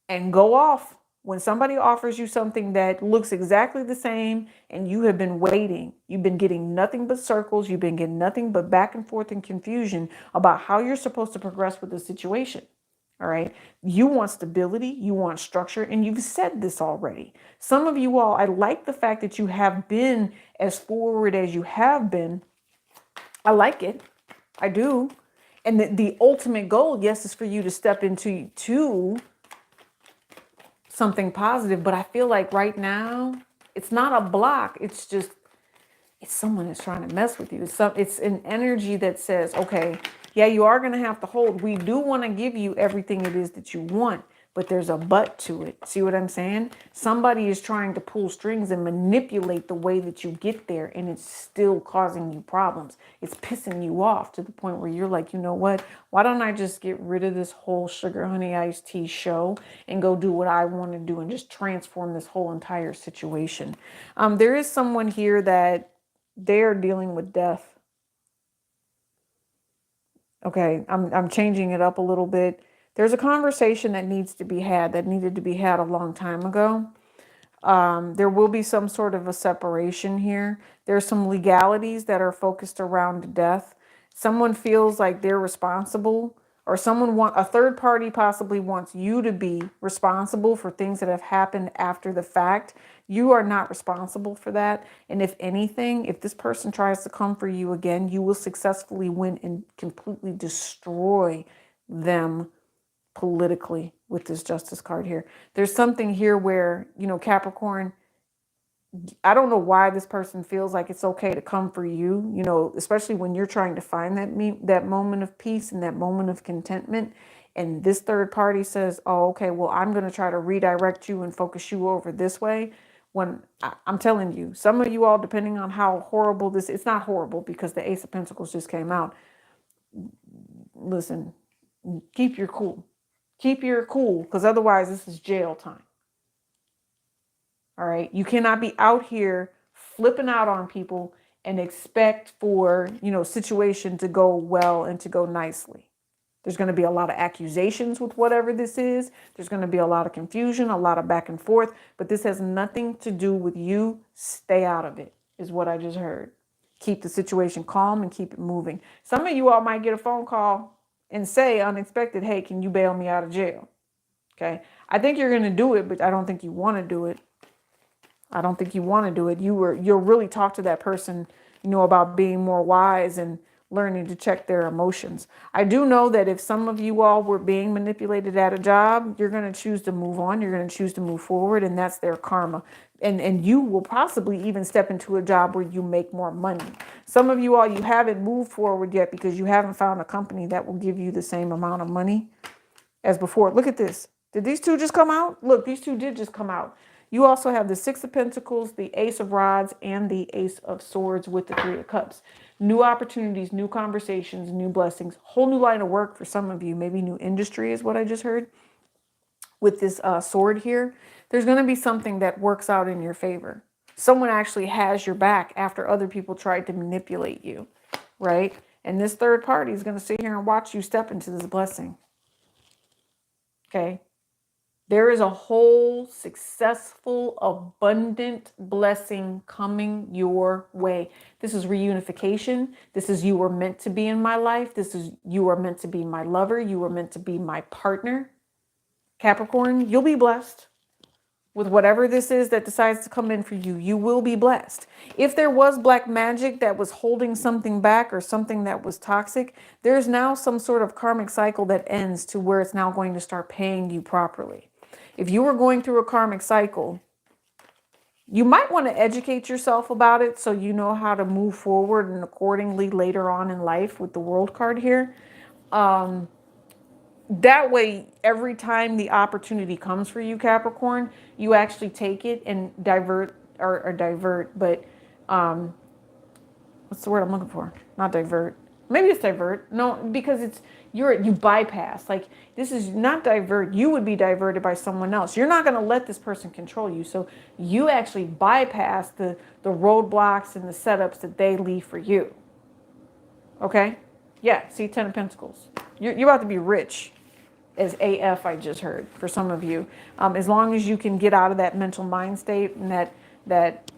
and go off when somebody offers you something that looks exactly the same and you have been waiting. You've been getting nothing but circles. You've been getting nothing but back and forth and confusion about how you're supposed to progress with the situation. All right. You want stability, you want structure, and you've said this already. Some of you all, I like the fact that you have been as forward as you have been. I like it. I do. And the ultimate goal, yes, is for you to step into something positive. But I feel like right now, it's not a block. It's just, it's someone that's trying to mess with you. It's an energy that says, okay, yeah, you are going to have to hold. We do want to give you everything it is that you want, but there's a but to it. See what I'm saying? Somebody is trying to pull strings and manipulate the way that you get there, and it's still causing you problems. It's pissing you off to the point where you're like, you know what? Why don't I just get rid of this whole sugar, honey, iced tea show and go do what I want to do and just transform this whole entire situation? There is someone here that they're dealing with death. Okay, I'm changing it up a little bit. There's a conversation that needed to be had a long time ago. There will be some sort of a separation here. There's some legalities that are focused around death. Someone feels like they're responsible, or a third party possibly wants you to be responsible for things that have happened after the fact. You are not responsible for that. And if anything, if this person tries to come for you again, you will successfully win and completely destroy them politically with this Justice card here. There's something here where, Capricorn, I don't know why this person feels like it's okay to come for you, especially when you're trying to find that moment of peace and that moment of contentment. And this third party says, oh, okay, well, I'm going to try to redirect you and focus you over this way. When I'm telling you, some of you all, depending on how horrible it's not horrible because the Ace of Pentacles just came out. Listen, keep your cool. Keep your cool, because otherwise this is jail time. All right. You cannot be out here flipping out on people and expect for, situation to go well and to go nicely. There's going to be a lot of accusations with whatever this is. There's going to be a lot of confusion, a lot of back and forth, but this has nothing to do with you. Stay out of it, is what I just heard. Keep the situation calm and keep it moving. Some of you all might get a phone call and say unexpected, hey, can you bail me out of jail? Okay. I think you're going to do it, but I don't think you want to do it. You'll really talk to that person, about being more wise and learning to check their emotions. I do know that if some of you all were being manipulated at a job, you're going to choose to move on. You're going to choose to move forward, and that's their karma. And you will possibly even step into a job where you make more money. Some of you all, you haven't moved forward yet because you haven't found a company that will give you the same amount of money as before. Look at this. Did these two just come out? Look, these two did just come out. You also have the Six of Pentacles, the Ace of Rods, and the Ace of Swords with the Three of Cups. New opportunities, new conversations, new blessings, whole new line of work for some of you. Maybe new industry is what I just heard. With this sword here, there's going to be something that works out in your favor. Someone actually has your back after other people tried to manipulate you. right? And this third party is going to sit here and watch you step into this blessing. Okay. There is a whole successful, abundant blessing coming your way. This is reunification. This is you were meant to be in my life. This is you are meant to be my lover. You are meant to be my partner. Capricorn, you'll be blessed with whatever this is that decides to come in for you. You will be blessed. If there was black magic that was holding something back or something that was toxic, there's now some sort of karmic cycle that ends to where it's now going to start paying you properly. If you were going through a karmic cycle, you might want to educate yourself about it so you know how to move forward and accordingly later on in life with the World card here. That way, every time the opportunity comes for you, Capricorn, you actually take it and divert, but what's the word I'm looking for? Not divert. Maybe it's divert. No, because you bypass. Like, this is not divert. You would be diverted by someone else. You're not going to let this person control you. So you actually bypass the roadblocks and the setups that they leave for you. Okay? Yeah, see, 10 of Pentacles. You're about to be rich as AF, I just heard, for some of you. As long as you can get out of that mental mind state, and that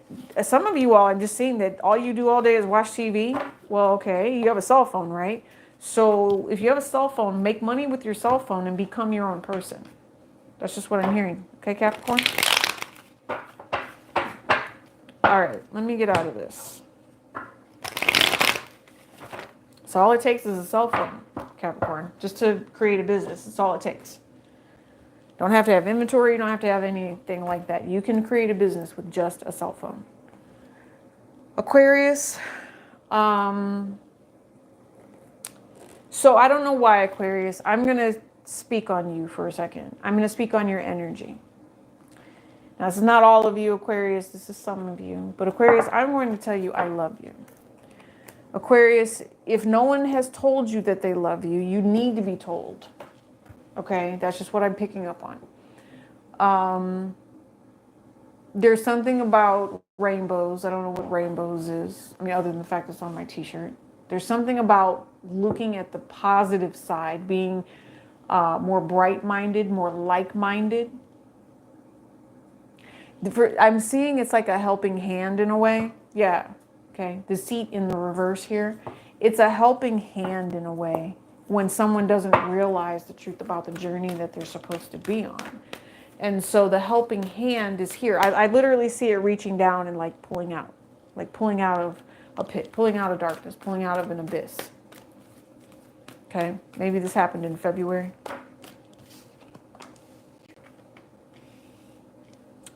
some of you all, I'm just seeing that all you do all day is watch TV. Well, okay, you have a cell phone, right? So if you have a cell phone, make money with your cell phone and become your own person. That's just what I'm hearing. Okay, Capricorn? All right, let me get out of this. So all it takes is a cell phone, Capricorn, just to create a business. That's all it takes. Don't have to have inventory. You don't have to have anything like that. You can create a business with just a cell phone. Aquarius. So I don't know why, Aquarius. I'm going to speak on you for a second. I'm going to speak on your energy. Now, this is not all of you, Aquarius. This is some of you. But Aquarius, I'm going to tell you I love you. Aquarius, if no one has told you that they love you, you need to be told. Okay? That's just what I'm picking up on. There's something about rainbows. I don't know what rainbows is. I mean, other than the fact it's on my t-shirt. There's something about looking at the positive side, being more bright-minded, more like-minded. I'm seeing it's like a helping hand in a way. Yeah. Okay. The seat in the reverse here. It's a helping hand in a way when someone doesn't realize the truth about the journey that they're supposed to be on. And so the helping hand is here. I literally see it reaching down and like pulling out of a pit, pulling out of darkness, pulling out of an abyss. Okay. Maybe this happened in February.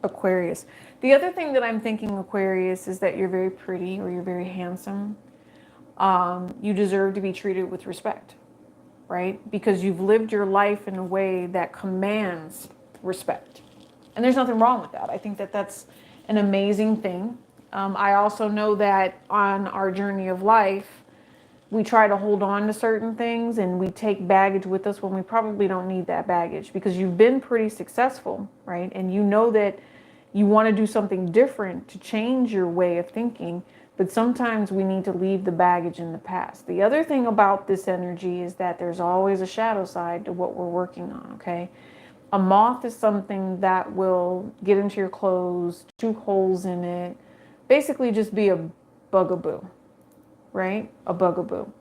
Aquarius. The other thing that I'm thinking, Aquarius, is that you're very pretty or you're very handsome. You deserve to be treated with respect, right? Because you've lived your life in a way that commands respect. And there's nothing wrong with that. I think that that's an amazing thing. I also know that on our journey of life, we try to hold on to certain things and we take baggage with us when we probably don't need that baggage, because you've been pretty successful, right? And you know that you want to do something different to change your way of thinking, but sometimes we need to leave the baggage in the past. The other thing about this energy is that there's always a shadow side to what we're working on, okay? A moth is something that will get into your clothes, shoot holes in it, basically just be a bugaboo, right? A bugaboo.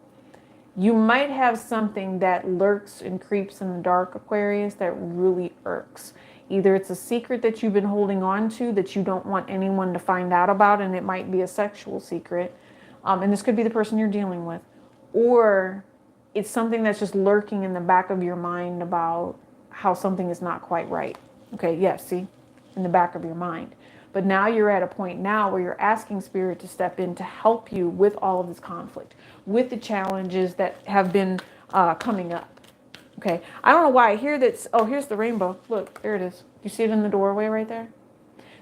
You might have something that lurks and creeps in the dark, Aquarius, that really irks. Either it's a secret that you've been holding on to that you don't want anyone to find out about, and it might be a sexual secret, and this could be the person you're dealing with, or it's something that's just lurking in the back of your mind about how something is not quite right. Okay, yes, see, in the back of your mind. But now you're at a point now where you're asking Spirit to step in to help you with all of this conflict, with the challenges that have been coming up. Okay, I don't know why I hear that. Oh, here's the rainbow. Look, there it is. You see it in the doorway right there?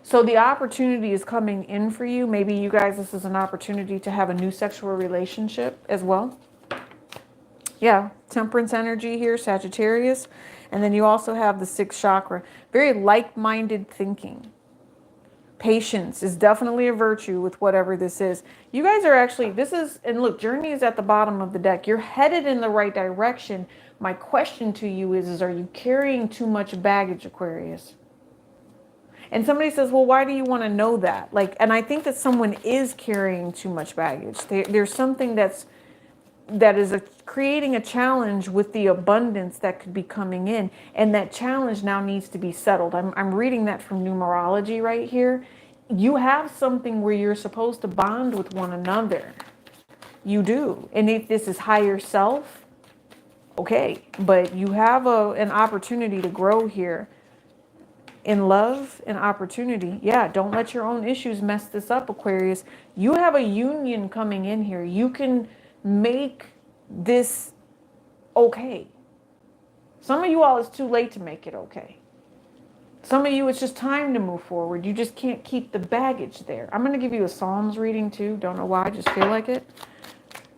So the opportunity is coming in for you. Maybe you guys, this is an opportunity to have a new sexual relationship as well. Yeah, temperance energy here, Sagittarius. And then you also have the sixth chakra. Very like-minded thinking. Patience is definitely a virtue with whatever this is. You guys are actually, this is, and look, Journey is at the bottom of the deck. You're headed in the right direction. My question to you is are you carrying too much baggage, Aquarius? And somebody says, well, why do you want to know that? Like, and I think that someone is carrying too much baggage. There's something that is creating a challenge with the abundance that could be coming in. And that challenge now needs to be settled. I'm reading that from numerology right here. You have something where you're supposed to bond with one another. You do. And if this is higher self, okay. But you have an opportunity to grow here. In love and opportunity, yeah, don't let your own issues mess this up, Aquarius. You have a union coming in here. You can make this okay. Some of you all, it's too late to make it okay. Some of you, it's just time to move forward. You just can't keep the baggage there. I'm going to give you a Psalms reading too. Don't know why, I just feel like it.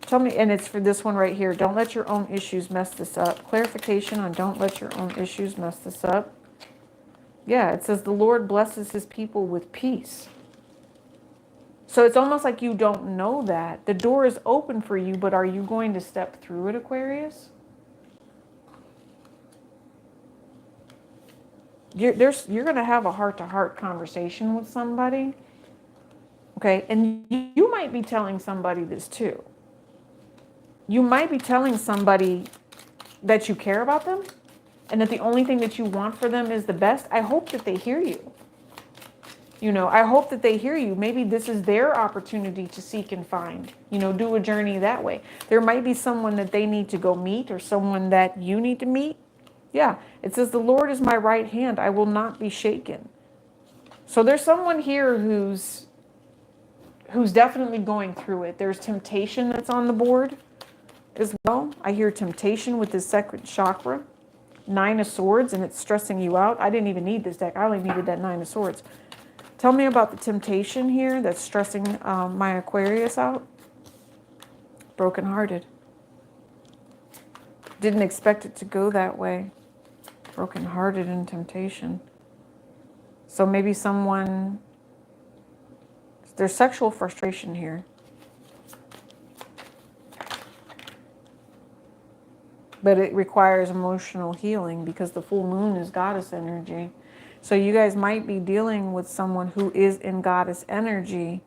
Tell me, and it's for this one right here. Don't let your own issues mess this up. Clarification on don't let your own issues mess this up. Yeah, it says the Lord blesses his people with peace. So it's almost like you don't know that. The door is open for you, but are you going to step through it, Aquarius? You're going to have a heart-to-heart conversation with somebody. Okay, and you might be telling somebody this too. You might be telling somebody that you care about them and that the only thing that you want for them is the best. I hope that they hear you. You know, I hope that they hear you. Maybe this is their opportunity to seek and find, you know, do a journey that way. There might be someone that they need to go meet or someone that you need to meet. Yeah, it says the Lord is my right hand. I will not be shaken. So there's someone here who's definitely going through it. There's temptation that's on the board as well. I hear temptation with this second chakra. 9 of Swords, and it's stressing you out. I didn't even need this deck. I only needed that 9 of Swords. Tell me about the temptation here that's stressing my Aquarius out. Brokenhearted. Didn't expect it to go that way. Brokenhearted and temptation. So maybe someone, there's sexual frustration here. But it requires emotional healing because the full moon is goddess energy. So you guys might be dealing with someone who is in goddess energy.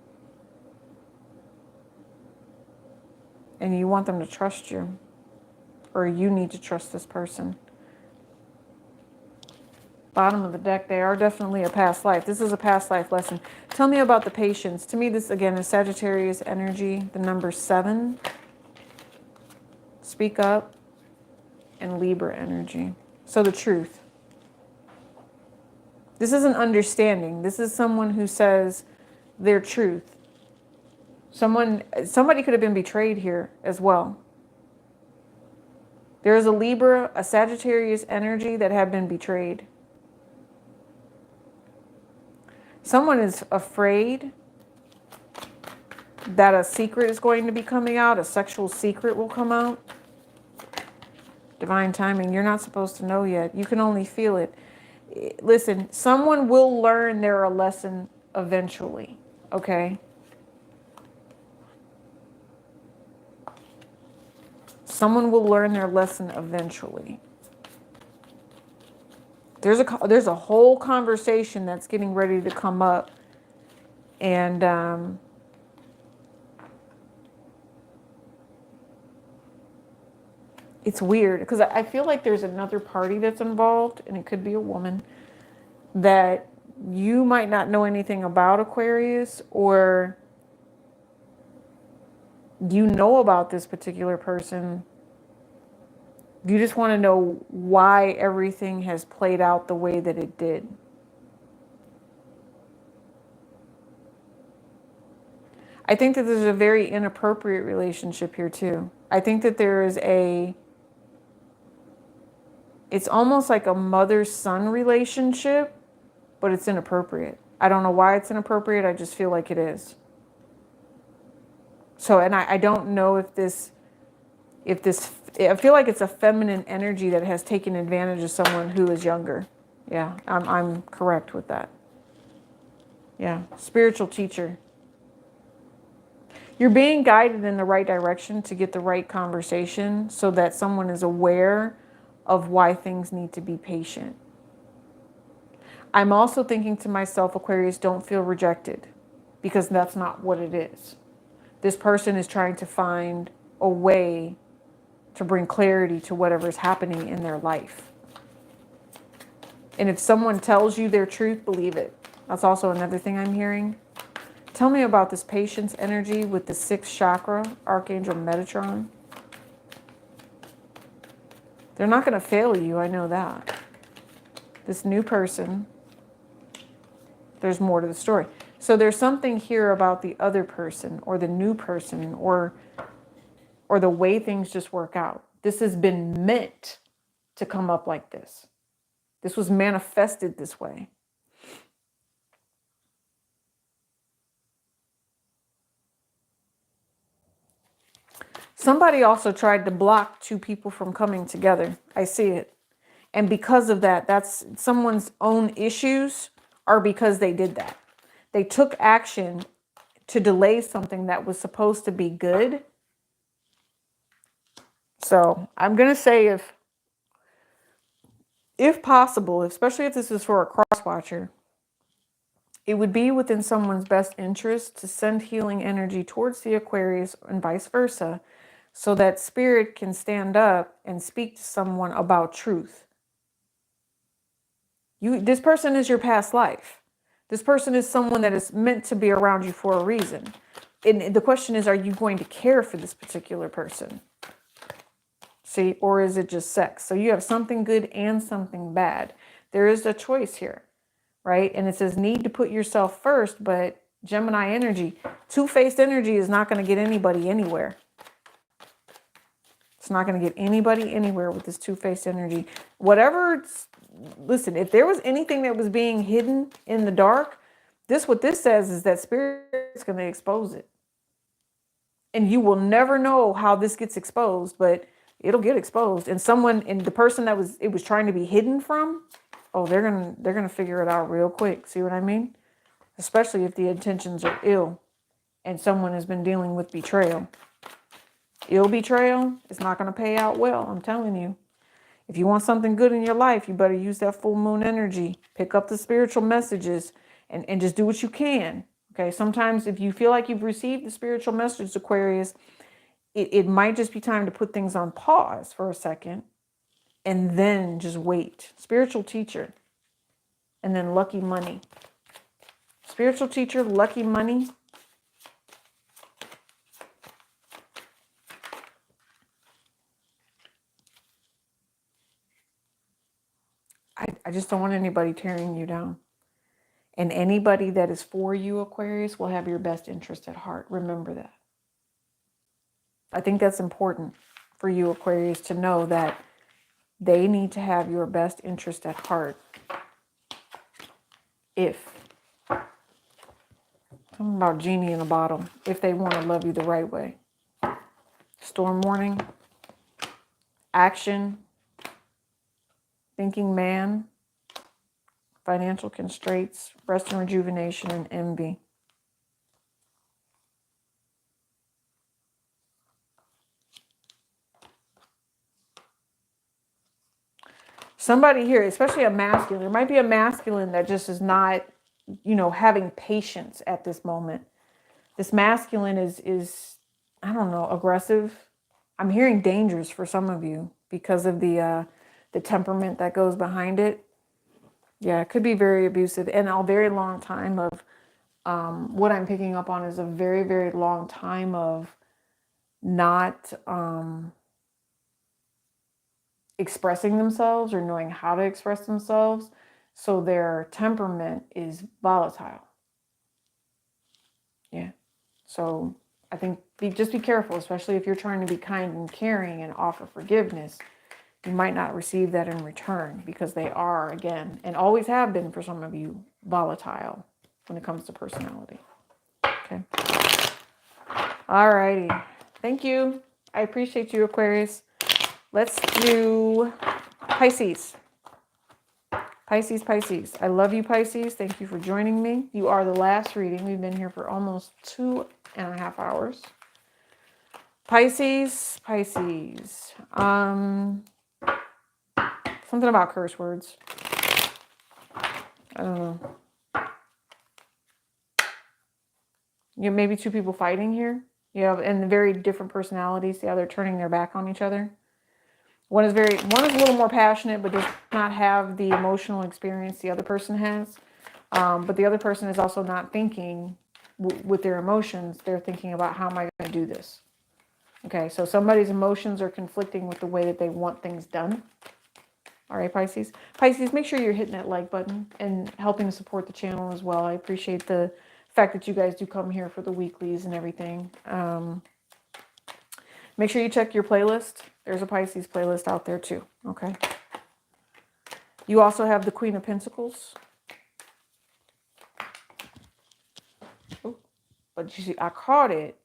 And you want them to trust you. Or you need to trust this person. Bottom of the deck, they are definitely a past life. This is a past life lesson. Tell me about the patience. To me, this again is Sagittarius energy. The number 7. Speak up. And Libra energy. So the truth. This is an understanding. This is someone who says their truth. Somebody could have been betrayed here as well. There is a Libra, a Sagittarius energy that have been betrayed. Someone is afraid that a secret is going to be coming out. A sexual secret will come out. Divine timing. You're not supposed to know yet. You can only feel it. Listen, someone will learn their lesson eventually. Okay? Someone will learn their lesson eventually. There's a whole conversation that's getting ready to come up. And it's weird because I feel like there's another party that's involved, and it could be a woman that you might not know anything about, Aquarius, or you know about this particular person. You just want to know why everything has played out the way that it did. I think that there's a very inappropriate relationship here too. I think that there is it's almost like a mother-son relationship, but it's inappropriate. I don't know why it's inappropriate. I just feel like it is. So, and I don't know if this, I feel like it's a feminine energy that has taken advantage of someone who is younger. Yeah, I'm correct with that. Yeah, spiritual teacher. You're being guided in the right direction to get the right conversation so that someone is aware of why things need to be patient. I'm also thinking to myself, Aquarius, don't feel rejected, because that's not what it is. This person is trying to find a way to bring clarity to whatever's happening in their life. And if someone tells you their truth, believe it. That's also another thing I'm hearing. Tell me about this patience energy with the sixth chakra, Archangel Metatron. They're not going to fail you, I know that. This new person, there's more to the story. So there's something here about the other person or the new person or the way things just work out. This has been meant to come up like this. This was manifested this way. Somebody also tried to block two people from coming together. I see it. And because of that, that's someone's own issues are because they did that. They took action to delay something that was supposed to be good. So I'm going to say if possible, especially if this is for a cross watcher, it would be within someone's best interest to send healing energy towards the Aquarius and vice versa, so that spirit can stand up and speak to someone about truth. This person is your past life. This person is someone that is meant to be around you for a reason. And the question is, are you going to care for this particular person? See, or is it just sex? So you have something good and something bad. There is a choice here, right? And it says need to put yourself first, but Gemini energy, two-faced energy is not going to get anybody anywhere. It's not going to get anybody anywhere with this two-faced energy. Listen, if there was anything that was being hidden in the dark, what this says is that spirit's going to expose it. And you will never know how this gets exposed, but it'll get exposed. And the person that it was trying to be hidden from, oh, they're going to figure it out real quick. See what I mean? Especially if the intentions are ill and someone has been dealing with betrayal. Ill betrayal is not going to pay out well, I'm telling you. If you want something good in your life, you better use that full moon energy. Pick up the spiritual messages and just do what you can. Okay, sometimes if you feel like you've received the spiritual message, Aquarius, it might just be time to put things on pause for a second and then just wait. Spiritual teacher and then lucky money. Spiritual teacher, lucky money. I just don't want anybody tearing you down. And anybody that is for you, Aquarius, will have your best interest at heart. Remember that. I think that's important for you, Aquarius, to know that they need to have your best interest at heart. Something about genie in a bottle. If they want to love you the right way. Storm warning. Action. Thinking man. Financial constraints. Rest and rejuvenation and envy. Somebody here, especially a masculine, there might be a masculine that just is not, having patience at this moment. This masculine is, I don't know, aggressive. I'm hearing dangerous for some of you because of the temperament that goes behind it. Yeah, it could be very abusive and a very long time of, what I'm picking up on is a very, very long time of not expressing themselves or knowing how to express themselves. So their temperament is volatile. Yeah. So I think just be careful, especially if you're trying to be kind and caring and offer forgiveness. You might not receive that in return because they are, again, and always have been for some of you, volatile when it comes to personality. Okay. All righty. Thank you. I appreciate you, Aquarius. Let's do Pisces. Pisces, Pisces. I love you, Pisces. Thank you for joining me. You are the last reading. We've been here for almost 2.5 hours. Pisces, Pisces. Something about curse words. I don't know. You know, maybe two people fighting here. You have, and very different personalities. Yeah, they're turning their back on each other. One is a little more passionate, but does not have the emotional experience the other person has. But the other person is also not thinking with their emotions. They're thinking about, how am I going to do this? Okay, so somebody's emotions are conflicting with the way that they want things done. All right, Pisces. Pisces, make sure you're hitting that like button and helping to support the channel as well. I appreciate the fact that you guys do come here for the weeklies and everything. Make sure you check your playlist. There's a Pisces playlist out there too, okay? You also have the Queen of Pentacles. Ooh, but you see, I caught it,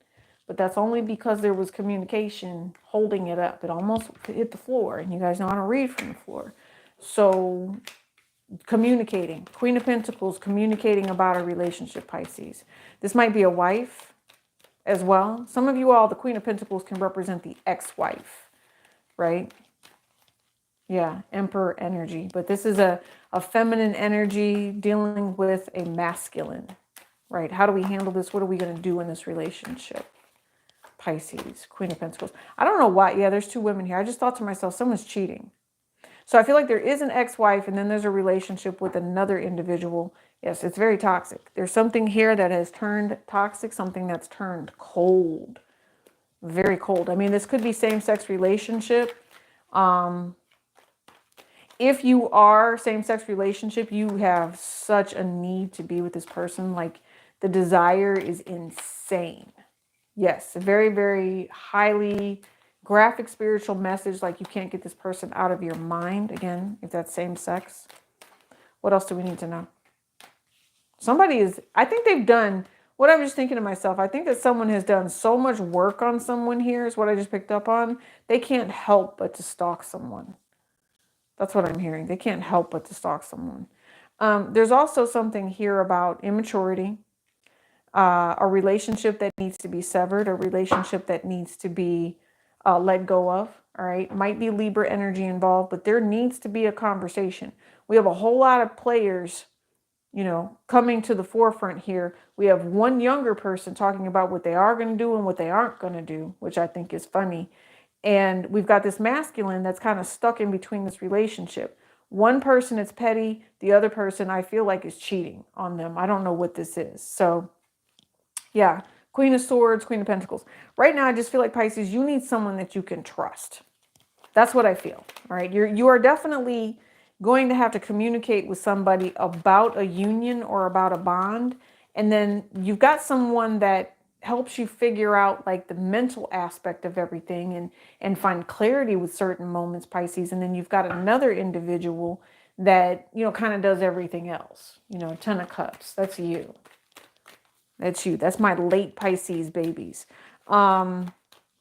but that's only because there was communication holding it up. It almost hit the floor, and you guys know how to read from the floor. So communicating. Queen of Pentacles, communicating about a relationship, Pisces. This might be a wife as well. Some of you all, the Queen of Pentacles can represent the ex-wife, right? Yeah, Emperor energy. But this is a feminine energy dealing with a masculine, right? How do we handle this? What are we going to do in this relationship? Pisces, Queen of Pentacles. I don't know why. Yeah, there's two women here. I just thought to myself, someone's cheating. So I feel like there is an ex-wife, and then there's a relationship with another individual. Yes, it's very toxic. There's something here that has turned toxic, something that's turned cold. Very cold. I mean, this could be same-sex relationship. If you are same-sex relationship, you have such a need to be with this person. Like, the desire is insane. Yes, a very, very highly graphic spiritual message, like you can't get this person out of your mind. Again, if that's same sex. What else do we need to know? Somebody is, I think they've done, what I'm just thinking to myself, I think that someone has done so much work on someone here, is what I just picked up on. They can't help but to stalk someone. That's what I'm hearing. They can't help but to stalk someone. There's also something here about immaturity. A relationship that needs to be severed, a relationship that needs to be let go of. All right, might be Libra energy involved, but there needs to be a conversation. We have a whole lot of players, you know, coming to the forefront here. We have one younger person talking about what they are going to do and what they aren't going to do, which I think is funny. And we've got this masculine that's kind of stuck in between this relationship. One person is petty, the other person I feel like is cheating on them. I don't know what this is. So yeah, Queen of Swords, Queen of Pentacles. Right now, I just feel like, Pisces, you need someone that you can trust. That's what I feel. All right, you are definitely going to have to communicate with somebody about a union or about a bond. And then you've got someone that helps you figure out like the mental aspect of everything and find clarity with certain moments, Pisces. And then you've got another individual that, you know, kind of does everything else. You know, Ten of Cups. That's you. That's you. That's my late Pisces babies. There's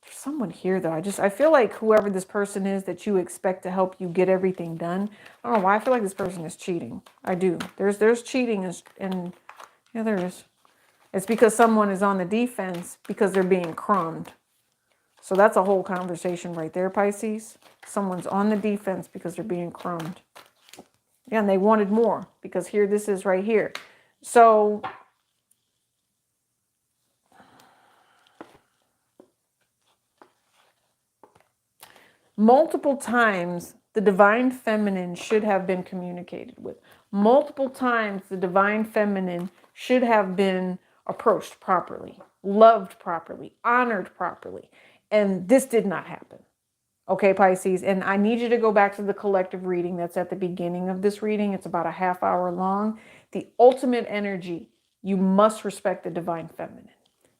someone here though. I feel like whoever this person is that you expect to help you get everything done. I don't know why I feel like this person is cheating. I do. There's cheating and yeah, there is. It's because someone is on the defense because they're being crumbed. So that's a whole conversation right there, Pisces. Someone's on the defense because they're being crumbed. Yeah, and they wanted more because here this is right here. So multiple times, the divine feminine should have been communicated with. Multiple times, the divine feminine should have been approached properly, loved properly, honored properly. And this did not happen. Okay, Pisces. And I need you to go back to the collective reading that's at the beginning of this reading. It's about a half hour long. The ultimate energy, you must respect the divine feminine.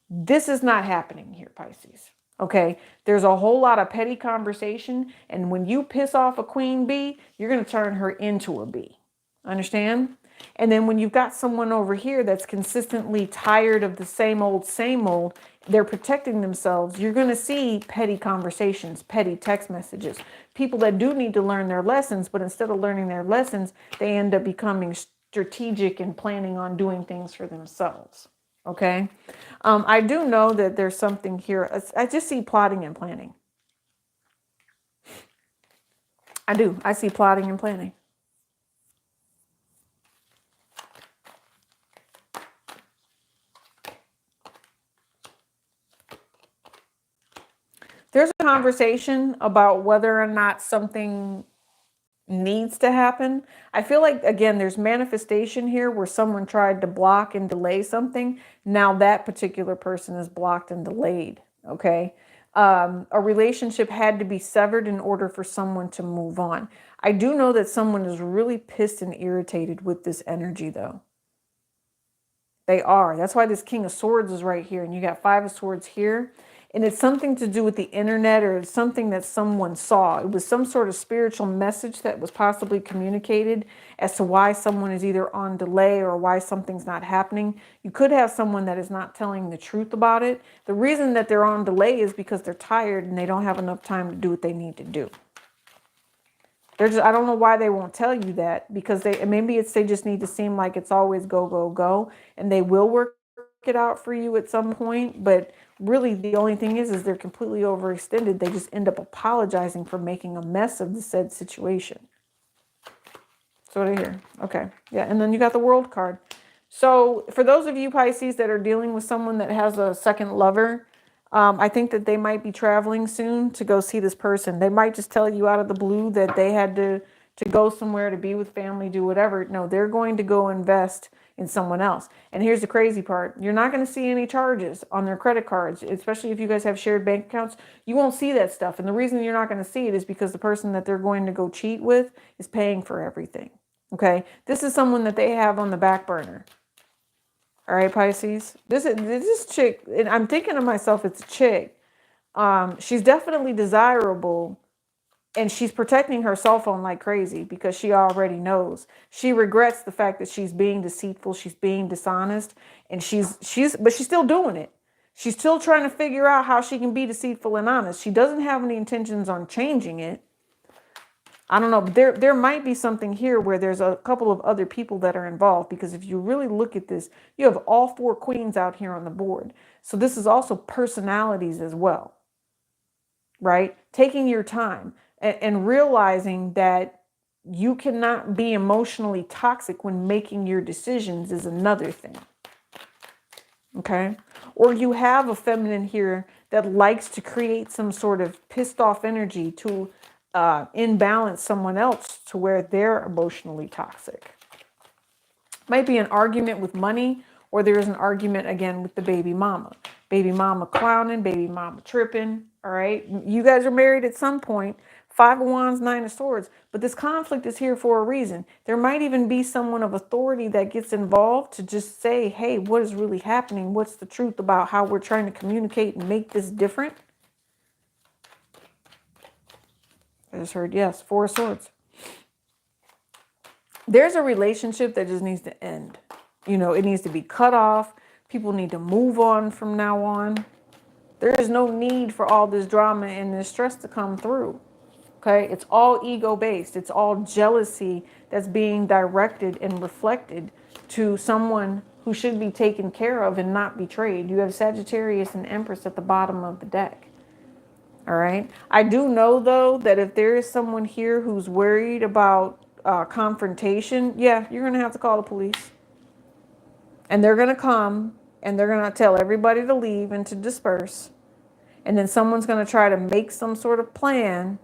This is not happening here, Pisces. Okay, there's a whole lot of petty conversation. And when you piss off a queen bee, you're going to turn her into a bee. Understand? And then when you've got someone over here that's consistently tired of the same old, they're protecting themselves. You're going to see petty conversations, petty text messages, people that do need to learn their lessons, but instead of learning their lessons, they end up becoming strategic and planning on doing things for themselves. Okay. I do know that there's something here. I just see plotting and planning. I do. I see plotting and planning. There's a conversation about whether or not something needs to happen. I feel like, again, there's manifestation here where someone tried to block and delay something. Now that particular person is blocked and delayed. Okay. A relationship had to be severed in order for someone to move on. I do know that someone is really pissed and irritated with this energy, though. They are. That's why this King of Swords is right here. And you got Five of Swords here. And it's something to do with the internet, or it's something that someone saw. It was some sort of spiritual message that was possibly communicated as to why someone is either on delay or why something's not happening. You could have someone that is not telling the truth about it. The reason that they're on delay is because they're tired and they don't have enough time to do what they need to do. I don't know why they won't tell you that, because maybe they just need to seem like it's always go, go, go, and they will work it out for you at some point. But really, the only thing is they're completely overextended. They just end up apologizing for making a mess of the said situation. So what I hear. Okay. Yeah. And then you got the World card. So for those of you Pisces that are dealing with someone that has a second lover, I think that they might be traveling soon to go see this person. They might just tell you out of the blue that they had to go somewhere to be with family, do whatever. No, they're going to go invest in someone else. And here's the crazy part. You're not going to see any charges on their credit cards, especially if you guys have shared bank accounts. You won't see that stuff. And the reason you're not going to see it is because the person that they're going to go cheat with is paying for everything. Okay. This is someone that they have on the back burner. All right, Pisces. This chick, and I'm thinking to myself, it's a chick. She's definitely desirable, and she's protecting her cell phone like crazy because she already knows. She regrets the fact that she's being deceitful, she's being dishonest, and she's still doing it. She's still trying to figure out how she can be deceitful and honest. She doesn't have any intentions on changing it. I don't know, but there might be something here where there's a couple of other people that are involved, because if you really look at this, you have all four queens out here on the board. So this is also personalities as well, right? Taking your time and realizing that you cannot be emotionally toxic when making your decisions is another thing. Okay? Or you have a feminine here that likes to create some sort of pissed off energy to imbalance someone else to where they're emotionally toxic. Might be an argument with money, or there's an argument again with the baby mama. Baby mama clowning, baby mama tripping. All right. You guys are married at some point. Five of Wands, Nine of Swords. But this conflict is here for a reason. There might even be someone of authority that gets involved to just say, hey, what is really happening? What's the truth about how we're trying to communicate and make this different? I just heard yes, Four of Swords. There's a relationship that just needs to end. You know, it needs to be cut off. People need to move on from now on. There is no need for all this drama and this stress to come through. Okay, it's all ego-based. It's all jealousy that's being directed and reflected to someone who should be taken care of and not betrayed. You have Sagittarius and Empress at the bottom of the deck. All right. I do know, though, that if there is someone here who's worried about confrontation, yeah, you're going to have to call the police. And they're going to come and they're going to tell everybody to leave and to disperse. And then someone's going to try to make some sort of plan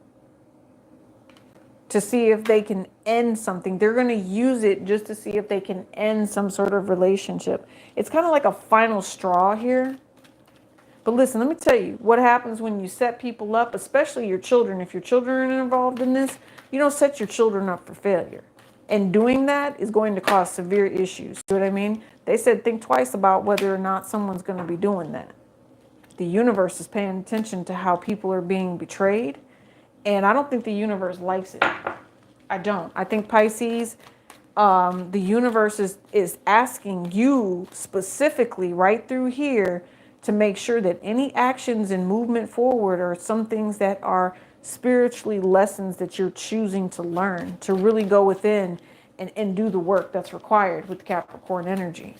to see if they can end something. They're going to use it just to see if they can end some sort of relationship. It's kind of like a final straw here. But listen, let me tell you what happens when you set people up, especially your children. If your children are involved in this, you don't set your children up for failure. And doing that is going to cause severe issues. You know what I mean? They said think twice about whether or not someone's going to be doing that. The universe is paying attention to how people are being betrayed. And I don't think the universe likes it. I don't. I think Pisces, the universe is asking you specifically right through here to make sure that any actions and movement forward are some things that are spiritually lessons that you're choosing to learn, to really go within and do the work that's required with Capricorn energy.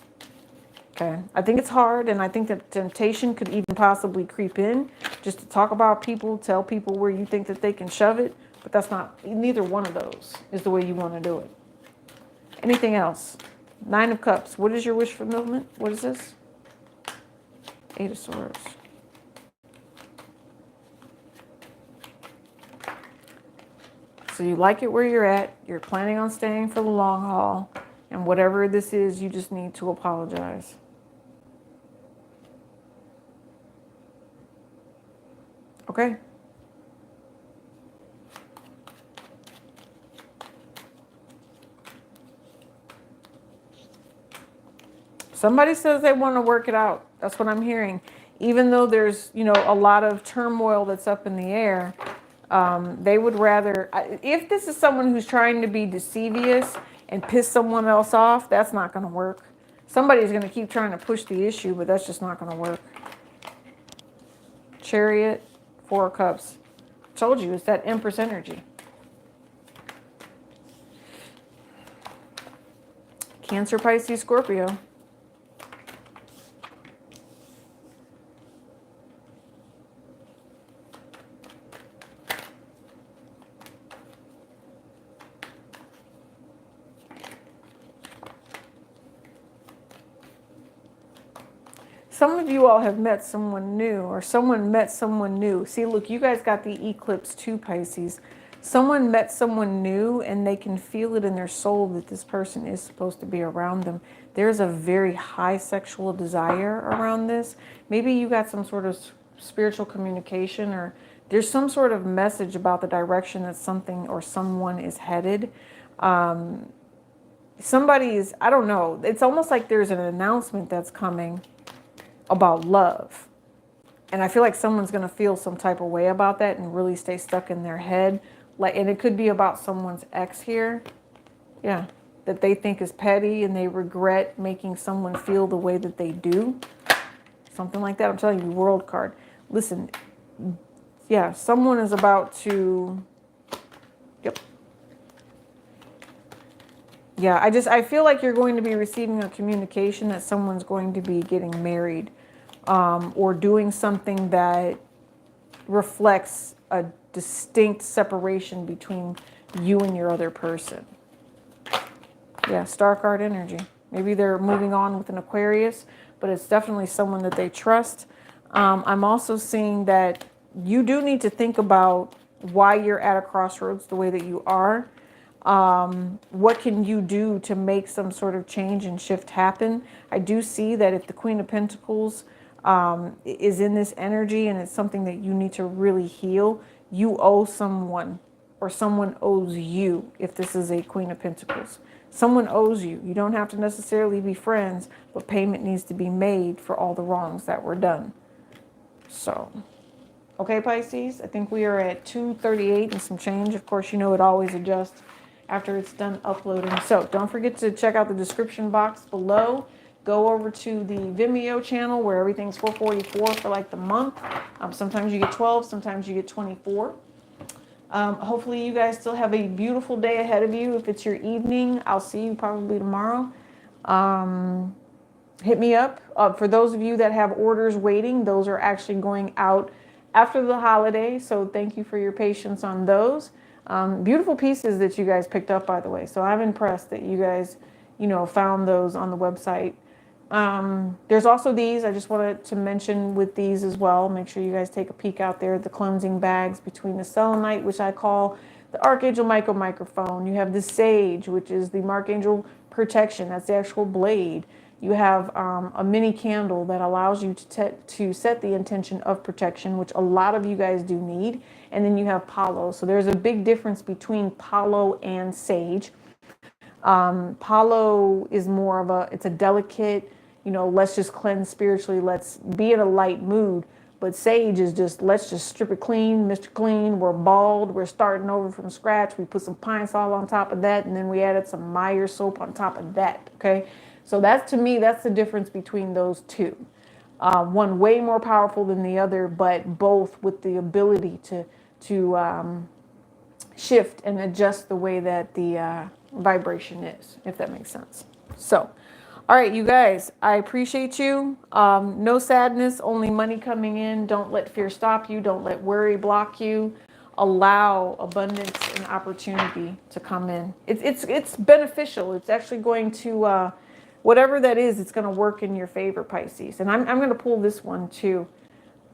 Okay. I think it's hard, and I think that temptation could even possibly creep in just to talk about people, tell people where you think that they can shove it, but that's not, neither one of those is the way you want to do it. Anything else? 9 of Cups. What is your wish fulfillment? What is this? 8 of Swords. So you like it where you're at. You're planning on staying for the long haul. And whatever this is, you just need to apologize. Okay. Somebody says they want to work it out. That's what I'm hearing. Even though there's, you know, a lot of turmoil that's up in the air, they would rather, if this is someone who's trying to be deceivious and piss someone else off, that's not going to work. Somebody's going to keep trying to push the issue, but that's just not going to work. Chariot, 4 of Cups. Told you, it's that Empress energy. Cancer, Pisces, Scorpio. Some of you all have met someone new, or someone met someone new. See, look, you guys got the eclipse too, Pisces. Someone met someone new and they can feel it in their soul that this person is supposed to be around them. There's a very high sexual desire around this. Maybe you got some sort of spiritual communication, or there's some sort of message about the direction that something or someone is headed. Somebody is, I don't know, it's almost like there's an announcement that's coming about love. And I feel like someone's going to feel some type of way about that and really stay stuck in their head. Like, and it could be about someone's ex here. Yeah. That they think is petty and they regret making someone feel the way that they do. Something like that. I'm telling you, World card. Listen. Yeah. Someone is about to. Yep. Yeah, I feel like you're going to be receiving a communication that someone's going to be getting married, or doing something that reflects a distinct separation between you and your other person. Yeah, Star card energy. Maybe they're moving on with an Aquarius, but it's definitely someone that they trust. I'm also seeing that you do need to think about why you're at a crossroads the way that you are. What can you do to make some sort of change and shift happen? I do see that if the Queen of Pentacles is in this energy and it's something that you need to really heal, you owe someone, or someone owes you. If this is a Queen of Pentacles, someone owes you. You don't have to necessarily be friends, but payment needs to be made for all the wrongs that were done. So, okay, Pisces, I think we are at 2:38 and some change. Of course, you know it always adjusts after it's done uploading. So don't forget to check out the description box below. Go over to the Vimeo channel where everything's $4.44 for like the month. Sometimes you get 12, sometimes you get 24. Hopefully you guys still have a beautiful day ahead of you. If it's your evening, I'll see you probably tomorrow. Hit me up. For those of you that have orders waiting, those are actually going out after the holiday. So thank you for your patience on those. Beautiful pieces that you guys picked up, by the way. So I'm impressed that you guys, you know, found those on the website. There's also these. I just wanted to mention with these as well. Make sure you guys take a peek out there. The cleansing bags between the selenite, which I call the Archangel Microphone. You have the sage, which is the Archangel protection. That's the actual blade. You have a mini candle that allows you to set the intention of protection, which a lot of you guys do need. And then you have Palo. So there's a big difference between Palo and Sage. Palo is more of it's a delicate, you know, let's just cleanse spiritually. Let's be in a light mood. But Sage is just, let's just strip it clean, Mr. Clean. We're bald. We're starting over from scratch. We put some pine sol on top of that. And then we added some Meyer soap on top of that. Okay. So that's, to me, that's the difference between those two. one way more powerful than the other, but both with the ability to shift and adjust the way that the vibration is, if that makes sense. So, all right, you guys, I appreciate you. No sadness, only money coming in. Don't let fear stop you. Don't let worry block you. Allow abundance and opportunity to come in. It's beneficial. It's actually going to, whatever that is, it's going to work in your favor, Pisces. And I'm going to pull this one too.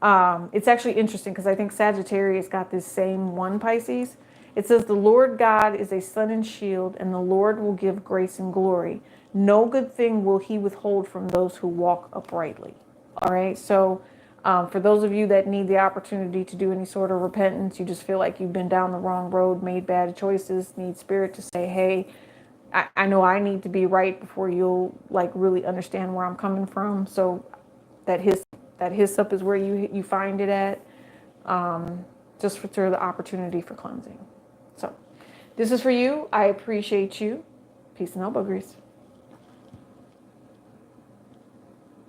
It's actually interesting because I think Sagittarius got this same one, Pisces. It says, the Lord God is a sun and shield, and the Lord will give grace and glory. No good thing will he withhold from those who walk uprightly. All right. So for those of you that need the opportunity to do any sort of repentance, you just feel like you've been down the wrong road, made bad choices, need spirit to say, hey, I know I need to be right before you'll like really understand where I'm coming from. So that hyssop is where you find it at, just for the opportunity for cleansing. So this is for you. I appreciate you. Peace and elbow grease.